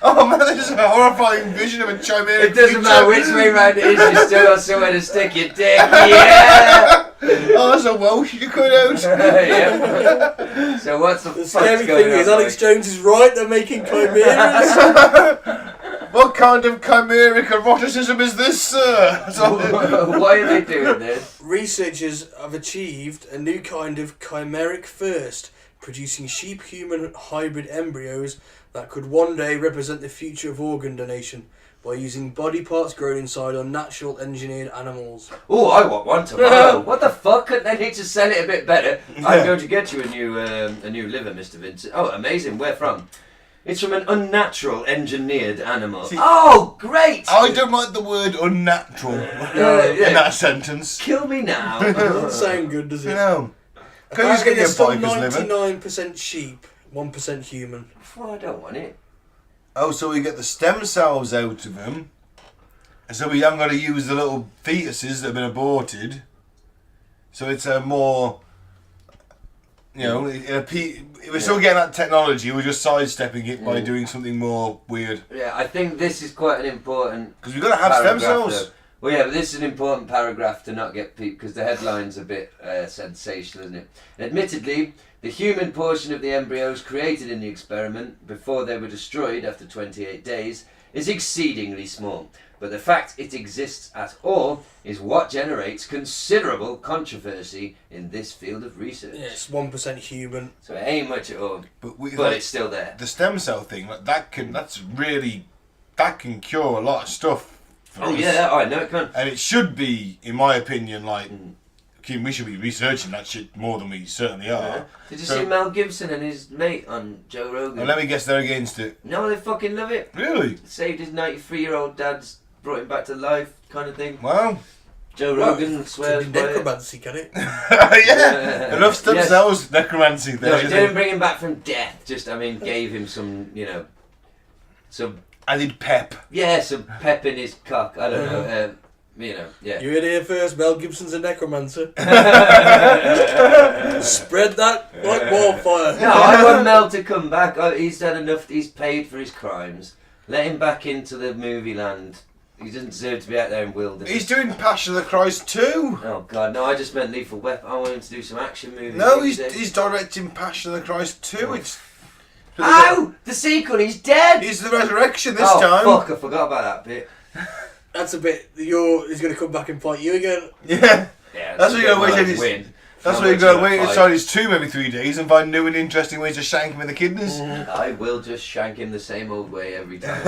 Oh man, this is a horrifying vision of a chimera. It doesn't matter which way round it is, you still got somewhere to stick your dick. Yeah! Oh, that's a Welsh you could out. Yeah. So what's the the fuck's scary going thing on, is Alex Mike? Jones is right, they're making chimeras. What kind of chimeric eroticism is this, sir? Why are they doing this? Researchers have achieved a new kind of chimeric first, producing sheep-human hybrid embryos that could one day represent the future of organ donation by using body parts grown inside unnatural engineered animals. Oh, I want one tomorrow. What the fuck? They need to sell it a bit better. I'm going to get you a new liver, Mr. Vincent. Oh, amazing. Where from? It's from an unnatural engineered animal. See- Oh, great! I don't like the word unnatural yeah. in that sentence. Kill me now. Doesn't sound good, does it? You know. Can you just Apparently get your there's still biker's liver? 99% sheep, 1% human. Oh, I don't want it. Oh, so we get the stem cells out of them. And so we haven't got to use the little fetuses that have been aborted. So it's a more, you know, we're still getting that technology, we're just sidestepping it by doing something more weird. Yeah, I think this is quite an important Because we've got to have stem paragraph, cells. though. Well, yeah, but this is an important paragraph to not get people, because the headline's a bit sensational, isn't it? Admittedly, the human portion of the embryos created in the experiment, before they were destroyed after 28 days, is exceedingly small. But the fact it exists at all is what generates considerable controversy in this field of research. Yeah, it's 1% human. So it ain't much at all, But but it's still there. the stem cell thing, like, that can cure a lot of stuff. For Oh us. yeah, I know it can. And it should be, in my opinion, like, we should be researching that shit more than we certainly are. Did you So- see Mel Gibson and his mate on Joe Rogan? And let me guess, they're against it. No, they fucking love it. Really? Saved his 93-year-old dad's, brought him back to life, kind of thing. Wow. Joe Rogan swears Could by be it. necromancy, can it? Yeah. Enough stem Yes. cells, necromancy. No, There. it didn't bring him back from death. Just, I mean, gave him some, some Added pep. some pep in his cock. I don't know. Yeah. You heard it here first, Mel Gibson's a necromancer. Spread that like wildfire. No, I want Mel to come back. He's had enough. He's paid for his crimes. Let him back into the movie land. He doesn't deserve to be out there in wilderness. He's doing Passion of the Christ too. Oh God, no! I just meant Lethal Weapon. I want him to do some action movies. No, he's directing Passion of the Christ too. It's Ow! The sequel, he's dead! It's the resurrection this oh, time. Fuck, I forgot about that bit. That's a bit. He's going to come back and fight you again. Yeah. Yeah, That's what you gotta wait. win. That's why you gotta wait inside his tomb every 3 days and find new and interesting ways to shank him in the kidneys. I will just shank him the same old way every time.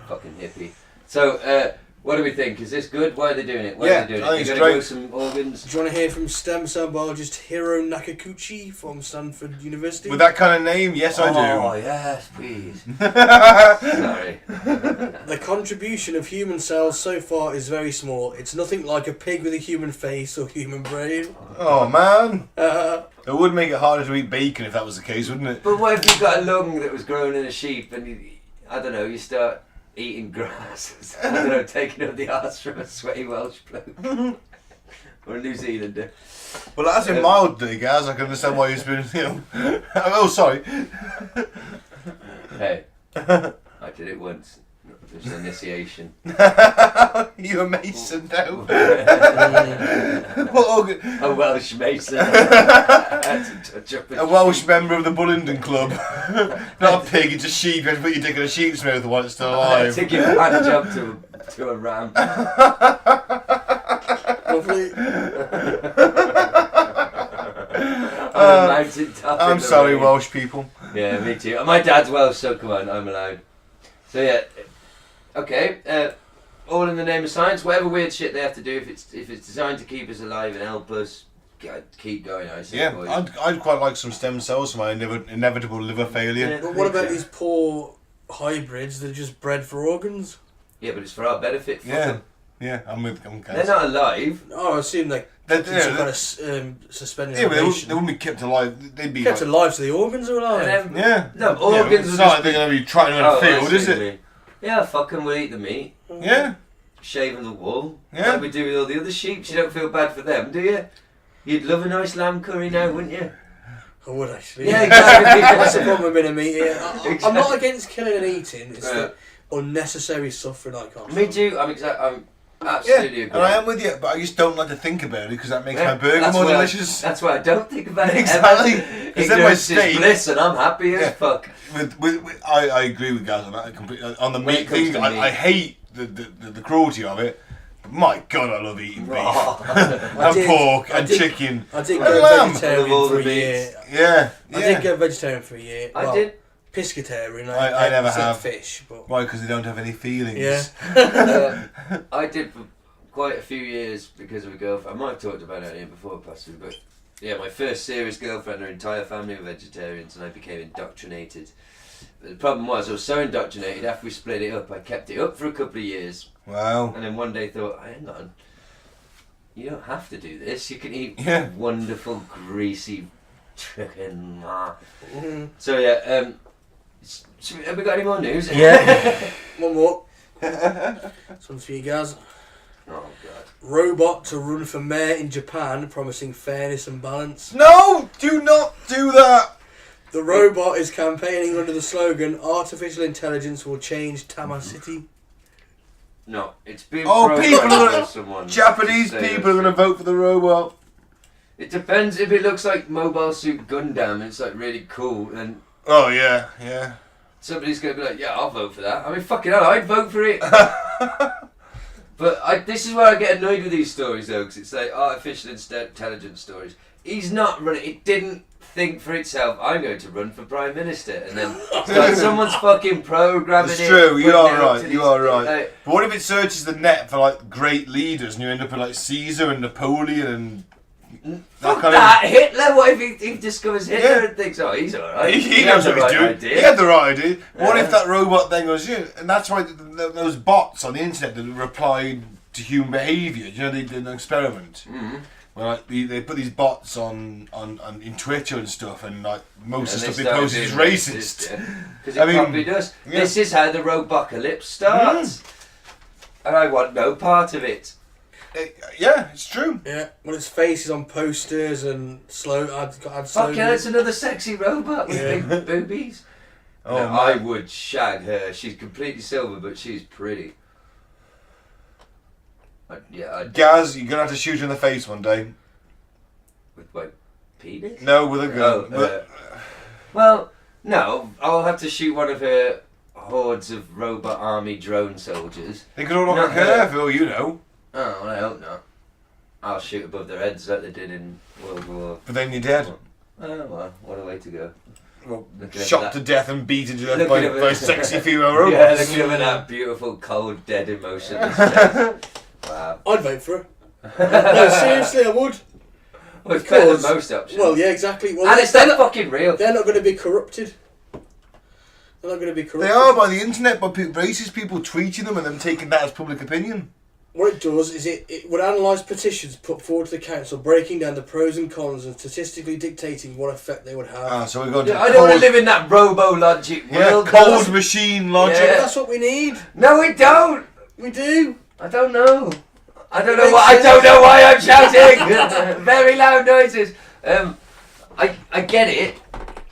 Fucking hippie. So, what do we think? Is this good? Why are they doing it? Why are they doing I think it? it's You're great. gonna grow some organs? Do you want to hear from stem cell biologist Hiro Nakakuchi from Stanford University? With that kind of name, yes, I do. Oh, yes, please. Sorry. The contribution of human cells so far is very small. It's nothing like a pig with a human face or human brain. Oh man, it would make it harder to eat bacon if that was the case, wouldn't it? But what if you've got a lung that was grown in a sheep and I don't know, you start eating grass? I don't know, taking up the arse from a sweaty Welsh bloke. Or a New Zealander. Well, that's in mild, Gaz. I can understand why you've been, Oh, sorry. Hey, I did it once. It was an initiation. You a mason now? A Welsh mason. Had to touch up A Welsh member of the Bullingdon Club. Not a pig, it's a sheep. You have to put your dick in a sheep's mouth while it's still alive. To give a hand job to a ram. Lovely. On a mountain top. I'm sorry, Welsh people. Yeah, me too. My dad's Welsh, so come on, I'm allowed. So yeah, okay. All in the name of science. Whatever weird shit they have to do, if it's designed to keep us alive and help us keep going, I suppose. Yeah, I'd quite like some stem cells for my inevitable liver failure. Yeah. But what about these poor hybrids that are just bred for organs? Yeah, but it's for our benefit. Yeah, I'm They're Gaz. not alive. Oh, I assume they They're- some yeah, kind they're- of suspended Yeah, but they animation. wouldn't be kept alive. They'd be Kept like, alive, so the organs are alive. And then, yeah. No, organs It's will not just like they're going to be trying in a I field, see is what you it? mean. Yeah, fuck 'em, we'll eat the meat. Yeah. Shaving the wool. Yeah. Like we do with all the other sheep. You don't feel bad for them, do you? You'd love a nice lamb curry now, wouldn't you? I would actually. Yeah, exactly. That's the problem with being a meat eater. I'm not Exactly. against killing and eating. It's the unnecessary suffering I can't. Me too. I'm absolutely agree. And I am with you, but I just don't like to think about it because that makes Yeah, my burger that's more why delicious. That's why I don't think about it. Exactly. Ever. 'Cause then my Ignorance is steak- bliss, and I'm happy as Yeah. fuck. I agree with Gaz on that completely. On the When it meat comes thing, to meat. I hate the cruelty of it. But my God, I love eating beef Oh. and pork and chicken. I did And go lamb. vegetarian Of all for a the year. meats. Yeah, I yeah. did go vegetarian for a year. I Well, did. Piscatarian. I never ate have. fish, but Why? Because they don't have any feelings. yeah. I did for quite a few years because of a girlfriend. I might have talked about it here before, possibly, but yeah, my first serious girlfriend, her entire family were vegetarians, and I became indoctrinated. But the problem was, I was so indoctrinated, after we split it up, I kept it up for a couple of years, Wow. and then one day thought, hang on, you don't have to do this, you can eat Yeah. wonderful, greasy chicken. Mhm. So yeah, have we got any more news? Yeah. One more. This one's for you guys. Oh god. Robot to run for mayor in Japan, promising fairness and balance. No, do not do that. The robot is campaigning under the slogan "Artificial intelligence will change Tama City." No, it's been Oh, programmed people are by gonna- someone Japanese to say people are going to that. vote for the robot. It depends if it looks like Mobile Suit Gundam. It's like really cool, and Oh yeah, yeah. somebody's gonna be like, "Yeah, I'll vote for that." I mean, fucking hell, I'd vote for it. But this is where I get annoyed with these stories, though, because it's like artificial intelligence stories. He's not running. It didn't think for itself. I'm going to run for prime minister, and then start someone's fucking programming It's it. true. You putting are it up right. to You these- are right. like, But what if it searches the net for like great leaders, and you end up with like Caesar and Napoleon and Fuck kind that, Hitler. What if he discovers Hitler Yeah. and thinks, "Oh, he's alright. He had knows the what he's right doing. idea." He had the right idea. What Yeah. if that robot then goes, yeah, and that's why those bots on the internet that replied to human behaviour. You know, they did an experiment. Mhm. Where like they put these bots on in Twitter and stuff, and like most of the And stuff they post is racist. Because I it mean, copied us. yeah. This is how the robocalypse starts. And I want no part of it. Yeah, it's true. Yeah, when its face is on posters and add Fuck slogans. yeah, it's another sexy robot with Yeah. big boobies. Oh, No, man. I would shag her. She's completely silver, but she's pretty. I'd Gaz, you're gonna have to shoot her in the face one day. with my penis? No, with a gun. Oh, well, No, I'll have to shoot one of her hordes of robot army drone soldiers. They could all look like her, for all you know. Oh, well, I hope not. I'll shoot above their heads like they did in World War. But then you're dead. Oh, well, what a way to go. Well, Looking shot at to that- death and beaten to death looking by at sexy female Yeah, robots. looking at that beautiful, cold, dead, emotionless face. Wow. I'd vote for her. No, seriously, I would. Well, it's better than Because- most options. Well, yeah, exactly. Well, and it's not fucking real. They're not going to be corrupted. They're not going to be corrupted. They are by the internet, by racist people tweeting them and then taking that as public opinion. What it does is it would analyse petitions put forward to the council, breaking down the pros and cons and statistically dictating what effect they would have. Ah, so we've got Yeah, I don't want to live in that robo-logic world. cold machine logic. Yeah. That's what we need. No, we don't. We do. I don't know. I don't know why. I don't know why I'm shouting. Very loud noises. I get it.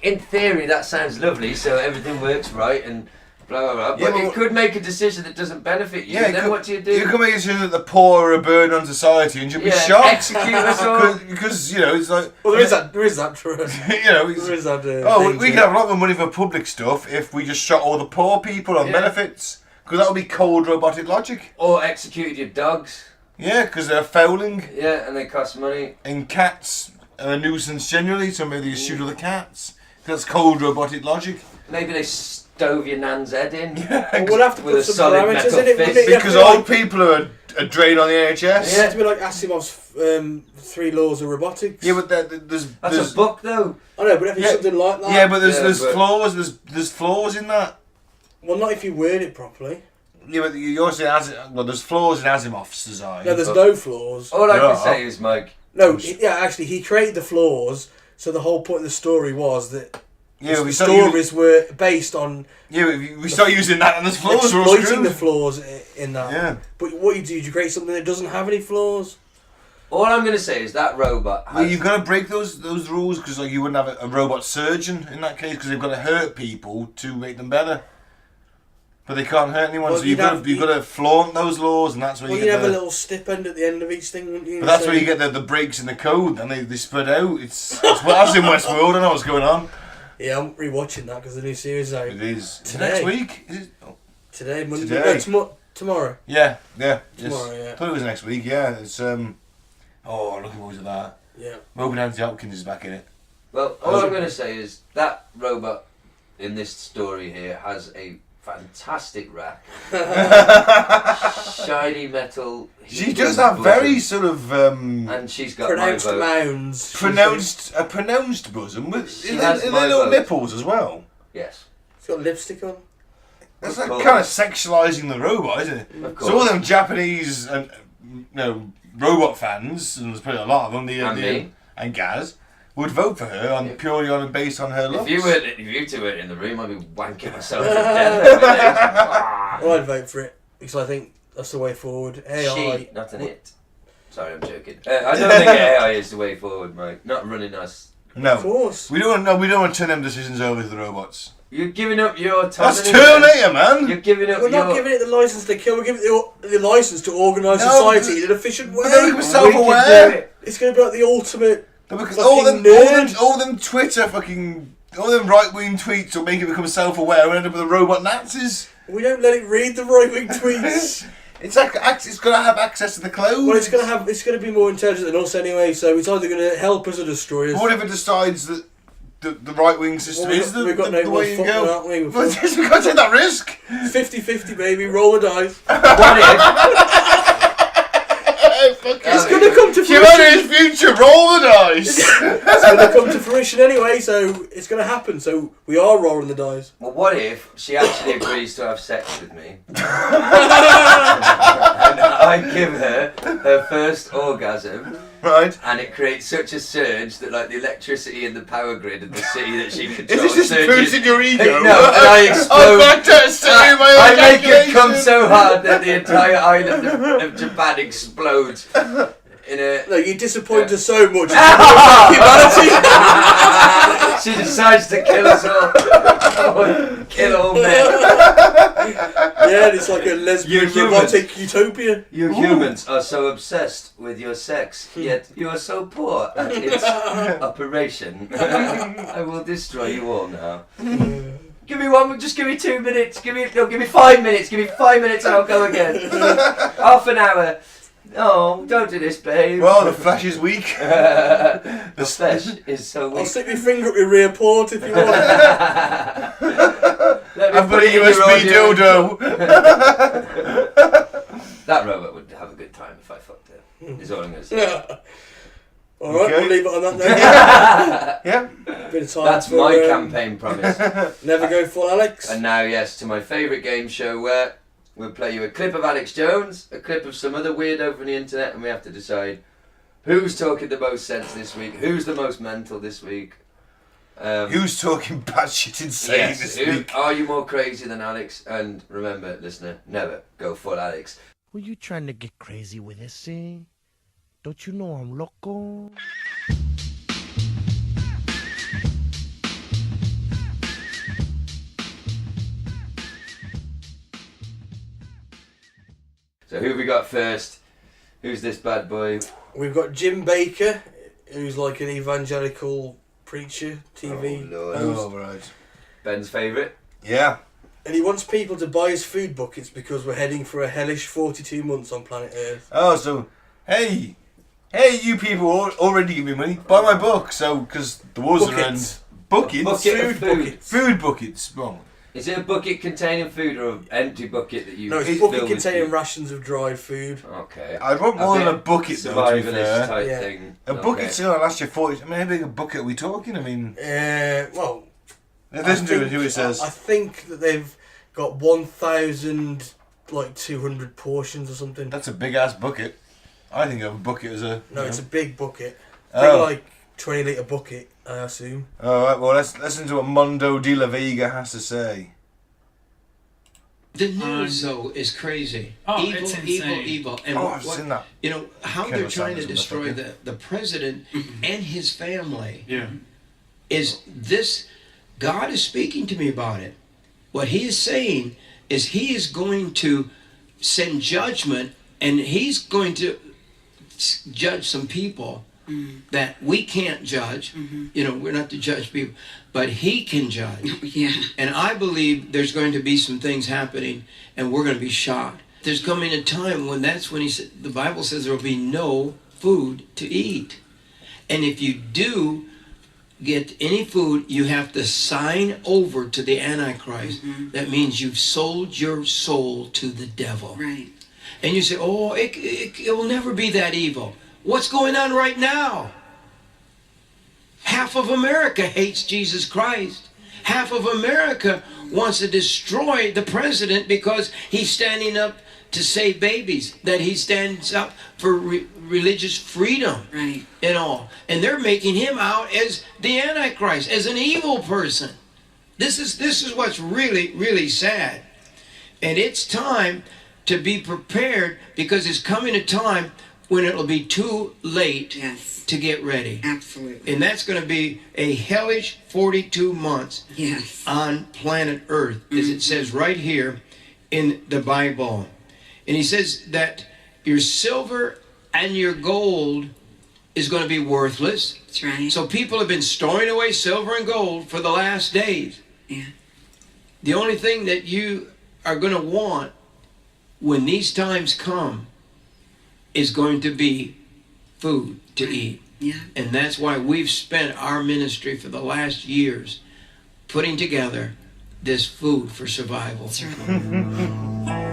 In theory, that sounds lovely. So everything works right and blah blah blah. But Yeah, it could make a decision that doesn't benefit you. Yeah, Then what do you do? You can make a decision that the poor are a burden on society and you'll be Yeah, shocked. execute us all. Because, you know, it's like... Well, there is that truth. you know, There is that. oh, we danger. could have a lot more money for public stuff if we just shot all the poor people on Yeah. benefits. Because that would be cold robotic logic. Or executed your dogs. Yeah, because they're fouling. Yeah, and they cost money. And cats are a nuisance generally, so maybe you shoot all the cats. That's cold robotic logic. Maybe they stove your nan's head in. Well, we'll have to With a put some solid parameters metal in it. fist. wouldn't it? You have Because to be old like- people are a drain on the NHS. It has to be like Asimov's 3 laws of robotics. Yeah, but there's That's a book, though. I know, but if it's Yeah. something like that. yeah, but there's Yeah, but- flaws. There's flaws in that. Well, not if you word it properly. Yeah, but you're saying there's flaws in Asimov's design. No, there's but- no flaws. All I Yeah. can say is, Mike, No, actually, he created the flaws. So the whole point of the story was that Yeah, the we start using, stories were based on we start using that, and there's flaws. We're all exploiting the screwed. flaws in that. Yeah. But what you do is you create something that doesn't have any flaws. all I'm going to say is that robot has... Well, you've got to break those rules because like you wouldn't have a robot surgeon in that case because they've got to hurt people to make them better. But they can't hurt anyone, Well, so you've got to flaunt those laws, and that's where Well, you you'd get have a the. little stipend at the end of each thing, wouldn't you? But that's So- where you get the breaks in the code, and they spread out. It's as in Westworld. I don't know what's going on. Yeah, I'm rewatching that because the new series is out. It is Today. next week. Is it? Oh, Today, Monday. Today. No, tomorrow. yeah. Yes. Tomorrow, yeah. I thought it was next week. Yeah, it's Oh, looking forward to that. Yeah. I'm hoping Anthony Hopkins is back in it. Well, all I'm going to say is that robot in this story here has a fantastic rack. Shiny metal. She does have very sort of And she's got Pronounced my vote. mounds. pronounced bosom with She is has there my little vote. nipples as well. Yes. She's got lipstick on. That's Of like course. kind of sexualizing the robot, isn't it? Of So all course. them Japanese robot fans, and there's probably a lot of them, And me. and Gaz, would vote for her on purely on based on her looks. If you two weren't in the room, I'd be wanking myself to death. Well, I'd vote for it because I think that's the way forward. AI. She, not an it. Sorry, I'm joking. I don't think AI is the way forward, Mike. Not running us. Of No, course. we don't want to turn them decisions over to the robots. You're giving up your autonomy. That's Terminator, man. You're giving up We're your... not giving it the license to kill. We're giving it the license to organise No, society in an efficient way. But then we can We self-aware. can do it. It's going to be like the ultimate. Because Fucking all them Twitter all them right-wing tweets will make it become self-aware and end up with the robot Nazis. We don't let it read the right wing tweets. It's got to have access to the cloud. Well, it's going to be more intelligent than us anyway. So it's either going to help us or destroy us. What if it decides that the right-wing system Well, is the we've got no the more way you football, go? haven't we? But yes, we've got to take that risk. 50-50, baby. Roll the dice. What if... It's going to come to fruition. Humanity's future, roll the dice. It's going to come to fruition anyway. So it's going to happen. So we are rolling the dice. Well, what if she actually agrees to have sex with me? And I give her first orgasm, Right. and it creates such a surge that, like, the electricity in the power grid of the city that she controls Is this just surges. boosting your ego? No, and I explode. I'm fantastic. I make it come so hard that the entire island of Japan explodes. In a... No, you disappoint us so much. Ah! Humanity. She decides to kill us all. Kill all men. Yeah, it's like a lesbian You're robotic utopia. You humans are so obsessed with your sex, yet you are so poor at its operation. I will destroy you all now. Give me one, just give me 2 minutes, give me 5 minutes, give me 5 minutes and I'll go again. Half an hour. Oh, don't do this, babe. Well, the flesh is weak. The flesh is so weak. I'll stick my finger up your rear port if you want. I've got a USB dildo. That robot would have a good time if I fucked it. Is all I'm going to say. Alright, Okay. we'll leave it on that note. Yeah. Bit of time That's for, my campaign promise. Never go full Alex. And now, yes, to my favourite game show where we'll play you a clip of Alex Jones, a clip of some other weirdo from the internet, and we have to decide who's talking the most sense this week, who's the most mental this week. Who's talking batshit insane Yes, this who, week? are you more crazy than Alex? And remember, listener, never go full Alex. Were you trying to get crazy with this, eh? Don't you know I'm loco? So who have we got first? Who's this bad boy? We've got Jim Baker, who's like an evangelical preacher, TV Lord. host. Oh, right. Ben's favourite? Yeah. And he wants people to buy his food buckets because we're heading for a hellish 42 months on planet Earth. Oh, so, hey, you people already give me money. Buy my book. So, because the wars are Buckets. end. Buckets? Bucket of food. buckets. Food buckets. Wrong. Is it a bucket containing food or an empty bucket that you No, it's a fill bucket with containing food? rations of dried food. Okay. I'd want more than a bit bucket, though, to be survivalist fair. type Yeah. thing. A Okay. bucket's going to last you 40... I mean, how big a bucket are we talking? I mean... Well, Listen to it, who it says. I think that they've got 1,200 portions or something. That's a big-ass bucket. I think of a bucket as a... No, it's a big bucket. Oh. Big, like 20-litre bucket, I assume. Alright, well, let's listen to what Mondo de la Vega has to say. The news, though, is crazy. Oh, evil, it's evil, insane. evil. And Oh, I've seen that. You know, how Colonel they're trying to Sanders, destroy motherfucker. the president and his family Yeah. is this. God is speaking to me about it. What he is saying is he is going to send judgment, and he's going to judge some people that we can't judge. You know, we're not to judge people, but he can judge. Yeah. And I believe there's going to be some things happening, and we're going to be shocked. There's coming a time when that's when he said, the Bible says there will be no food to eat. And if you do get any food, you have to sign over to the Antichrist. That means you've sold your soul to the devil. Right. And you say, oh, it will never be that evil. What's going on right now? Half of America hates Jesus Christ. Half of America wants to destroy the president because he's standing up to save babies, that he stands up for religious freedom, Right. and all. And they're making him out as the Antichrist, as an evil person. This is what's really, really sad. And it's time to be prepared, because it's coming a time when it'll be too late Yes. to get ready. Absolutely. And that's going to be a hellish 42 months Yes. on planet Earth, as it says right here in the Bible. And he says that your silver and your gold is going to be worthless. That's right. So people have been storing away silver and gold for the last days. Yeah. The only thing that you are going to want when these times come is going to be food to eat. Yeah. And that's why we've spent our ministry for the last years putting together this food for survival. That's right.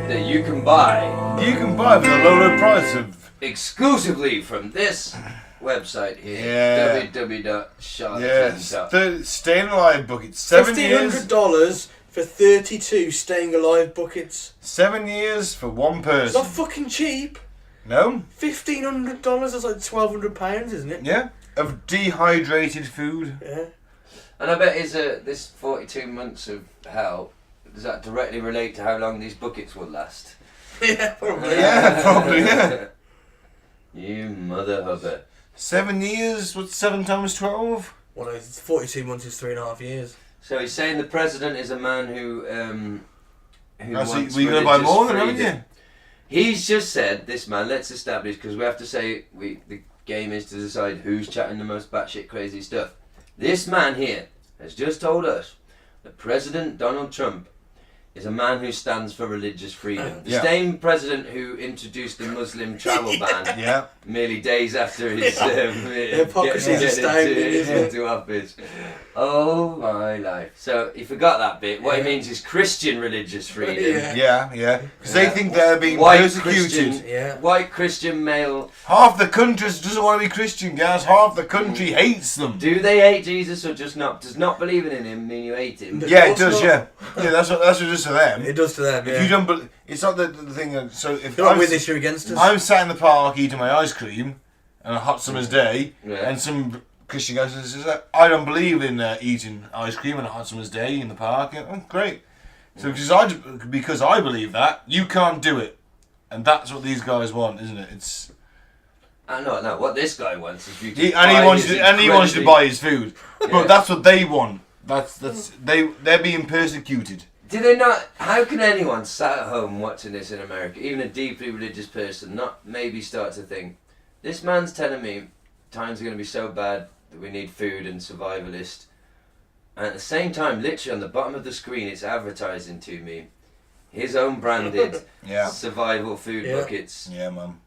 That you can buy You can buy for the low price of... exclusively from this website here, Yeah. www.charlatans.com. Staying Alive buckets. 7 years. $1,500 for 32 staying alive buckets. 7 years for one It's person. not fucking cheap. No? $1,500, that's like £1,200, isn't it? Yeah. Of dehydrated food. Yeah. And I bet this 42 months of hell, does that directly relate to how long these buckets will last? Yeah, probably. Yeah, probably, yeah. You mother hubber. 7 years? What's 7 times 12? Well, it's 42 months is 3.5 years. So he's saying the president is a man who wants we're going to buy more than, freedom. haven't you? He's just said, this man, let's establish, because we have to say, the game is to decide who's chatting the most batshit crazy stuff. This man here has just told us that President Donald Trump is a man who stands for religious freedom. The same president who introduced the Muslim travel ban merely days after his getting into office. Oh my life. So he forgot that bit. What he means is Christian religious freedom. Because they think they're being white persecuted. White Christian male. Half the country doesn't want to be Christian, guys. Half the country hates them. Do they hate Jesus or just not? Does not believing in him mean you hate him? Yeah, it does. Yeah, that's what it does to them. It does to them. If you don't, it's not the thing. So if you're not with us, you're against us. I'm sat in the park eating my ice cream on a hot summer's day, and some Christian guy says, "I don't believe in eating ice cream on a hot summer's day in the park." Oh, great. So because I believe that, you can't do it, and that's what these guys want, isn't it? It's. No. What this guy wants is you to he wants you to buy his food, but that's what they want. They're being persecuted. Do they not? How can anyone sat at home watching this in America, even a deeply religious person, not maybe start to think, this man's telling me times are going to be so bad that we need food and survivalist, and at the same time, literally on the bottom of the screen, it's advertising to me his own branded survival food buckets. Yeah, man.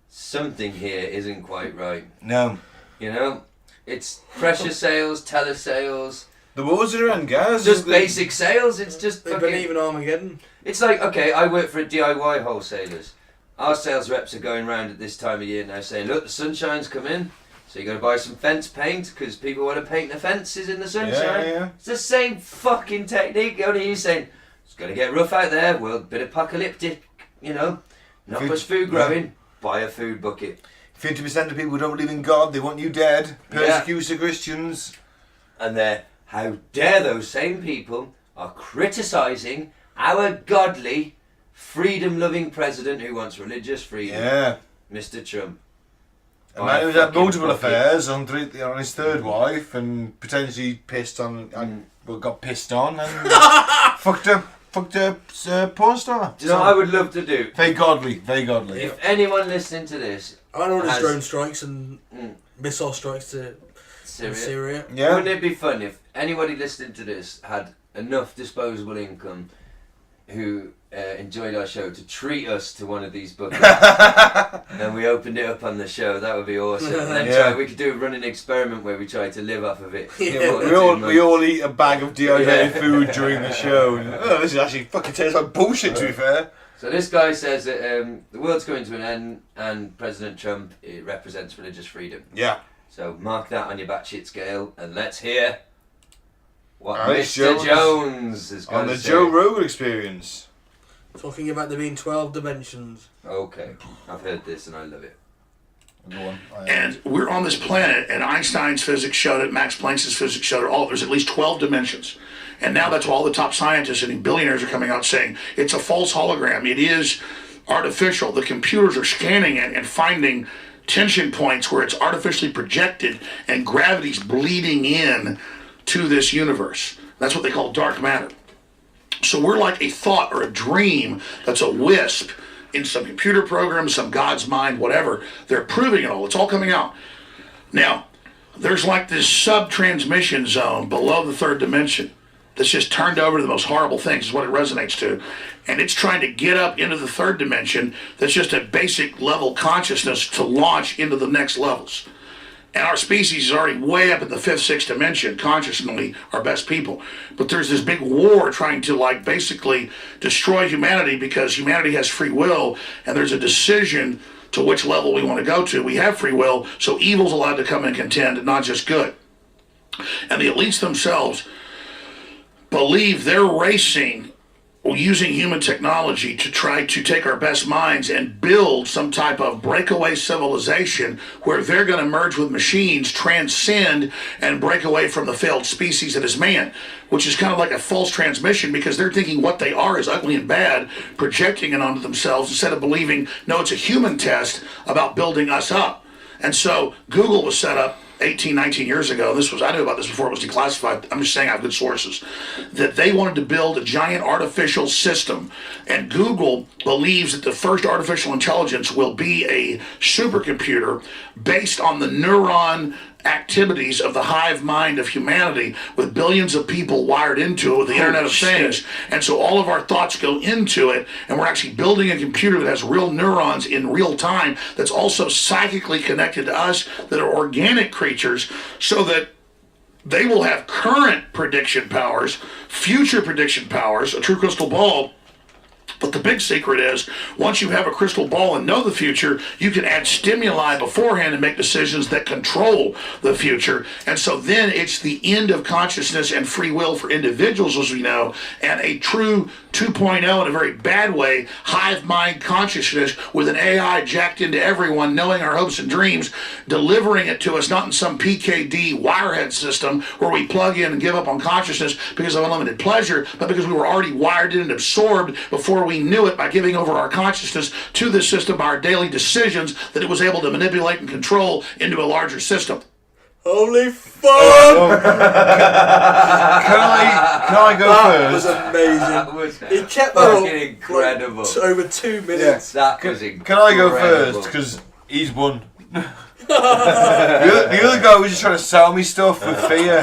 Something here isn't quite right. No. You know, it's pressure sales, telesales. The wars are around, guys. Just basic sales. It's just they believe in Armageddon. It's like, okay, I work for a DIY wholesalers. Our sales reps are going around at this time of year now saying, look, the sunshine's come in, so you got to buy some fence paint because people want to paint the fences in the sunshine. Yeah. It's the same fucking technique. Only he's saying it's going to get rough out there. Well, a bit apocalyptic, you know. Not much food growing. Buy a food bucket. 50% of people who don't believe in God, they want you dead. Persecute the Christians. And how dare those same people are criticising our godly, freedom-loving president who wants religious freedom. Yeah. Mr. Trump. A man who's had multiple affairs on his third wife and potentially pissed on, got pissed on and fucked a porn star. Do you know what I would love to do? Very godly. If anyone listening to this... I know there's drone strikes and missile strikes to Syria. Yeah. Wouldn't it be fun if anybody listening to this had enough disposable income who enjoyed our show to treat us to one of these buckets and we opened it up on the show? That would be awesome. And then we could do a running experiment where we try to live off of it. We all eat a bag of dehydrated food during the show. This is actually fucking tastes like bullshit, to be fair. So this guy says that the world's coming to an end and President Trump represents religious freedom. Yeah. So mark that on your batshit scale and let's hear what Mr. Jones is going on to the say. Joe Rogan Experience. Talking about there being 12 dimensions. Okay, I've heard this and I love it. Go on. And we're on this planet, and Einstein's physics showed it, Max Planck's physics showed it, there's at least 12 dimensions. And now that's why all the top scientists and billionaires are coming out saying it's a false hologram. It is artificial. The computers are scanning it and finding tension points where it's artificially projected and gravity's bleeding in to this universe. That's what they call dark matter. So we're like a thought or a dream that's a wisp in some computer program, some God's mind, whatever. They're proving it all. It's all coming out. Now, there's like this sub-transmission zone below the third dimension that's just turned over to the most horrible things is what it resonates to. And it's trying to get up into the third dimension that's just a basic level consciousness to launch into the next levels. And our species is already way up in the fifth, sixth dimension, consciously our best people. But there's this big war trying to like basically destroy humanity because humanity has free will and there's a decision to which level we want to go to. We have free will, so evil's allowed to come and contend and not just good. And the elites themselves believe they're racing using human technology to try to take our best minds and build some type of breakaway civilization where they're going to merge with machines, transcend, and break away from the failed species that is man, which is kind of like a false transmission because they're thinking what they are is ugly and bad, projecting it onto themselves instead of believing, no, it's a human test about building us up. And so Google was set up 18, 19 years ago, I knew about this before it was declassified, I'm just saying I have good sources, that they wanted to build a giant artificial system, and Google believes that the first artificial intelligence will be a supercomputer based on the neuron activities of the hive mind of humanity, with billions of people wired into it with the Internet of Things. And so all of our thoughts go into it, and we're actually building a computer that has real neurons in real time that's also psychically connected to us, that are organic creatures, so that they will have current prediction powers, future prediction powers, a true crystal ball. But the big secret is, once you have a crystal ball and know the future, you can add stimuli beforehand and make decisions that control the future. And so then it's the end of consciousness and free will for individuals, as we know, and a true 2.0 in a very bad way, hive mind consciousness with an AI jacked into everyone, knowing our hopes and dreams, delivering it to us, not in some PKD wirehead system where we plug in and give up on consciousness because of unlimited pleasure, but because we were already wired in and absorbed before we knew it, by giving over our consciousness to this system by our daily decisions that it was able to manipulate and control into a larger system. Holy fuck! Can I go first? That was amazing. That was He kept fucking that up incredible. like, over 2 minutes. That was incredible. Can I go first? Because he's won. the other guy was just trying to sell me stuff with fear.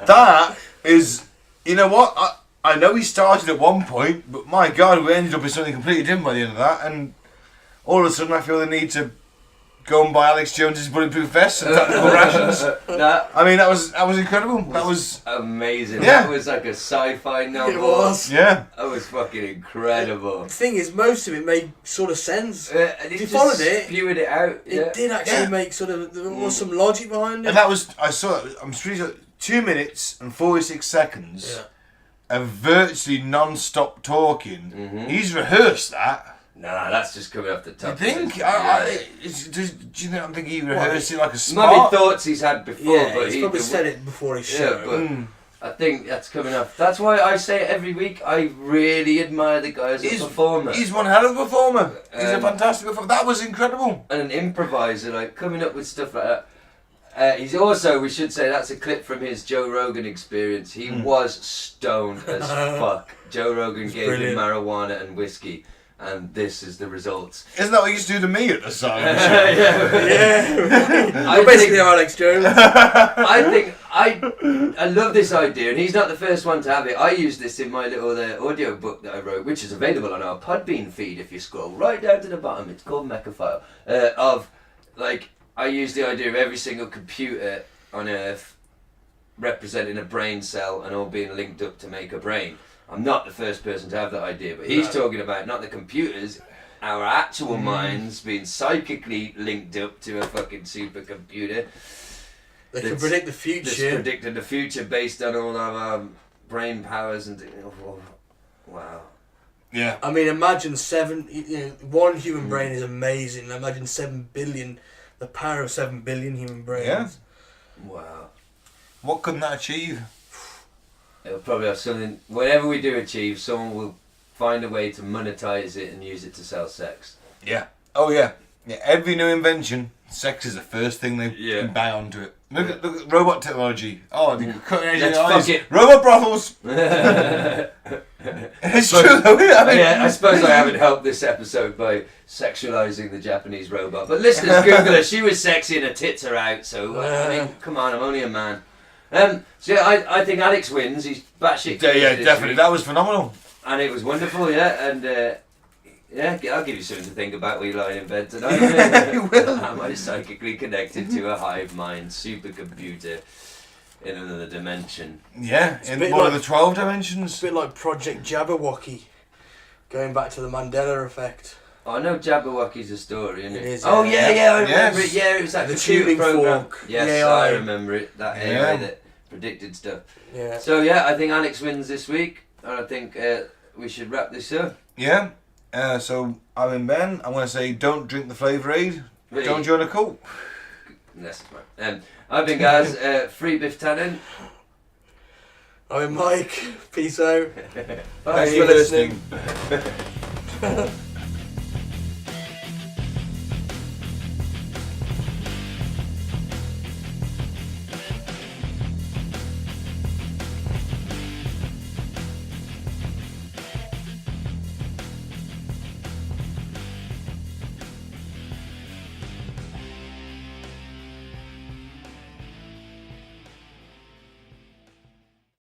That is, you know what? I know he started at one point, but my God, we ended up in something completely different by the end of that, and all of a sudden I feel the need to go and buy Alex Jones's bulletproof vests and tactical rations. I mean, that was incredible. That was amazing. Yeah. That was like a sci-fi novel. It was. Yeah. That was fucking incredible. The thing is, most of it made sort of sense. And If it you just followed it, spewed it out. it did actually make sort of, there was some logic behind it. And that was, I saw it, I'm pretty sure, 2 minutes and 46 seconds of virtually non-stop talking. He's rehearsed that. Nah, that's just coming off the top. Do you think? Do you think he rehearsed it like a Might smart? be thoughts he's had before, Yeah, but he's he probably said it before he showed. but I think that's coming off. That's why I say it every week. I really admire the guy as a performer. He's one hell of a performer. He's a fantastic performer. That was incredible. And an improviser, like coming up with stuff like that. He's also, we should say, that's a clip from his Joe Rogan experience. He was stoned as fuck. Joe Rogan gave him marijuana and whiskey, and this is the results. Isn't that what you used to do to me at the time? You're basically Alex Jones. I love this idea, and he's not the first one to have it. I use this in my little audio book that I wrote, which is available on our Podbean feed if you scroll right down to the bottom. It's called Mechaphile. I use the idea of every single computer on Earth representing a brain cell and all being linked up to make a brain. I'm not the first person to have that idea, but he's talking about not the computers, our actual minds being psychically linked up to a fucking supercomputer. They can predict the future. That's predicting the future based on all our brain powers and wow. Yeah. I mean, imagine one human brain is amazing. Imagine 7 billion. The power of 7 billion human brains. Yeah. Wow. What couldn't that achieve? It'll probably have something. Whatever we do achieve, someone will find a way to monetize it and use it to sell sex. Yeah. Oh yeah. Yeah. Every new invention, sex is the first thing they can buy onto it. Look at robot technology. Oh, the cutting edge technology. Robot brothels. It's true though. I suppose I haven't helped this episode by sexualizing the Japanese robot. But listeners, Google her. She was sexy and her tits are out. So I mean, come on, I'm only a man. I think Alex wins. He's batshit crazy. Yeah, definitely. Week. That was phenomenal. And it was wonderful. Yeah, and I'll give you something to think about when you're lying in bed tonight. You will. Am I psychically connected to a hive mind supercomputer in another dimension? Yeah, in one of the 12 dimensions. It's a bit like Project Jabberwocky, going back to the Mandela effect. Oh, I know Jabberwocky's a story, isn't it? It is, I remember it. Yeah, it was that the computer tuning program. fork. Yes, I remember it. That AI that predicted stuff. Yeah. So I think Alex wins this week, and I think we should wrap this up. Yeah. So I'm in Ben. I'm going to say don't drink the Flavour Aid. Really? Don't join a cult. That's right. I've been Gaz. Free Biff Tannen. I'm Mike. Peace out. Bye. Thanks for listening.